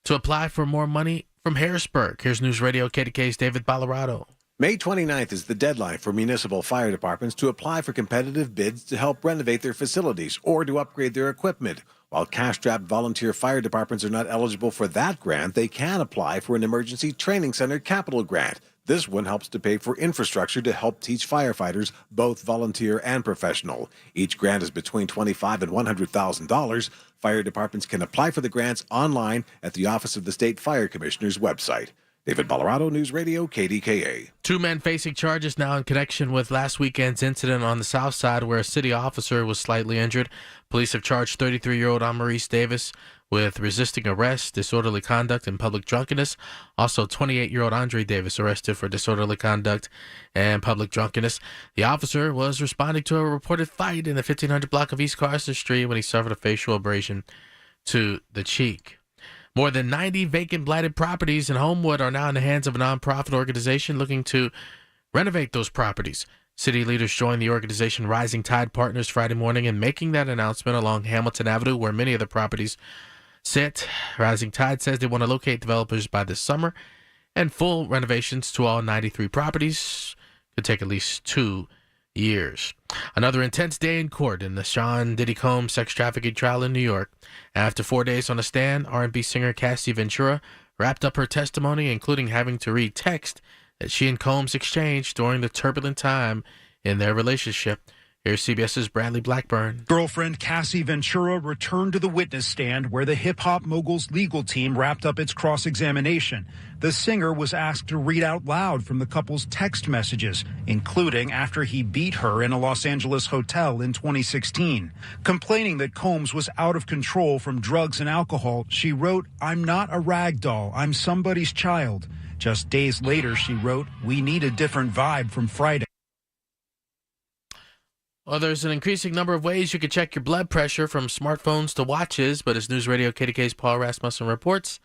to apply for more money from Harrisburg. Here's News Radio KDK's David Ballarado. May 29th is the deadline for municipal fire departments to apply for competitive bids to help renovate their facilities or to upgrade their equipment. While cash-strapped volunteer fire departments are not eligible for that grant, they can apply for an Emergency Training Center capital grant. This one helps to pay for infrastructure to help teach firefighters, both volunteer and professional. Each grant is between $25,000 and $100,000. Fire departments can apply for the grants online at the Office of the State Fire Commissioner's website. David Ballarado, News Radio, KDKA. Two men facing charges now in connection with last weekend's incident on the south side where a city officer was slightly injured. Police have charged 33-year-old Amaurice Davis with resisting arrest, disorderly conduct, and public drunkenness. Also, 28-year-old Andre Davis arrested for disorderly conduct and public drunkenness. The officer was responding to a reported fight in the 1500 block of East Carson Street when he suffered a facial abrasion to the cheek. More than 90 vacant blighted properties in Homewood are now in the hands of a nonprofit organization looking to renovate those properties. City leaders joined the organization Rising Tide Partners Friday morning in making that announcement along Hamilton Avenue, where many of the properties sit. Rising Tide says they want to locate developers by this summer, and full renovations to all 93 properties could take at least 2 years. Another intense day in court in the Sean Diddy Combs sex trafficking trial in New York. After 4 days on the stand, R&B singer Cassie Ventura wrapped up her testimony, including having to read text that she and Combs exchanged during the turbulent time in their relationship. Here's CBS's Bradley Blackburn. Girlfriend Cassie Ventura returned to the witness stand where the hip-hop mogul's legal team wrapped up its cross-examination. The singer was asked to read out loud from the couple's text messages, including after he beat her in a Los Angeles hotel in 2016. Complaining that Combs was out of control from drugs and alcohol, she wrote, "I'm not a rag doll. I'm somebody's child." Just days later, she wrote, "We need a different vibe from Friday." Well, there's an increasing number of ways you can check your blood pressure, from smartphones to watches, but as News Radio KDK's Paul Rasmussen reports,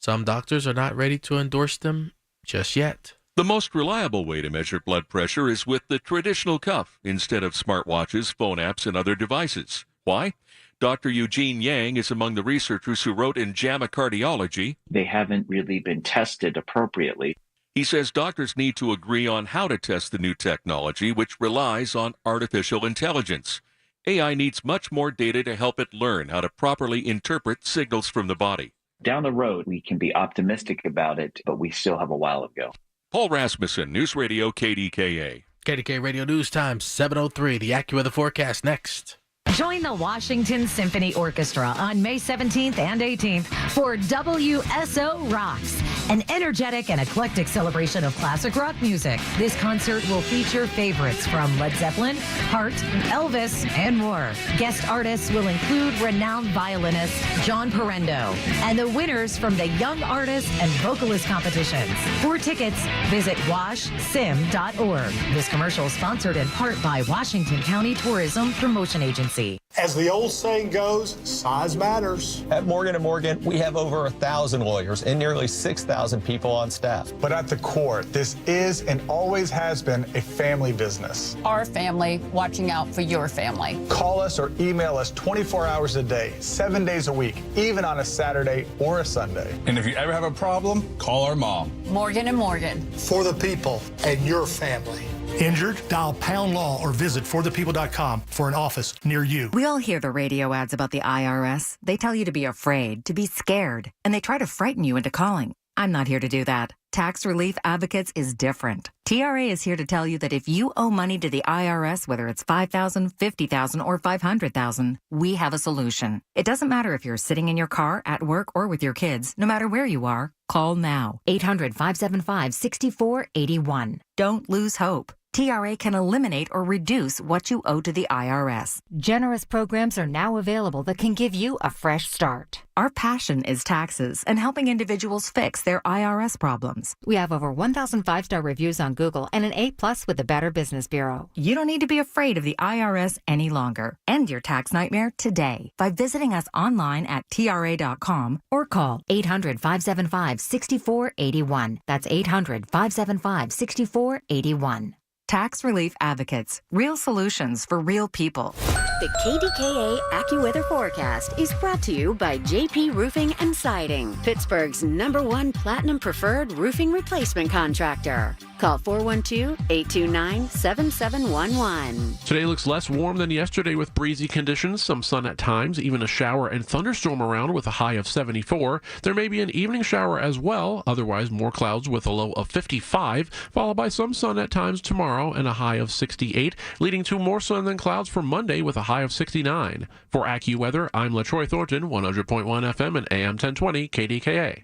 some doctors are not ready to endorse them just yet. The most reliable way to measure blood pressure is with the traditional cuff instead of smartwatches, phone apps, and other devices. Why? Dr. Eugene Yang is among the researchers who wrote in JAMA Cardiology. They haven't really been tested appropriately. He says doctors need to agree on how to test the new technology, which relies on artificial intelligence. AI needs much more data to help it learn how to properly interpret signals from the body. Down the road, we can be optimistic about it, but we still have a while to go. Paul Rasmussen, News Radio KDKA. KDKA Radio News Time, 7:03. The AccuWeather forecast next. Join the Washington Symphony Orchestra on May 17th and 18th for WSO Rocks, an energetic and eclectic celebration of classic rock music. This concert will feature favorites from Led Zeppelin, Heart, Elvis, and more. Guest artists will include renowned violinist John Parendo and the winners from the Young Artist and Vocalist competitions. For tickets, visit washsim.org. This commercial is sponsored in part by Washington County Tourism Promotion Agency. As the old saying goes, size matters. At Morgan & Morgan, we have over 1,000 lawyers and nearly 6,000 people on staff. But at the core, this is and always has been a family business. Our family watching out for your family. Call us or email us 24 hours a day, 7 days a week, even on a Saturday or a Sunday. And if you ever have a problem, call our mom. Morgan & Morgan. For the people and your family. Injured? Dial Pound Law or visit forthepeople.com for an office near you. We all hear the radio ads about the IRS. They tell you to be afraid, to be scared, and they try to frighten you into calling. I'm not here to do that. Tax Relief Advocates is different. TRA is here to tell you that if you owe money to the IRS, whether it's $5,000, $50,000, or $500,000, we have a solution. It doesn't matter if you're sitting in your car, at work, or with your kids. No matter where you are, call now. 800-575-6481. Don't lose hope. TRA can eliminate or reduce what you owe to the IRS. Generous programs are now available that can give you a fresh start. Our passion is taxes and helping individuals fix their IRS problems. We have over 1,000 5-star reviews on Google and an A+ with the Better Business Bureau. You don't need to be afraid of the IRS any longer. End your tax nightmare today by visiting us online at TRA.com or call 800-575-6481. That's 800-575-6481. Tax Relief Advocates. Real solutions for real people. The KDKA AccuWeather forecast is brought to you by JP Roofing and Siding, Pittsburgh's #1 Platinum Preferred Roofing Replacement Contractor. Call 412-829-7711. Today looks less warm than yesterday with breezy conditions, some sun at times, even a shower and thunderstorm around with a high of 74. There may be an evening shower as well, otherwise more clouds with a low of 55, followed by some sun at times tomorrow and a high of 68, leading to more sun than clouds for Monday with a high of 69. For AccuWeather, I'm LaTroy Thornton, 100.1 FM and AM 1020 KDKA.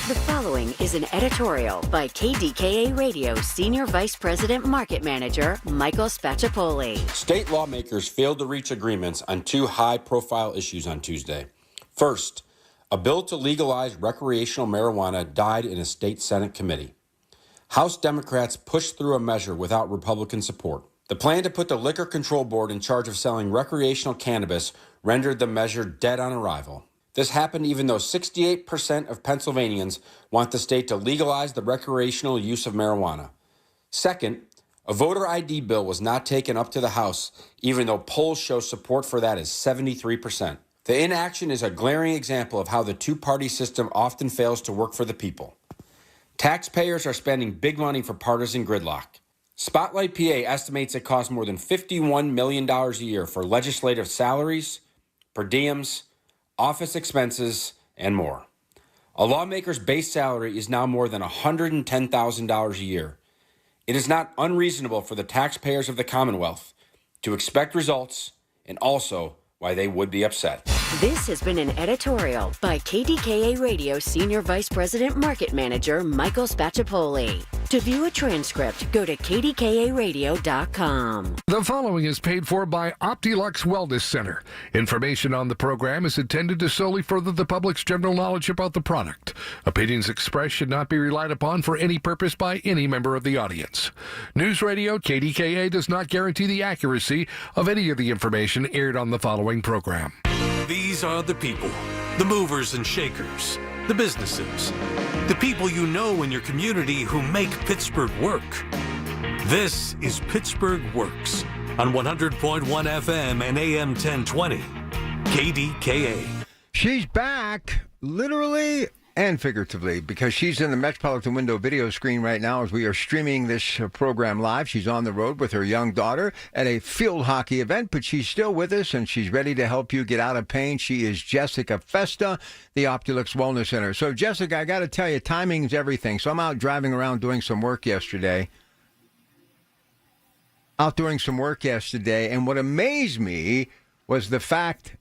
The following is an editorial by KDKA Radio Senior Vice President Market Manager Michael Spacciapoli. State lawmakers failed to reach agreements on two high-profile issues on Tuesday. First, a bill to legalize recreational marijuana died in a state Senate committee. House Democrats pushed through a measure without Republican support. The plan to put the Liquor Control Board in charge of selling recreational cannabis rendered the measure dead on arrival. This happened even though 68% of Pennsylvanians want the state to legalize the recreational use of marijuana. Second, a voter ID bill was not taken up to the House, even though polls show support for that is 73%. The inaction is a glaring example of how the two-party system often fails to work for the people. Taxpayers are spending big money for partisan gridlock. Spotlight PA estimates it costs more than $51 million a year for legislative salaries, per diems, office expenses, and more. A lawmaker's base salary is now more than $110,000 a year. It is not unreasonable for the taxpayers of the Commonwealth to expect results and also why they would be upset. This has been an editorial by KDKA Radio Senior Vice President Market Manager Michael Spacciapoli. To view a transcript, go to KDKARadio.com. The following is paid for by Optilux Wellness Center. Information on the program is intended to solely further the public's general knowledge about the product. Opinions expressed should not be relied upon for any purpose by any member of the audience. News Radio KDKA does not guarantee the accuracy of any of the information aired on the following program. These are the people, the movers and shakers, the businesses, the people you know in your community who make Pittsburgh work. This is Pittsburgh Works on 100.1 FM and AM 1020, KDKA. She's back, literally and figuratively, because she's in the Metropolitan Window video screen right now as we are streaming this program live. She's on the road with her young daughter at a field hockey event, but she's still with us, and she's ready to help you get out of pain. She is Jessica Festa, the Optulux Wellness Center. So, Jessica, I got to tell you, timing's everything. So I'm out driving around doing some work yesterday. And what amazed me was the fact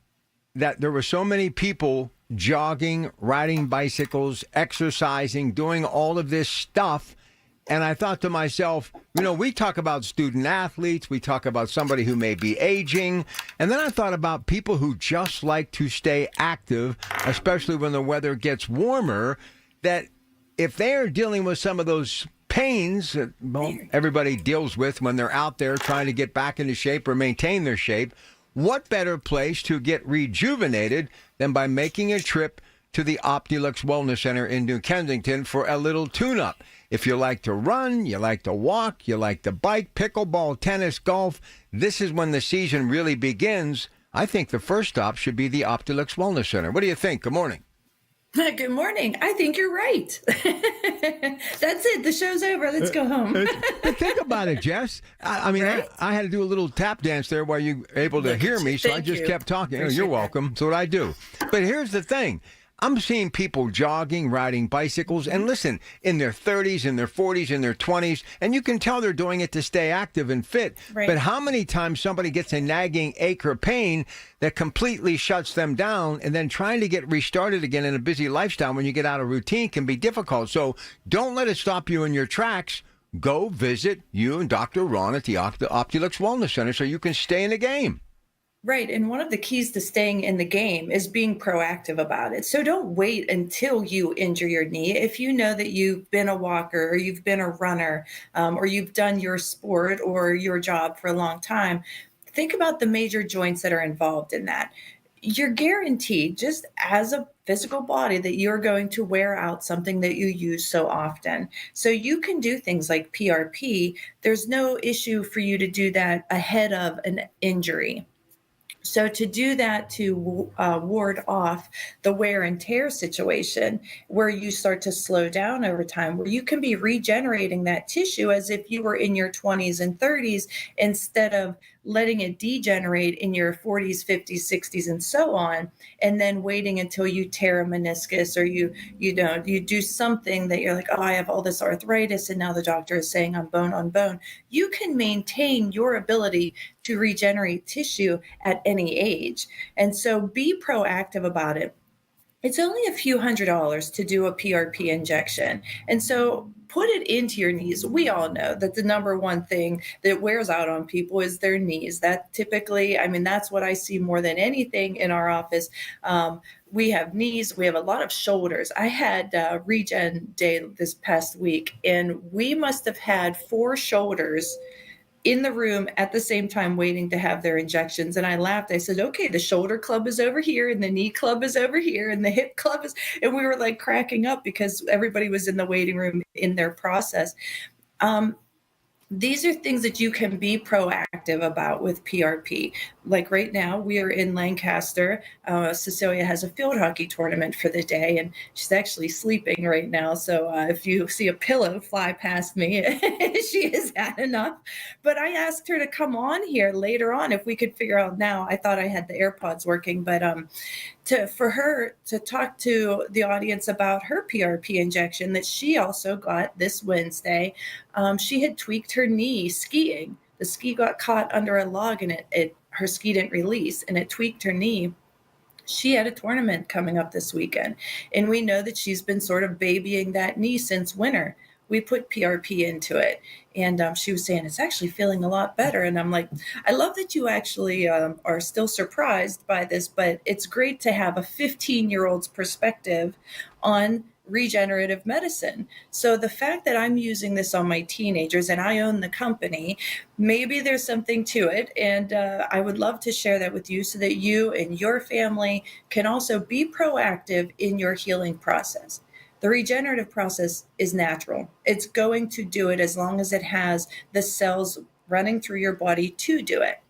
that there were so many people jogging, riding bicycles, exercising, doing all of this stuff. And I thought to myself, we talk about student athletes, we talk about somebody who may be aging. And then I thought about people who just like to stay active, especially when the weather gets warmer, that if they're dealing with some of those pains that everybody deals with when they're out there trying to get back into shape or maintain their shape, what better place to get rejuvenated than by making a trip to the Optulux Wellness Center in New Kensington for a little tune-up? If you like to run, you like to walk, you like to bike, pickleball, tennis, golf, this is when the season really begins. I think the first stop should be the Optulux Wellness Center. What do you think? Good morning. Good morning. I think you're right. That's it. The show's over. Let's go home. But think about it, Jess. I mean, right? I had to do a little tap dance there while you were able to hear me, so I just kept talking. You're welcome. That's what I do. But here's the thing. I'm seeing people jogging, riding bicycles, and listen, in their 30s, in their 40s, in their 20s, and you can tell they're doing it to stay active and fit. Right. But how many times somebody gets a nagging ache or pain that completely shuts them down, and then trying to get restarted again in a busy lifestyle when you get out of routine can be difficult. So don't let it stop you in your tracks. Go visit you and Dr. Ron at the Optulux Wellness Center so you can stay in the game. Right. And one of the keys to staying in the game is being proactive about it. So don't wait until you injure your knee. If you know that you've been a walker or you've been a runner or you've done your sport or your job for a long time, think about the major joints that are involved in that. You're guaranteed, just as a physical body, that you're going to wear out something that you use so often. So you can do things like PRP. There's no issue for you to do that ahead of an injury. So to do that, to ward off the wear and tear situation where you start to slow down over time, where you can be regenerating that tissue as if you were in your 20s and 30s instead of letting it degenerate in your 40s, 50s, 60s, and so on, and then waiting until you tear a meniscus or you do something that you're like, oh, I have all this arthritis, and now the doctor is saying I'm bone on bone. You can maintain your ability to regenerate tissue at any age. And so be proactive about it. It's only a few $100s to do a PRP injection. And so put it into your knees. We all know that the number one thing that wears out on people is their knees. That typically, that's what I see more than anything in our office. We have knees, we have a lot of shoulders. I had Regen Day this past week, and we must have had 4 shoulders in the room at the same time waiting to have their injections. And I laughed. I said, okay, the shoulder club is over here and the knee club is over here and the hip club is, and we were like cracking up because everybody was in the waiting room in their process. These are things that you can be proactive about with PRP. Like right now, we are in Lancaster. Cecilia has a field hockey tournament for the day, and she's actually sleeping right now. So if you see a pillow fly past me, she has had enough. But I asked her to come on here later on if we could figure out now. I thought I had the AirPods working, but for her to talk to the audience about her PRP injection that she also got this Wednesday. She had tweaked her knee skiing. The ski got caught under a log and her ski didn't release and it tweaked her knee. She had a tournament coming up this weekend, and we know that she's been sort of babying that knee since winter. We put PRP into it, and she was saying it's actually feeling a lot better. And I'm like, I love that you actually are still surprised by this, but it's great to have a 15-year-old's perspective on regenerative medicine. So the fact that I'm using this on my teenagers and I own the company, maybe there's something to it. And I would love to share that with you so that you and your family can also be proactive in your healing process. The regenerative process is natural. It's going to do it as long as it has the cells running through your body to do it.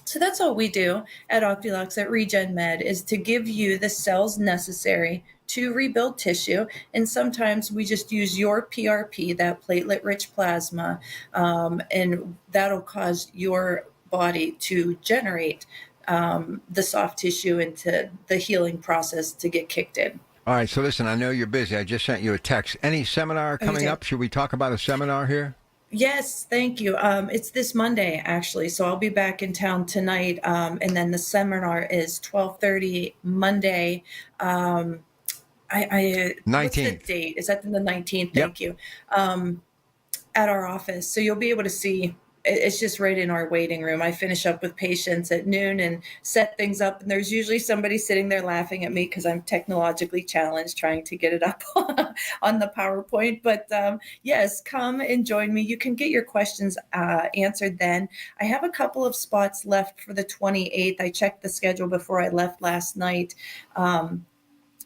So that's all we do at Optilux at Regen Med, is to give you the cells necessary to rebuild tissue. And sometimes we just use your PRP, that platelet-rich plasma, and that'll cause your body to generate the soft tissue into the healing process to get kicked in. All right, so listen, I know you're busy. I just sent you a text. Any seminar coming up? Should we talk about a seminar here? Yes, thank you. It's this Monday, actually, so I'll be back in town tonight, and then the seminar is 12:30 Monday. 19th. What's the date? Is that the 19th? Thank you. At our office, so you'll be able to see. It's just right in our waiting room. I finish up with patients at noon and set things up. And there's usually somebody sitting there laughing at me because I'm technologically challenged trying to get it up on the PowerPoint. But yes, come and join me. You can get your questions answered then. I have a couple of spots left for the 28th. I checked the schedule before I left last night.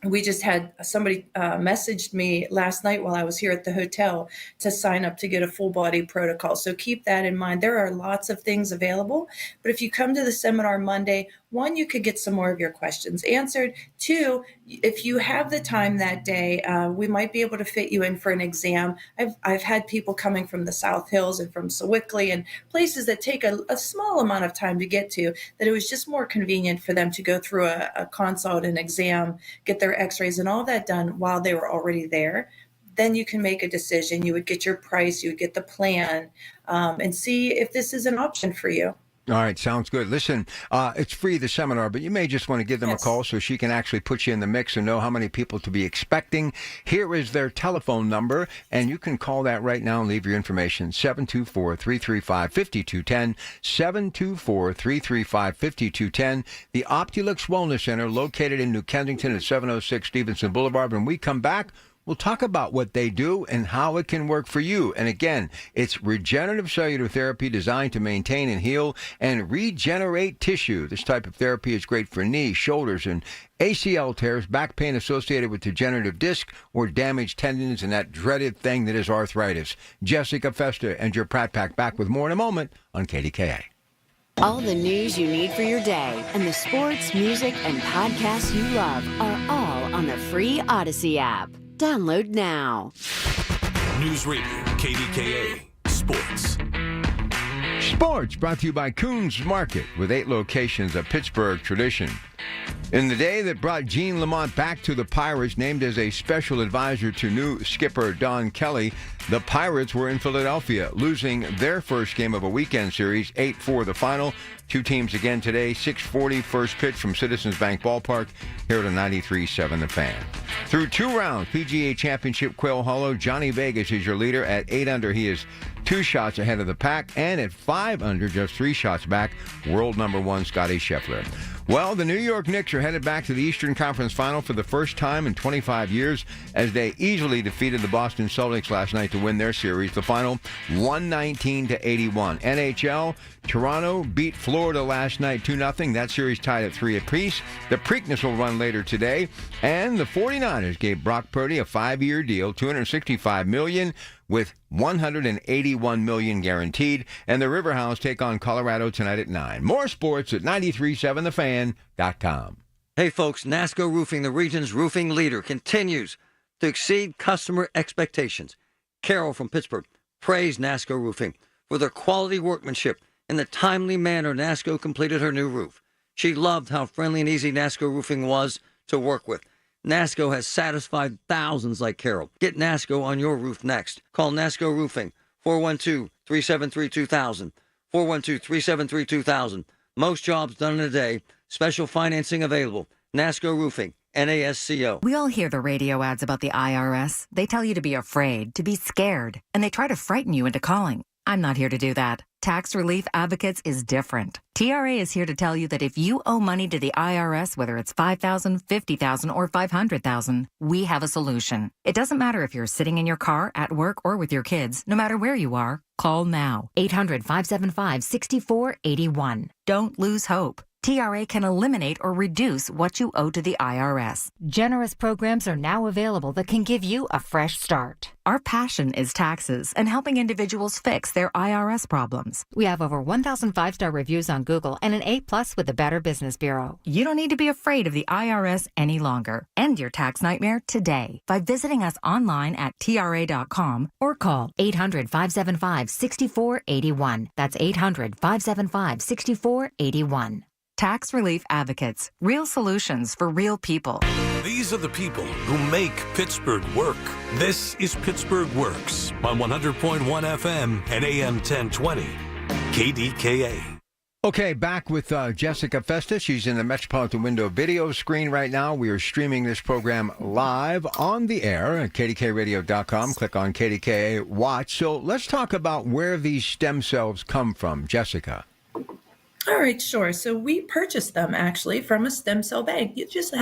We just had somebody messaged me last night while I was here at the hotel to sign up to get a full body protocol. So keep that in mind. There are lots of things available, but if you come to the seminar Monday, one, you could get some more of your questions answered. Two, if you have the time that day, we might be able to fit you in for an exam. I've had people coming from the South Hills and from Sewickley and places that take a small amount of time to get to, that it was just more convenient for them to go through a consult, an exam, get their x-rays and all that done while they were already there. Then you can make a decision. You would get your price, you would get the plan, and see if this is an option for you. All right, sounds good. Listen, it's free, the seminar, but you may just want to give them a call so she can actually put you in the mix and know how many people to be expecting. Here is their telephone number, and you can call that right now and leave your information, 724-335-5210, 724-335-5210. The Optilux Wellness Center, located in New Kensington at 706 Stevenson Boulevard. When we come back, we'll talk about what they do and how it can work for you. And again, it's regenerative cellular therapy designed to maintain and heal and regenerate tissue. This type of therapy is great for knees, shoulders, and ACL tears, back pain associated with degenerative disc or damaged tendons, and that dreaded thing that is arthritis. Jessica Festa and your Pratt Pack back with more in a moment on KDKA. All the news you need for your day and the sports, music, and podcasts you love are all on the free Odyssey app. Download now. News Radio, KDKA, Sports. Sports brought to you by Coons Market, with 8 locations of Pittsburgh tradition. In the day that brought Gene Lamont back to the Pirates, named as a special advisor to new skipper Don Kelly, the Pirates were in Philadelphia, losing their first game of a weekend series, 8-4 the final. Two teams again today, 6:40 first pitch from Citizens Bank Ballpark, here at a 93.7 The Fan. Through 2 rounds, PGA Championship Quail Hollow, Johnny Vegas is your leader. At 8 under, he is 2 shots ahead of the pack, and at 5 under, just 3 shots back, world number 1 Scotty Scheffler. Well, the New York Knicks are headed back to the Eastern Conference Final for the first time in 25 years as they easily defeated the Boston Celtics last night to win their series. The final, 119-81. NHL, Toronto beat Florida last night 2-0. That series tied at 3 apiece. The Preakness will run later today. And the 49ers gave Brock Purdy a 5-year deal, $265 million, with $181 million guaranteed. And the Riverhounds take on Colorado tonight at 9. More sports at 937thefan.com. Hey folks, NASCO Roofing, the region's roofing leader, continues to exceed customer expectations. Carol from Pittsburgh praised NASCO Roofing for their quality workmanship and the timely manner NASCO completed her new roof. She loved how friendly and easy NASCO Roofing was to work with. NASCO has satisfied thousands like Carol. Get NASCO on your roof next. Call NASCO Roofing, 412-373-2000, 412-373-2000. Most jobs done in a day. Special financing available. NASCO Roofing, NASCO. We all hear the radio ads about the IRS. They tell you to be afraid, to be scared, and they try to frighten you into calling. I'm not here to do that. Tax Relief Advocates is different. TRA is here to tell you that if you owe money to the IRS, whether it's $5,000, $50,000, or $500,000, we have a solution. It doesn't matter if you're sitting in your car, at work, or with your kids. No matter where you are, call now. 800-575-6481. Don't lose hope. TRA can eliminate or reduce what you owe to the IRS. Generous programs are now available that can give you a fresh start. Our passion is taxes and helping individuals fix their IRS problems. We have over 1,000 5-star reviews on Google and an A+ with the Better Business Bureau. You don't need to be afraid of the IRS any longer. End your tax nightmare today by visiting us online at TRA.com or call 800-575-6481. That's 800-575-6481. Tax Relief Advocates. Real solutions for real people. These are the people who make Pittsburgh work. This is Pittsburgh Works on 100.1 FM and AM 1020. KDKA. Okay, back with Jessica Festus. She's in the Metropolitan Window video screen right now. We are streaming this program live on the air at kdkradio.com. Click on KDKA Watch. So let's talk about where these stem cells come from. Jessica. All right, sure. So we purchased them actually from a stem cell bank. You just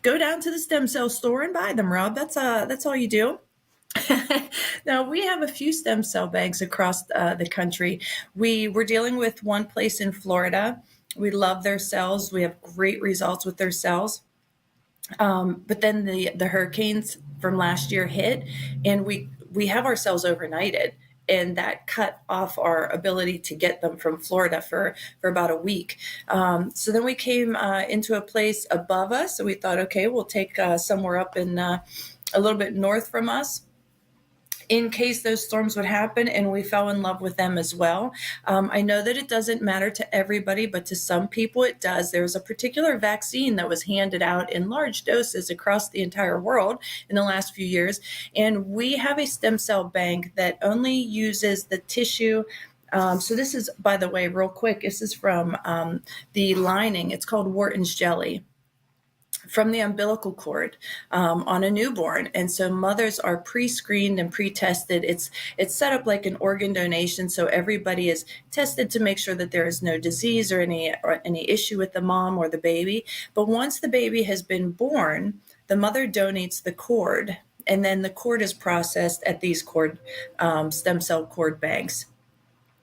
go down to the stem cell store and buy them, Rob. That's all you do. Now, we have a few stem cell banks across the country. We were dealing with one place in Florida. We love their cells. We have great results with their cells. But then the hurricanes from last year hit, and we have our cells overnighted. And that cut off our ability to get them from Florida for about a week. So then we came into a place above us. So we thought, okay, we'll take somewhere up in a little bit north from us in case those storms would happen, and we fell in love with them as well. I know that it doesn't matter to everybody, but to some people it does. There was a particular vaccine that was handed out in large doses across the entire world in the last few years, and we have a stem cell bank that only uses the tissue. So this is, by the way, real quick, this is from the lining. It's called Wharton's jelly, from the umbilical cord on a newborn. And so mothers are pre-screened and pre-tested. It's set up like an organ donation. So everybody is tested to make sure that there is no disease or any issue with the mom or the baby. But once the baby has been born, the mother donates the cord, and then the cord is processed at these stem cell cord banks.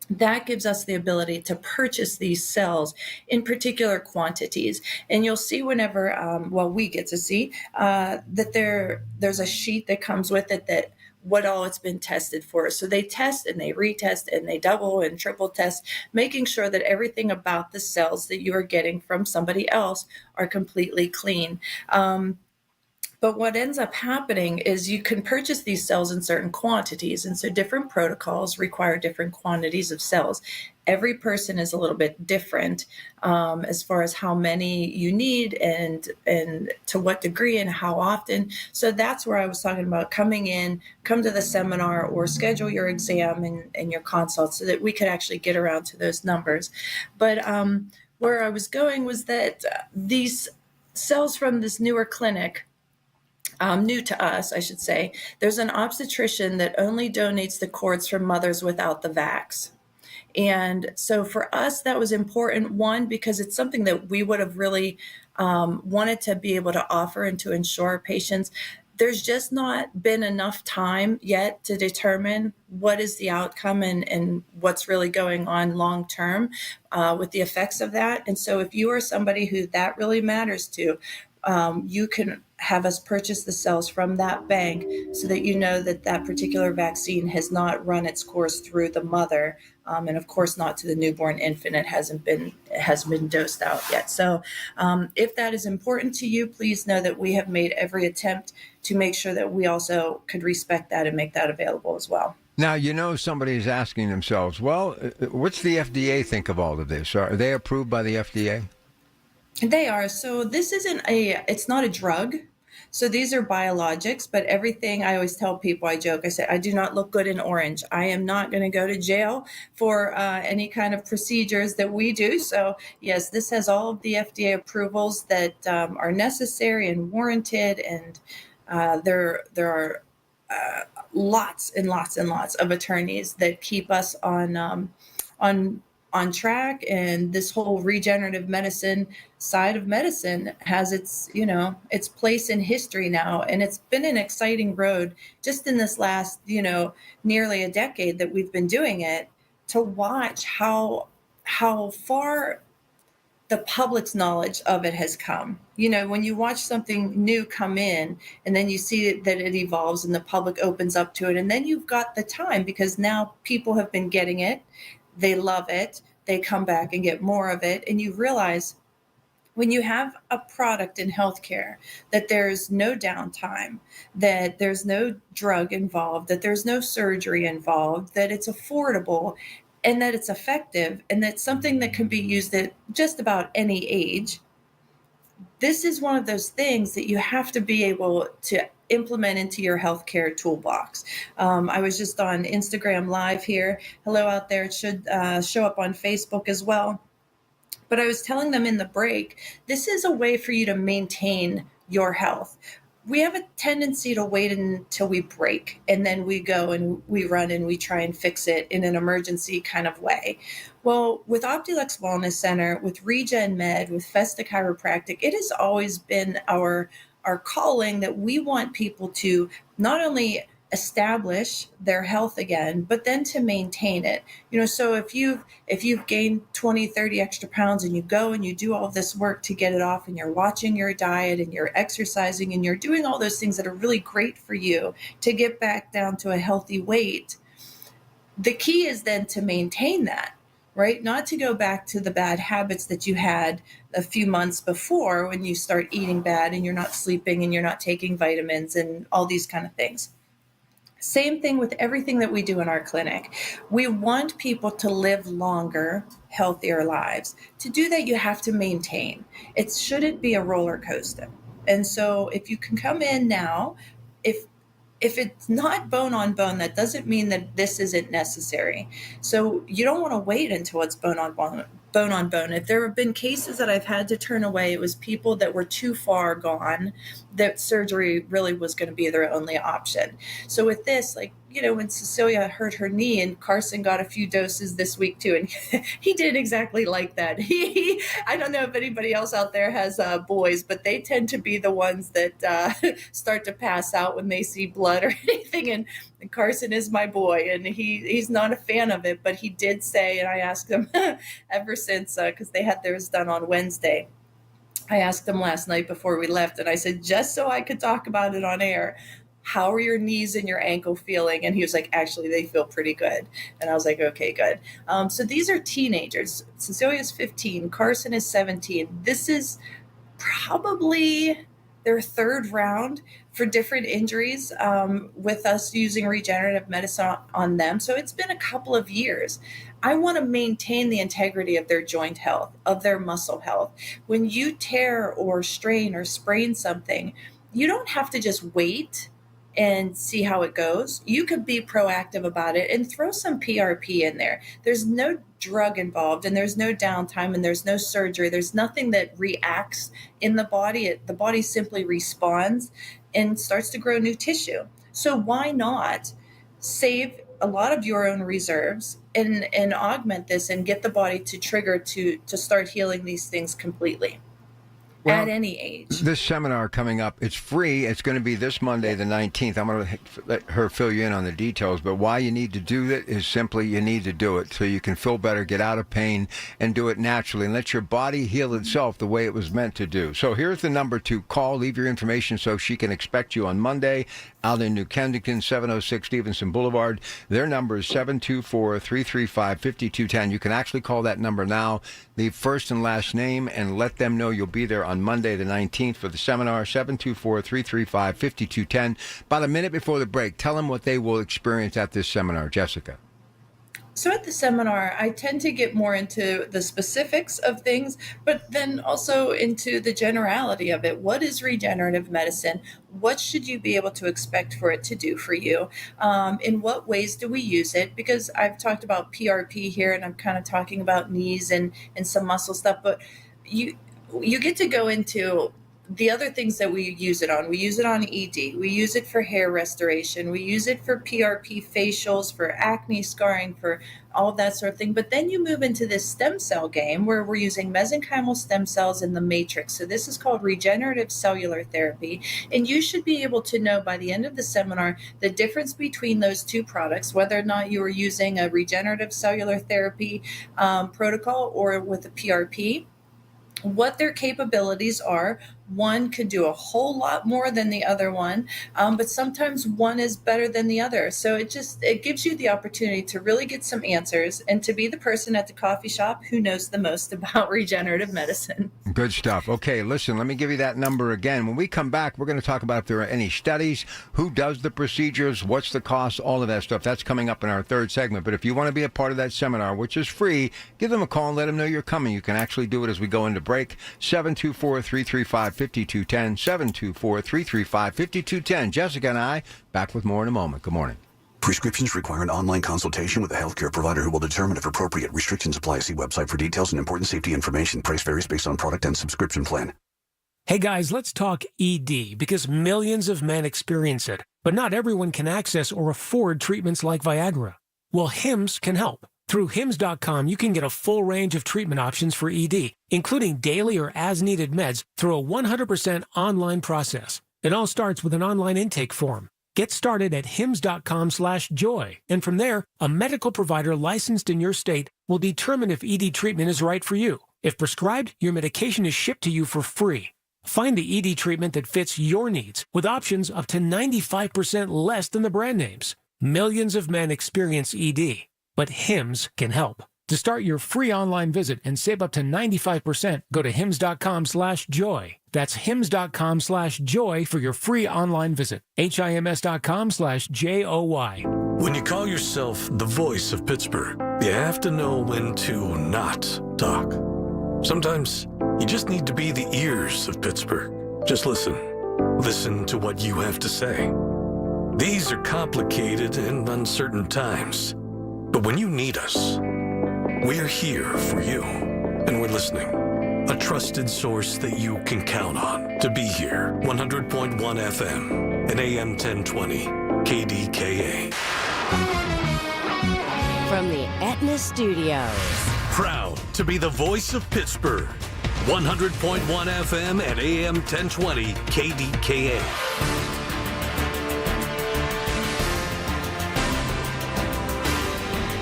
That gives us the ability to purchase these cells in particular quantities. And you'll see whenever, we get to see that there's a sheet that comes with it that what all it's been tested for. So they test and they retest and they double and triple test, making sure that everything about the cells that you are getting from somebody else are completely clean. But what ends up happening is you can purchase these cells in certain quantities. And so different protocols require different quantities of cells. Every person is a little bit different as far as how many you need and to what degree and how often. So that's where I was talking about come to the seminar or schedule your exam and your consult so that we could actually get around to those numbers. But where I was going was that these cells from this newer clinic, new to us, I should say, there's an obstetrician that only donates the cords from mothers without the vax. And so for us, that was important, one, because it's something that we would have really wanted to be able to offer and to ensure our patients. There's just not been enough time yet to determine what is the outcome and what's really going on long term with the effects of that. And so if you are somebody who that really matters to, you can have us purchase the cells from that bank so that you know that that particular vaccine has not run its course through the mother, and of course not to the newborn infant. It hasn't been dosed out yet. So if that is important to you, please know that we have made every attempt to make sure that we also could respect that and make that available as well. Now, somebody's asking themselves, well, what's the FDA think of all of this? Are they approved by the FDA? They are. So this it's not a drug. So these are biologics, but everything I always tell people, I joke, I say, I do not look good in orange. I am not going to go to jail for any kind of procedures that we do. So yes, this has all of the FDA approvals that are necessary and warranted. And there are lots and lots and lots of attorneys that keep us on on track, and this whole regenerative medicine side of medicine has its, its place in history now. And it's been an exciting road just in this last, nearly a decade that we've been doing it, to watch how far the public's knowledge of it has come. When you watch something new come in and then you see that it evolves and the public opens up to it, and then you've got the time, because now people have been getting it, they love it, they come back and get more of it. And you realize when you have a product in healthcare that there's no downtime, that there's no drug involved, that there's no surgery involved, that it's affordable, and that it's effective, and that's something that can be used at just about any age. This is one of those things that you have to be able to implement into your healthcare toolbox. I was just on Instagram Live here. Hello out there. It should show up on Facebook as well. But I was telling them in the break, this is a way for you to maintain your health. We have a tendency to wait until we break, and then we go and we run and we try and fix it in an emergency kind of way. Well, with Optilux Wellness Center, with Regen Med, with Festa Chiropractic, it has always been our calling that we want people to not only establish their health again, but then to maintain it. So if you've gained 20, 30 extra pounds, and you go and you do all this work to get it off, and you're watching your diet and you're exercising and you're doing all those things that are really great for you to get back down to a healthy weight, the key is then to maintain that, right? Not to go back to the bad habits that you had a few months before, when you start eating bad and you're not sleeping and you're not taking vitamins and all these kind of things. Same thing with everything that we do in our clinic. We want people to live longer, healthier lives. To do that, you have to maintain. It shouldn't be a roller coaster. And so if you can come in now, if it's not bone on bone, that doesn't mean that this isn't necessary. So you don't want to wait until it's bone on bone. If there have been cases that I've had to turn away, it was people that were too far gone, that surgery really was going to be their only option. So with this, when Cecilia hurt her knee, and Carson got a few doses this week too, and he did exactly like that. I don't know if anybody else out there has boys, but they tend to be the ones that start to pass out when they see blood or anything. And Carson is my boy, and he's not a fan of it, but he did say, and I asked him ever since, because they had theirs done on Wednesday, I asked him last night before we left, and I said, just so I could talk about it on air, how are your knees and your ankle feeling? And he was like, actually, they feel pretty good. And I was like, okay, good. So these are teenagers. Cecilia's 15, Carson is 17. This is probably their third round for different injuries with us using regenerative medicine on them. So it's been a couple of years. I want to maintain the integrity of their joint health, of their muscle health. When you tear or strain or sprain something, you don't have to just wait and see how it goes. You could be proactive about it and throw some PRP in there. There's no drug involved, and there's no downtime, and there's no surgery. There's nothing that reacts in the body. The body simply responds and starts to grow new tissue. So why not save a lot of your own reserves and augment this and get the body to trigger to start healing these things completely? Well, at any age. This seminar coming up, it's free. It's going to be this Monday, the 19th. I'm going to let her fill you in on the details, but why you need to do it is simply you need to do it so you can feel better, get out of pain, and do it naturally, and let your body heal itself the way it was meant to do. So here's the number to call. Leave your information so she can expect you on Monday out in New Kensington, 706 Stevenson Boulevard. Their number is 724-335-5210. You can actually call that number now, leave first and last name, and let them know you'll be there on Monday the 19th for the seminar, 724-335-5210. About a minute before the break, tell them what they will experience at this seminar. Jessica. So at the seminar, I tend to get more into the specifics of things, but then also into the generality of it. What is regenerative medicine? What should you be able to expect for it to do for you? In what ways do we use it? Because I've talked about PRP here, and I'm kind of talking about knees and some muscle stuff, but you get to go into the other things that we use it on ED. We use it for hair restoration. We use it for PRP facials, for acne scarring, for all of that sort of thing. But then you move into this stem cell game where we're using mesenchymal stem cells in the matrix. So this is called regenerative cellular therapy. And you should be able to know by the end of the seminar the difference between those two products, whether or not you are using a regenerative cellular therapy protocol or with a PRP, what their capabilities are. One could do a whole lot more than the other one, but sometimes one is better than the other. So it gives you the opportunity to really get some answers and to be the person at the coffee shop who knows the most about regenerative medicine. Good stuff. Okay, listen, let me give you that number again. When we come back, we're going to talk about if there are any studies, who does the procedures, what's the cost, all of that stuff. That's coming up in our third segment. But if you want to be a part of that seminar, which is free, give them a call and let them know you're coming. You can actually do it as we go into break. 724-335-5210, 724-335-5210. Jessica and I back with more in a moment. Good morning. Prescriptions require an online consultation with a healthcare provider who will determine if appropriate. Restrictions apply. See website for details and important safety information. Price varies based on product and subscription plan. Hey guys, let's talk ED because millions of men experience it, but not everyone can access or afford treatments like Viagra. Well, Hims can help. Through Hims.com, you can get a full range of treatment options for ED, including daily or as-needed meds through a 100% online process. It all starts with an online intake form. Get started at hims.com/joy, and from there, a medical provider licensed in your state will determine if ED treatment is right for you. If prescribed, your medication is shipped to you for free. Find the ED treatment that fits your needs with options up to 95% less than the brand names. Millions of men experience ED, but Hims can help. To start your free online visit and save up to 95%, go to hims.com/joy. That's hims.com/joy for your free online visit. HIMS.com/JOY. When you call yourself the voice of Pittsburgh, you have to know when to not talk. Sometimes you just need to be the ears of Pittsburgh. Just listen. Listen to what you have to say. These are complicated and uncertain times. But when you need us, we're here for you, and we're listening. A trusted source that you can count on to be here. 100.1 FM and AM 1020, KDKA. From the Aetna Studios. Proud to be the voice of Pittsburgh. 100.1 FM and AM 1020, KDKA.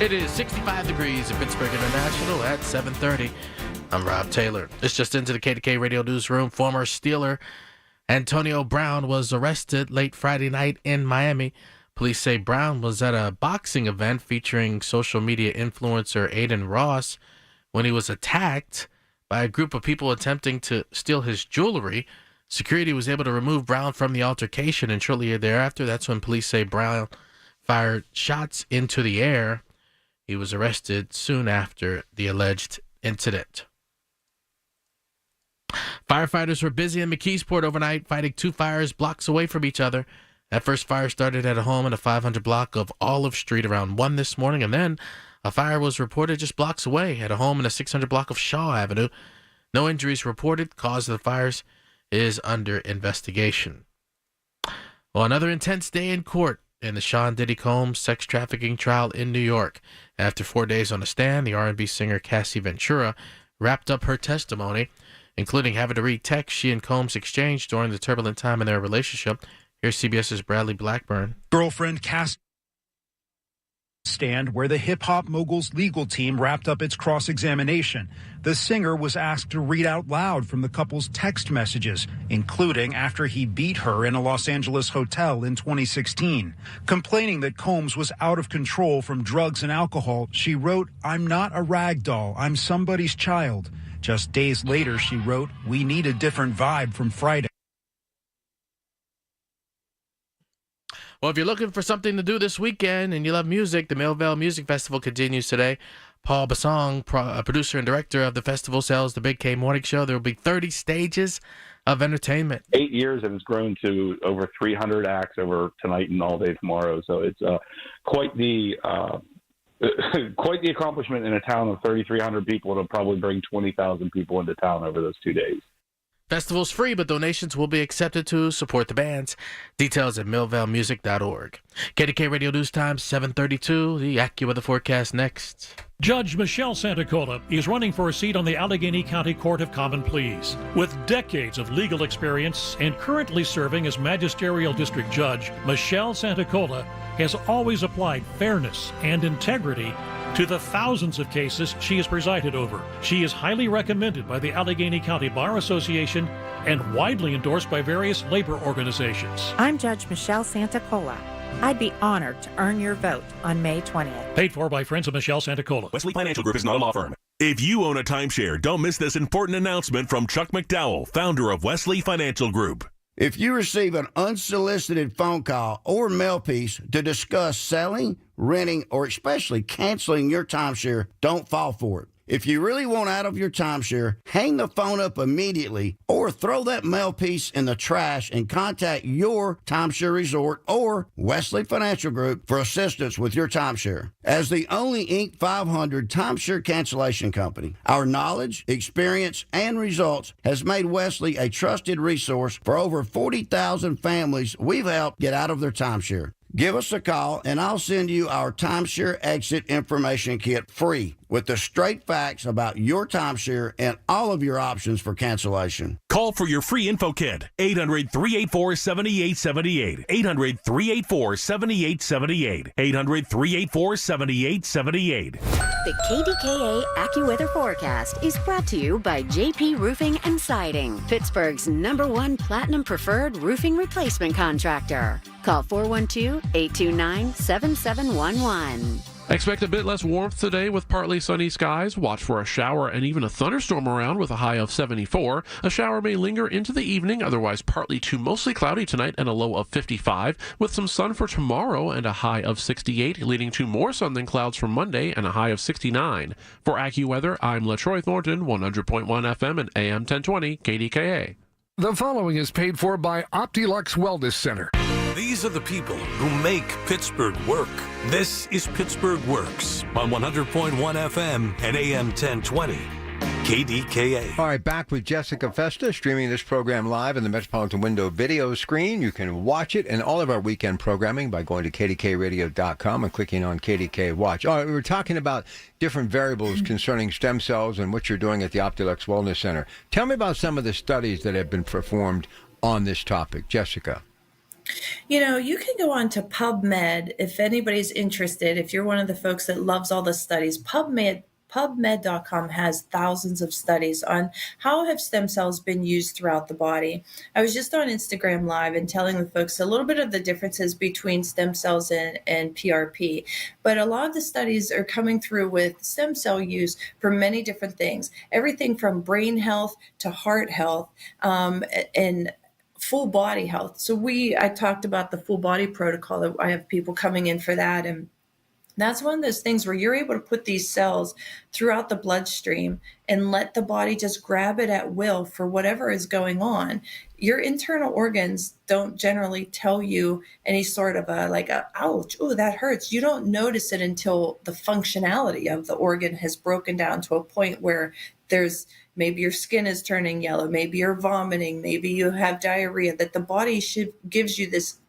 It is 65 degrees at Pittsburgh International at 7:30. I'm Rob Taylor. It's just into the KDKA Radio Newsroom. Former Steeler Antonio Brown was arrested late Friday night in Miami. Police say Brown was at a boxing event featuring social media influencer Aiden Ross when he was attacked by a group of people attempting to steal his jewelry. Security was able to remove Brown from the altercation, and shortly thereafter, that's when police say Brown fired shots into the air. He was arrested soon after the alleged incident. Firefighters were busy in McKeesport overnight, fighting two fires blocks away from each other. That first fire started at a home in the 500 block of Olive Street around 1 this morning, and then a fire was reported just blocks away at a home in the 600 block of Shaw Avenue. No injuries reported. Cause of the fires is under investigation. Well, another intense day in court in the Sean Diddy Combs sex trafficking trial in New York. After 4 days on the stand, the R&B singer Cassie Ventura wrapped up her testimony, including having to read texts she and Combs exchanged during the turbulent time in their relationship. Here's CBS's Bradley Blackburn. Girlfriend Cassie stand where the hip-hop mogul's legal team wrapped up its cross-examination. The singer was asked to read out loud from the couple's text messages, including after he beat her in a Los Angeles hotel in 2016. Complaining that Combs was out of control from drugs and alcohol, she wrote, "I'm not a rag doll, I'm somebody's child." Just days later, she wrote, "We need a different vibe from Friday." Well, if you're looking for something to do this weekend and you love music, the Millvale Music Festival continues today. Paul Basong, producer and director of the festival, sells the Big K Morning Show. There will be 30 stages of entertainment. 8 years, it has grown to over 300 acts over tonight and all day tomorrow. So it's quite the accomplishment in a town of 3,300 people. It'll probably bring 20,000 people into town over those 2 days. Festival's free, but donations will be accepted to support the bands. Details at millvalemusic.org. KDK Radio News Time, 7:32. The AccuWeather forecast next. Judge Michelle Santacola is running for a seat on the Allegheny County Court of Common Pleas. With decades of legal experience and currently serving as magisterial district judge, Michelle Santacola has always applied fairness and integrity to the thousands of cases she has presided over. She is highly recommended by the Allegheny County Bar Association and widely endorsed by various labor organizations. I'm Judge Michelle Santacola. I'd be honored to earn your vote on May 20th. Paid for by Friends of Michelle Santacola. Wesley Financial Group is not a law firm. If you own a timeshare, don't miss this important announcement from Chuck McDowell, founder of Wesley Financial Group. If you receive an unsolicited phone call or mail piece to discuss selling, renting, or especially canceling your timeshare, don't fall for it. If you really want out of your timeshare, hang the phone up immediately or throw that mail piece in the trash and contact your timeshare resort or Wesley Financial Group for assistance with your timeshare. As the only Inc. 500 timeshare cancellation company, our knowledge, experience, and results has made Wesley a trusted resource for over 40,000 families we've helped get out of their timeshare. Give us a call, and I'll send you our timeshare exit information kit free with the straight facts about your timeshare and all of your options for cancellation. Call for your free info kit. 800-384-7878. 800-384-7878. 800-384-7878. The KDKA AccuWeather forecast is brought to you by JP Roofing and Siding, Pittsburgh's #1 Platinum Preferred Roofing Replacement Contractor. Call 412-829-7711. Expect a bit less warmth today with partly sunny skies. Watch for a shower and even a thunderstorm around with a high of 74. A shower may linger into the evening, otherwise partly to mostly cloudy tonight and a low of 55, with some sun for tomorrow and a high of 68, leading to more sun than clouds for Monday and a high of 69. For AccuWeather, I'm LaTroy Thornton, 100.1 FM and AM 1020 KDKA. The following is paid for by OptiLux Wellness Center. These are the people who make Pittsburgh work. This is Pittsburgh Works on 100.1 FM and AM 1020. KDKA. All right, back with Jessica Festa, streaming this program live in the Metropolitan Window video screen. You can watch it and all of our weekend programming by going to kdkradio.com and clicking on KDK Watch. All right, we were talking about different variables concerning stem cells and what you're doing at the Optilux Wellness Center. Tell me about some of the studies that have been performed on this topic, Jessica. You know, you can go on to PubMed if anybody's interested. If you're one of the folks that loves all the studies, PubMed.com has thousands of studies on how have stem cells been used throughout the body. I was just on Instagram Live and telling the folks a little bit of the differences between stem cells and PRP. But a lot of the studies are coming through with stem cell use for many different things, everything from brain health to heart health, and full body health. So I talked about the full body protocol. That I have people coming in for that. And that's one of those things where you're able to put these cells throughout the bloodstream and let the body just grab it at will for whatever is going on. Your internal organs don't generally tell you any sort of ouch, oh, that hurts. You don't notice it until the functionality of the organ has broken down to a point where maybe your skin is turning yellow, maybe you're vomiting, maybe you have diarrhea, that the body gives you this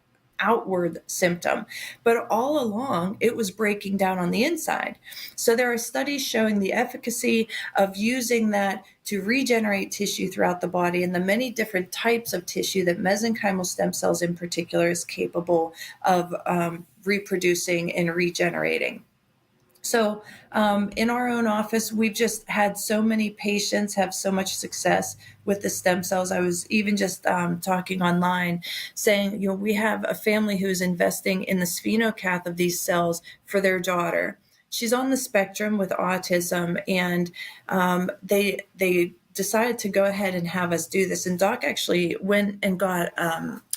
outward symptom. But all along, it was breaking down on the inside. So there are studies showing the efficacy of using that to regenerate tissue throughout the body and the many different types of tissue that mesenchymal stem cells in particular is capable of reproducing and regenerating. So in our own office, we've just had so many patients have so much success with the stem cells. I was even just talking online saying, we have a family who's investing in the sphenocath of these cells for their daughter. She's on the spectrum with autism, and they decided to go ahead and have us do this. And Doc actually went and got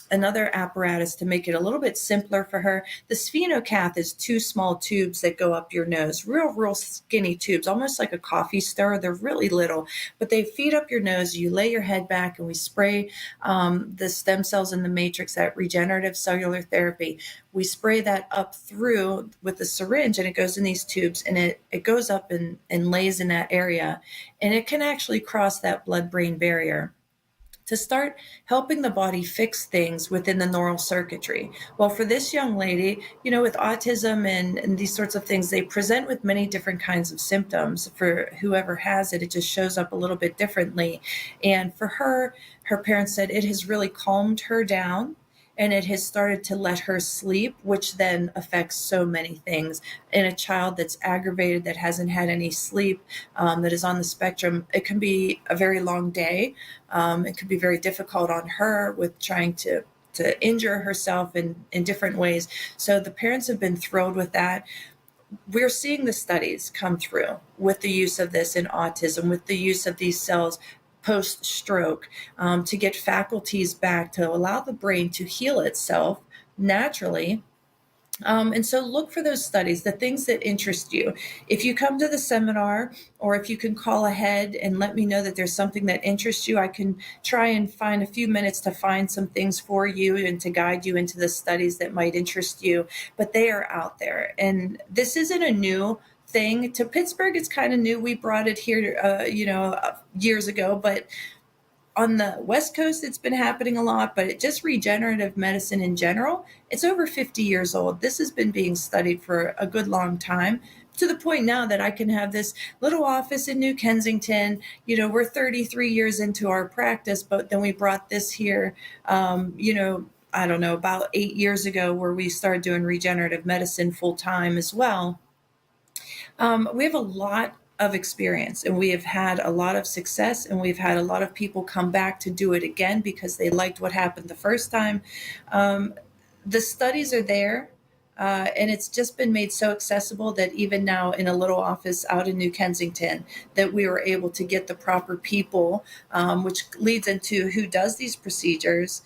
another apparatus to make it a little bit simpler for her. The sphenocath is 2 small tubes that go up your nose, real skinny tubes, almost like a coffee stirrer. They're really little, but they feed up your nose. You lay your head back and we spray the stem cells in the matrix, that regenerative cellular therapy. We spray that up through with the syringe and it goes in these tubes and it goes up and lays in that area. And it can actually cross that blood-brain barrier. to start helping the body fix things within the neural circuitry. Well, for this young lady, with autism and these sorts of things, they present with many different kinds of symptoms. For whoever has it, it just shows up a little bit differently. And for her parents said it has really calmed her down, and it has started to let her sleep, which then affects so many things. In a child that's aggravated, that hasn't had any sleep, that is on the spectrum, it can be a very long day. It could be very difficult on her with trying to injure herself in different ways. So the parents have been thrilled with that. We're seeing the studies come through with the use of this in autism, with the use of these cells post-stroke, to get faculties back, to allow the brain to heal itself naturally. And so look for those studies, the things that interest you. If you come to the seminar, or if you can call ahead and let me know that there's something that interests you, I can try and find a few minutes to find some things for you and to guide you into the studies that might interest you. But they are out there. And this isn't a new thing to Pittsburgh. It's kind of new. We brought it here, years ago, but on the West Coast, it's been happening a lot, but just regenerative medicine in general, it's over 50 years old. This has been being studied for a good long time, to the point now that I can have this little office in New Kensington. We're 33 years into our practice, but then we brought this here, I don't know, about 8 years ago, where we started doing regenerative medicine full time as well. We have a lot of experience, and we have had a lot of success, and we've had a lot of people come back to do it again because they liked what happened the first time. The studies are there. And it's just been made so accessible that even now in a little office out in New Kensington, that we were able to get the proper people, which leads into who does these procedures.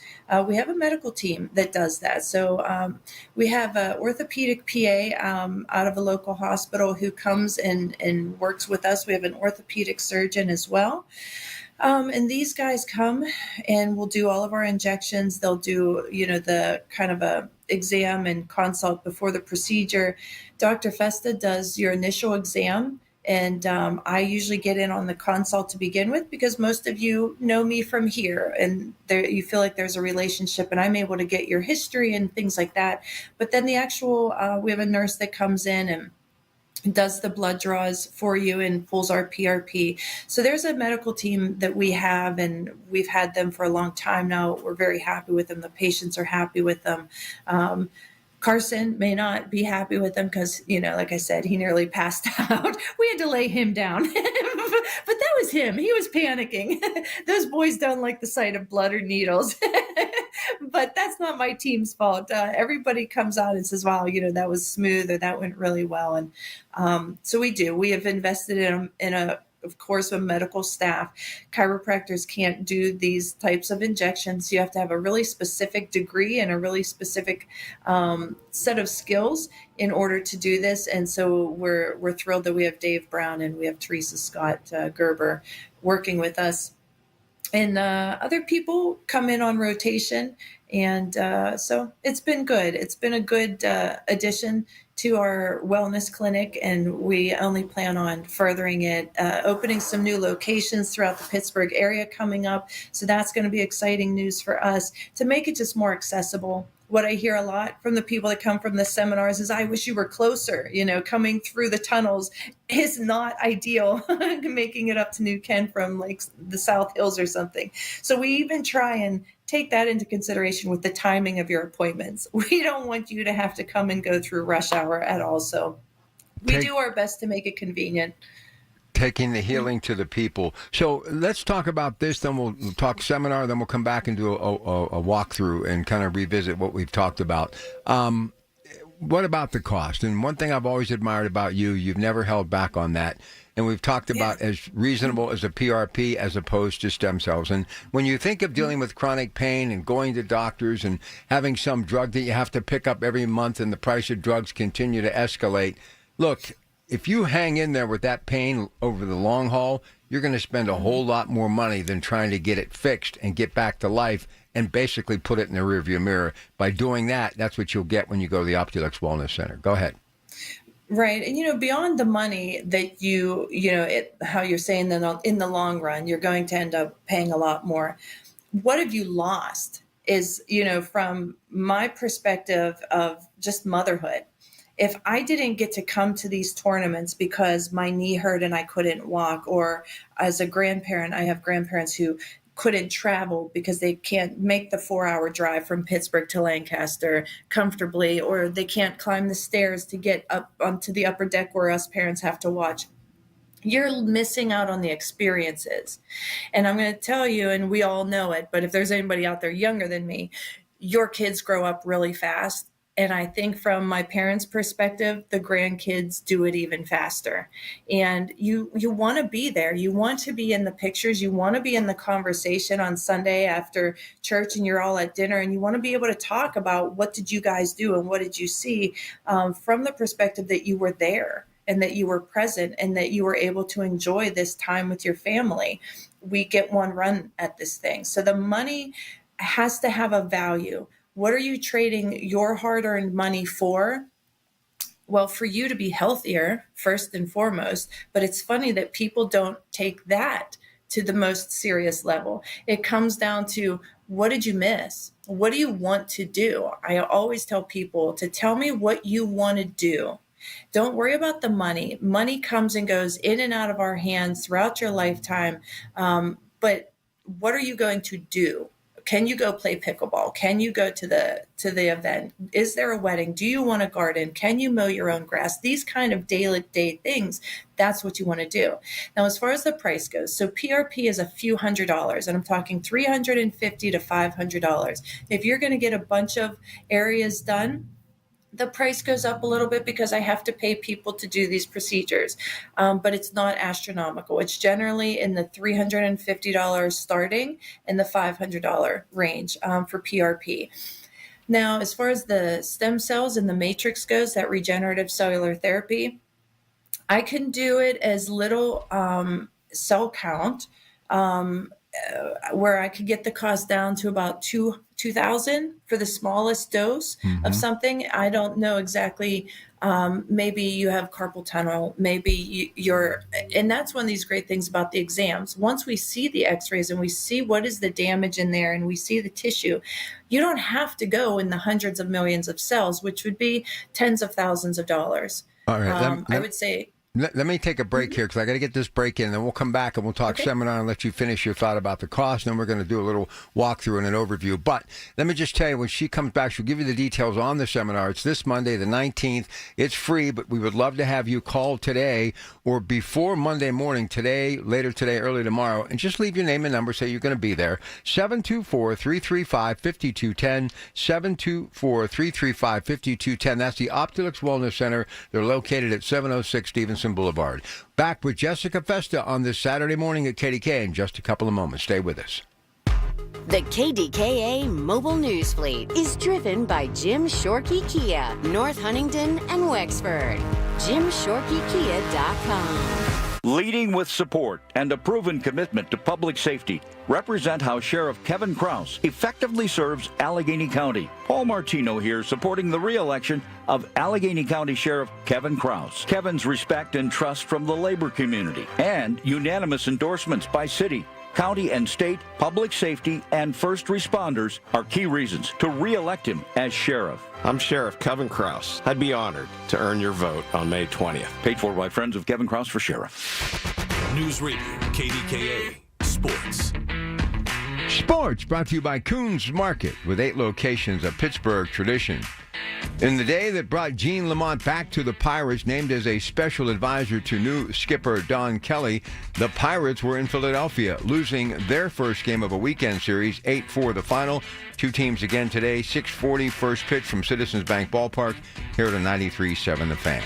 We have a medical team that does that. So we have an orthopedic PA out of a local hospital who comes and works with us. We have an orthopedic surgeon as well. And these guys come and will do all of our injections. They'll do, the kind of a exam and consult before the procedure. Dr. Festa does your initial exam. And I usually get in on the consult to begin with, because most of you know me from here, and you feel like there's a relationship, and I'm able to get your history and things like that. But then the actual, we have a nurse that comes in and does the blood draws for you and pulls our PRP. So there's a medical team that we have, and we've had them for a long time now. We're very happy with them. The patients are happy with them. Carson may not be happy with them because, like I said, he nearly passed out. We had to lay him down. But that was him. He was panicking. Those boys don't like the sight of blood or needles. But that's not my team's fault. Everybody comes out and says, wow, that was smooth, or that went really well. And so we do. We have invested of course, with medical staff. Chiropractors can't do these types of injections. You have to have a really specific degree and a really specific set of skills in order to do this. And so we're thrilled that we have Dave Brown and we have Teresa Scott Gerber working with us. And other people come in on rotation. And so it's been good. It's been a good addition to our wellness clinic, and we only plan on furthering it, opening some new locations throughout the Pittsburgh area coming up. So that's going to be exciting news for us to make it just more accessible. What I hear a lot from the people that come from the seminars is, I wish you were closer. Coming through the tunnels is not ideal, making it up to New Ken from like the South Hills or something. So we even try and take that into consideration with the timing of your appointments. We don't want you to have to come and go through rush hour at all. So we do our best to make it convenient. Taking the healing to the people. So let's talk about this, then we'll talk seminar, then we'll come back and do a walkthrough and kind of revisit what we've talked about. What about the cost? And one thing I've always admired about you, you've never held back on that. And we've talked about as reasonable as a PRP as opposed to stem cells. And when you think of dealing with chronic pain and going to doctors and having some drug that you have to pick up every month and the price of drugs continue to escalate, look, if you hang in there with that pain over the long haul, you're going to spend a whole lot more money than trying to get it fixed and get back to life and basically put it in the rearview mirror. By doing that, that's what you'll get when you go to the Optilux Wellness Center. Go ahead. Right. And, beyond the money that how you're saying that in the long run, you're going to end up paying a lot more. what have you lost is, from my perspective of just motherhood. If I didn't get to come to these tournaments because my knee hurt and I couldn't walk, or as a grandparent, I have grandparents who couldn't travel because they can't make the 4-hour drive from Pittsburgh to Lancaster comfortably, or they can't climb the stairs to get up onto the upper deck where us parents have to watch. You're missing out on the experiences. And I'm going to tell you, and we all know it, but if there's anybody out there younger than me, your kids grow up really fast. And I think from my parents' perspective, the grandkids do it even faster. And you want to be there. You want to be in the pictures. You want to be in the conversation on Sunday after church and you're all at dinner. And you want to be able to talk about what did you guys do and what did you see from the perspective that you were there and that you were present and that you were able to enjoy this time with your family. We get one run at this thing. So the money has to have a value. What are you trading your hard-earned money for? Well, for you to be healthier, first and foremost. But it's funny that people don't take that to the most serious level. It comes down to, what did you miss? What do you want to do? I always tell people to tell me what you want to do. Don't worry about the money. Money comes and goes in and out of our hands throughout your lifetime. But what are you going to do? Can you go play pickleball? Can you go to the event? Is there a wedding? Do you want a garden? Can you mow your own grass? These kind of day things, that's what you want to do. Now, as far as the price goes, so PRP is a few $100s, and I'm talking $350 to $500. If you're going to get a bunch of areas done, the price goes up a little bit because I have to pay people to do these procedures, but it's not astronomical. It's generally in the $350 starting and the $500 range for PRP. Now, as far as the stem cells and the matrix goes, that regenerative cellular therapy, I can do it as little cell count, where I could get the cost down to about $2,000 for the smallest dose of something. I don't know exactly. Maybe you have carpal tunnel. Maybe you're, and that's one of these great things about the exams. Once we see the x-rays and we see what is the damage in there and we see the tissue, you don't have to go in the hundreds of millions of cells, which would be tens of thousands of dollars. All right. I would say. Let me take a break here because I got to get this break in, and then we'll come back and we'll talk seminar and let you finish your thought about the cost. And then we're going to do a little walkthrough and an overview. But let me just tell you, when she comes back, she'll give you the details on the seminar. It's this Monday, the 19th. It's free, but we would love to have you call today or before Monday morning, today, later today, early tomorrow, and just leave your name and number, say you're going to be there. 724-335-5210, 724-335-5210. That's the Optilux Wellness Center. They're located at 706 Stevenson Boulevard. Back with Jessica Festa on this Saturday morning at KDKA in just a couple of moments. Stay with us. The KDKA Mobile News Fleet is driven by Jim Shorkey Kia, North Huntington and Wexford. JimShorkeyKia.com. Leading with support and a proven commitment to public safety, represent how Sheriff Kevin Krause effectively serves Allegheny County. Paul Martino here supporting the re-election of Allegheny County Sheriff Kevin Krause. Kevin's respect and trust from the labor community and unanimous endorsements by city, county and state, public safety, and first responders are key reasons to re-elect him as sheriff. I'm Sheriff Kevin Krause. I'd be honored to earn your vote on May 20th. Paid for by friends of Kevin Krause for sheriff. News Radio, KDKA, Sports. Sports brought to you by Coons Market with 8 locations of Pittsburgh tradition. In the day that brought Gene Lamont back to the Pirates, named as a special advisor to new skipper Don Kelly, the Pirates were in Philadelphia, losing their first game of a weekend series, 8-4 the final. Two teams again today, 6:40 first pitch from Citizens Bank Ballpark, here at a 93.7 The Fan.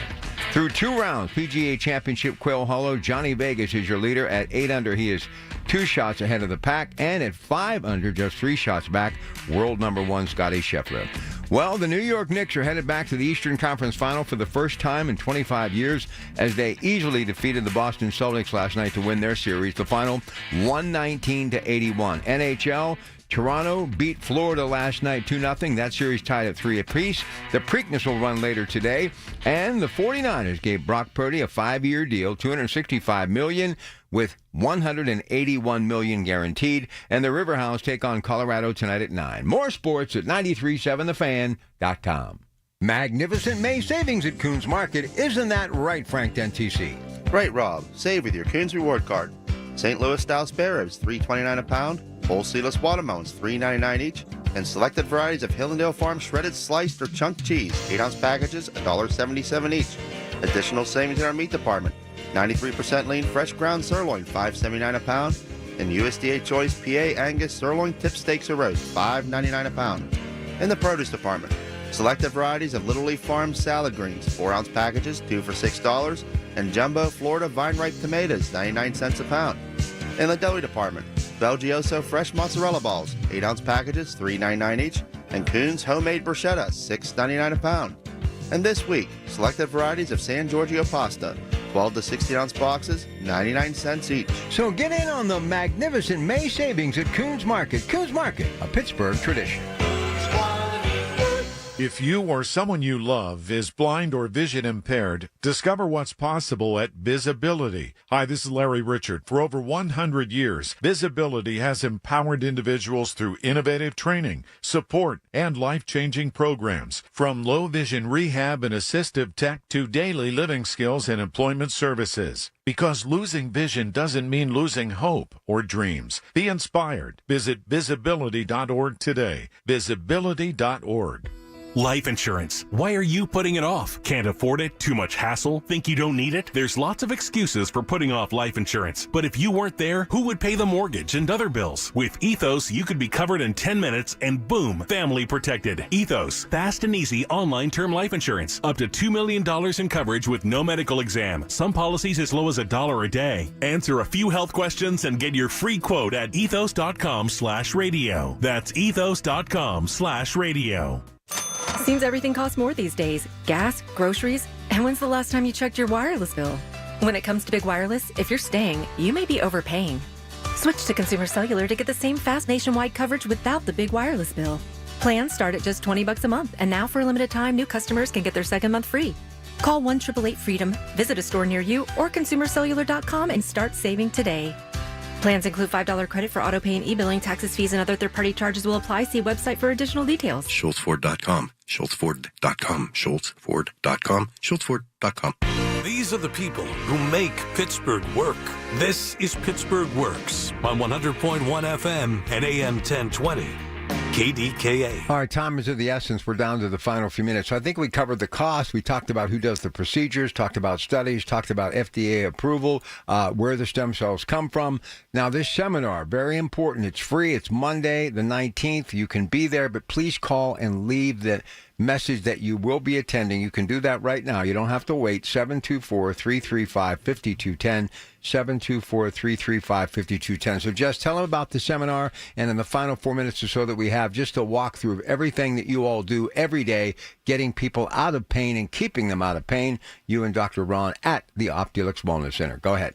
Through 2 rounds, PGA Championship Quail Hollow, Johnny Vegas is your leader at 8 under. He is 2 shots ahead of the pack, and at 5 under, just 3 shots back, world number 1 Scotty Scheffler. Well, the New York Knicks are headed back to the Eastern Conference Final for the first time in 25 years as they easily defeated the Boston Celtics last night to win their series. The final, 119-81. NHL, Toronto beat Florida last night 2-0. That series tied at 3 apiece. The Preakness will run later today. And the 49ers gave Brock Purdy a 5-year deal, $265 million, with $181 million guaranteed. And the River Hounds take on Colorado tonight at 9. More sports at 937thefan.com. Magnificent May savings at Coons Market. Isn't that right, Frank Dentisi? Right, Rob. Save with your Coons Reward Card. St. Louis style spare ribs, $3.29 a pound. Whole seedless watermelons, $3.99 each. And selected varieties of Hillendale Farm shredded, sliced, or chunked cheese, 8-ounce packages, $1.77 each. Additional savings in our meat department. 93% lean fresh ground sirloin, $5.79 a pound. And USDA Choice PA Angus sirloin tip steaks or roast, $5.99 a pound. In the produce department, selected varieties of Little Leaf Farm salad greens, 4-ounce packages, 2 for $6. And jumbo Florida vine ripe tomatoes, 99 cents a pound. In the deli department, Belgioso fresh mozzarella balls, 8-ounce packages, $3.99 each. And Coons homemade bruschetta, $6.99 a pound. And this week, selected varieties of San Giorgio pasta, 12 to 16-ounce boxes, 99 cents each. So get in on the magnificent May savings at Coons Market. Coons Market, a Pittsburgh tradition. If you or someone you love is blind or vision impaired, discover what's possible at Visibility. Hi, this is Larry Richard. For over 100 years, Visibility has empowered individuals through innovative training, support, and life-changing programs. From low vision rehab and assistive tech to daily living skills and employment services. Because losing vision doesn't mean losing hope or dreams. Be inspired. Visit visibility.org today. Visibility.org. Life insurance. Why are you putting it off? Can't afford it? Too much hassle? Think you don't need it? There's lots of excuses for putting off life insurance. But if you weren't there, who would pay the mortgage and other bills? With Ethos, you could be covered in 10 minutes and boom, family protected. Ethos, fast and easy online term life insurance. Up to $2 million in coverage with no medical exam. Some policies as low as $1 a day. Answer a few health questions and get your free quote at ethos.com/radio. That's ethos.com/radio. Seems everything costs more these days. Gas, groceries, and when's the last time you checked your wireless bill? When it comes to big wireless, if you're staying, you may be overpaying. Switch to Consumer Cellular to get the same fast nationwide coverage without the big wireless bill. Plans start at just $20 a month, and now for a limited time, new customers can get their second month free. Call 1-888-FREEDOM, visit a store near you, or consumercellular.com and start saving today. Plans include $5 credit for auto pay and e-billing. Taxes, fees, and other third-party charges will apply. See website for additional details. SchultzFord.com. SchultzFord.com. SchultzFord.com. SchultzFord.com. These are the people who make Pittsburgh work. This is Pittsburgh Works on 100.1 FM and AM 1020. KDKA. All right, time is of the essence. We're down to the final few minutes. So I think we covered the cost. We talked about who does the procedures, talked about studies, talked about FDA approval, where the stem cells come from. Now, this seminar, very important. It's free. It's Monday, the 19th. You can be there, but please call and leave the message that you will be attending. You can do that right now. You don't have to wait. 724-335-5210. 724-335-5210. So just tell them about the seminar, and in the final 4 minutes or so that we have, just to walk through everything that you all do every day, getting people out of pain and keeping them out of pain, you and Dr. Ron at the Optilux Wellness Center. Go ahead.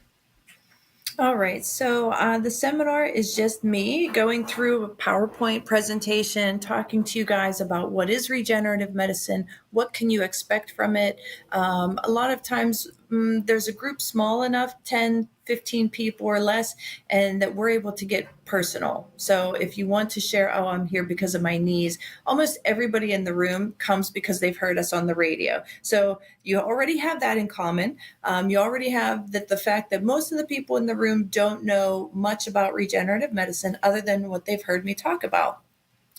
All right, so the seminar is just me going through a PowerPoint presentation, talking to you guys about what is regenerative medicine, what can you expect from it. A lot of times there's a group small enough, 10, 15 people or less, and that we're able to get personal. So if you want to share, oh, I'm here because of my knees, almost everybody in the room comes because they've heard us on the radio. So you already have that in common. You already have the fact that most of the people in the room don't know much about regenerative medicine other than what they've heard me talk about.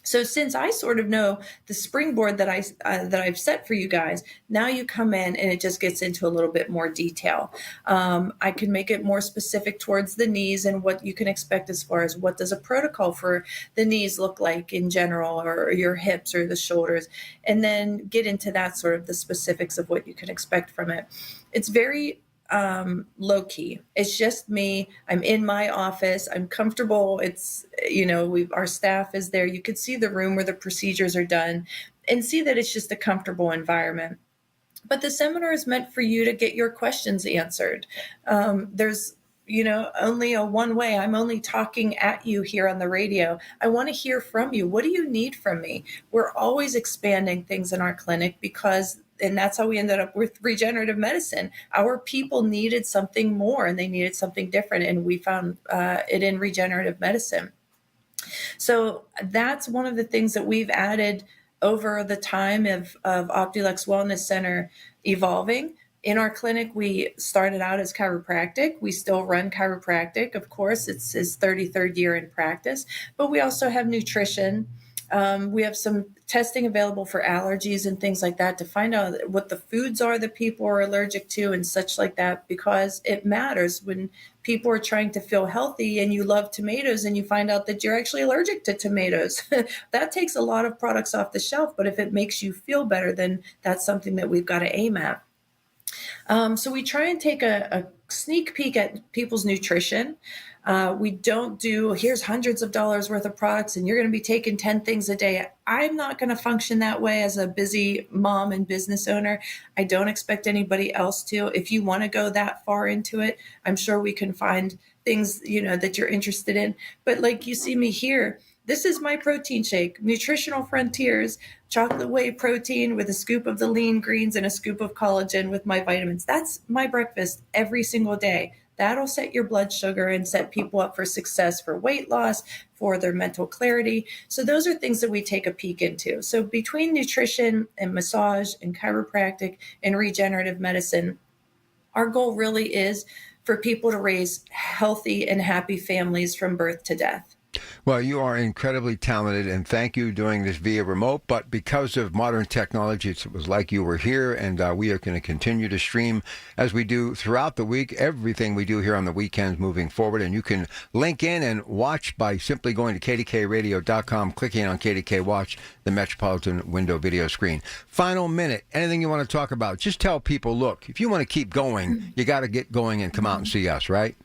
So since I sort of know the springboard that I've set for you guys, now you come in and it just gets into a little bit more detail. I can make it more specific towards the knees and what you can expect as far as what does a protocol for the knees look like in general, or your hips or the shoulders, and then get into that sort of the specifics of what you can expect from it. It's very low key. It's just me. I'm in my office. I'm comfortable. It's, our staff is there. You could see the room where the procedures are done and see that it's just a comfortable environment. But the seminar is meant for you to get your questions answered. There's only a one way. I'm only talking at you here on the radio. I want to hear from you. What do you need from me? We're always expanding things in our clinic because and that's how we ended up with regenerative medicine. Our people needed something more, and they needed something different, and we found it in regenerative medicine. So that's one of the things that we've added over the time of Optilux Wellness Center evolving. In our clinic, we started out as chiropractic. We still run chiropractic. Of course, it's his 33rd year in practice, but we also have nutrition. We have some testing available for allergies and things like that to find out what the foods are that people are allergic to and such like that, because it matters when people are trying to feel healthy and you love tomatoes and you find out that you're actually allergic to tomatoes. That takes a lot of products off the shelf, but if it makes you feel better, then that's something that we've got to aim at. So we try and take a sneak peek at people's nutrition. We don't do, here's hundreds of dollars worth of products and you're going to be taking 10 things a day. I'm not going to function that way as a busy mom and business owner. I don't expect anybody else to. If you want to go that far into it, I'm sure we can find things, that you're interested in. But like you see me here, this is my protein shake, Nutritional Frontiers, chocolate whey protein with a scoop of the lean greens and a scoop of collagen with my vitamins. That's my breakfast every single day. That'll set your blood sugar and set people up for success, for weight loss, for their mental clarity. So those are things that we take a peek into. So between nutrition and massage and chiropractic and regenerative medicine, our goal really is for people to raise healthy and happy families from birth to death. Well, you are incredibly talented, and thank you doing this via remote. But because of modern technology, it was like you were here, and we are going to continue to stream as we do throughout the week, everything we do here on the weekends moving forward. And you can link in and watch by simply going to KDKARadio.com, clicking on KDK Watch, the Metropolitan Window video screen. Final minute, anything you want to talk about, just tell people, look, if you want to keep going, you got to get going and come out and see us, right?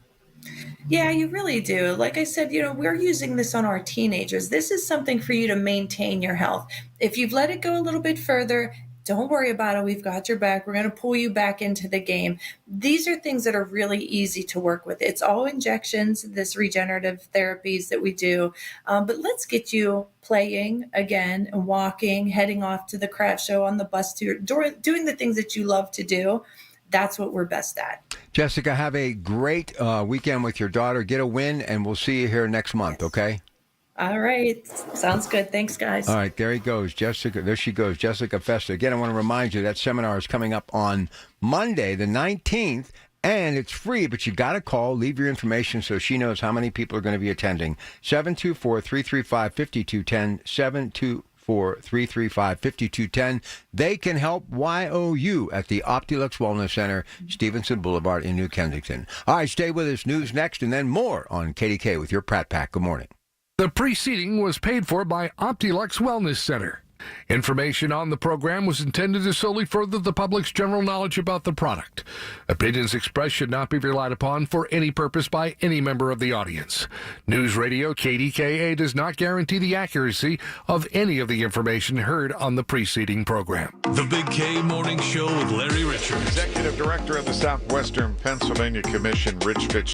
Yeah, you really do. Like I said, we're using this on our teenagers. This is something for you to maintain your health. If you've let it go a little bit further, don't worry about it. We've got your back. We're going to pull you back into the game. These are things that are really easy to work with. It's all injections, this regenerative therapies that we do. But let's get you playing again and walking, heading off to the craft show, on the bus tour, doing the things that you love to do. That's what we're best at. Jessica, have a great weekend with your daughter. Get a win, and we'll see you here next month, okay? All right. Sounds good. Thanks, guys. All right, there he goes, Jessica. There she goes, Jessica Festa. Again, I want to remind you that seminar is coming up on Monday, the 19th, and it's free, but you got to call, leave your information so she knows how many people are going to be attending. 724-335-5210, 724-335-5210. They can help YOU at the Optilux Wellness Center, Stevenson Boulevard in New Kensington. All right, stay with us. News next, and then more on KDK with your Pratt Pack. Good morning. The preceding was paid for by Optilux Wellness Center. Information on the program was intended to solely further the public's general knowledge about the product. Opinions expressed should not be relied upon for any purpose by any member of the audience. News Radio KDKA does not guarantee the accuracy of any of the information heard on the preceding program. The Big K Morning Show with Larry Richards. Executive Director of the Southwestern Pennsylvania Commission, Rich Fitz.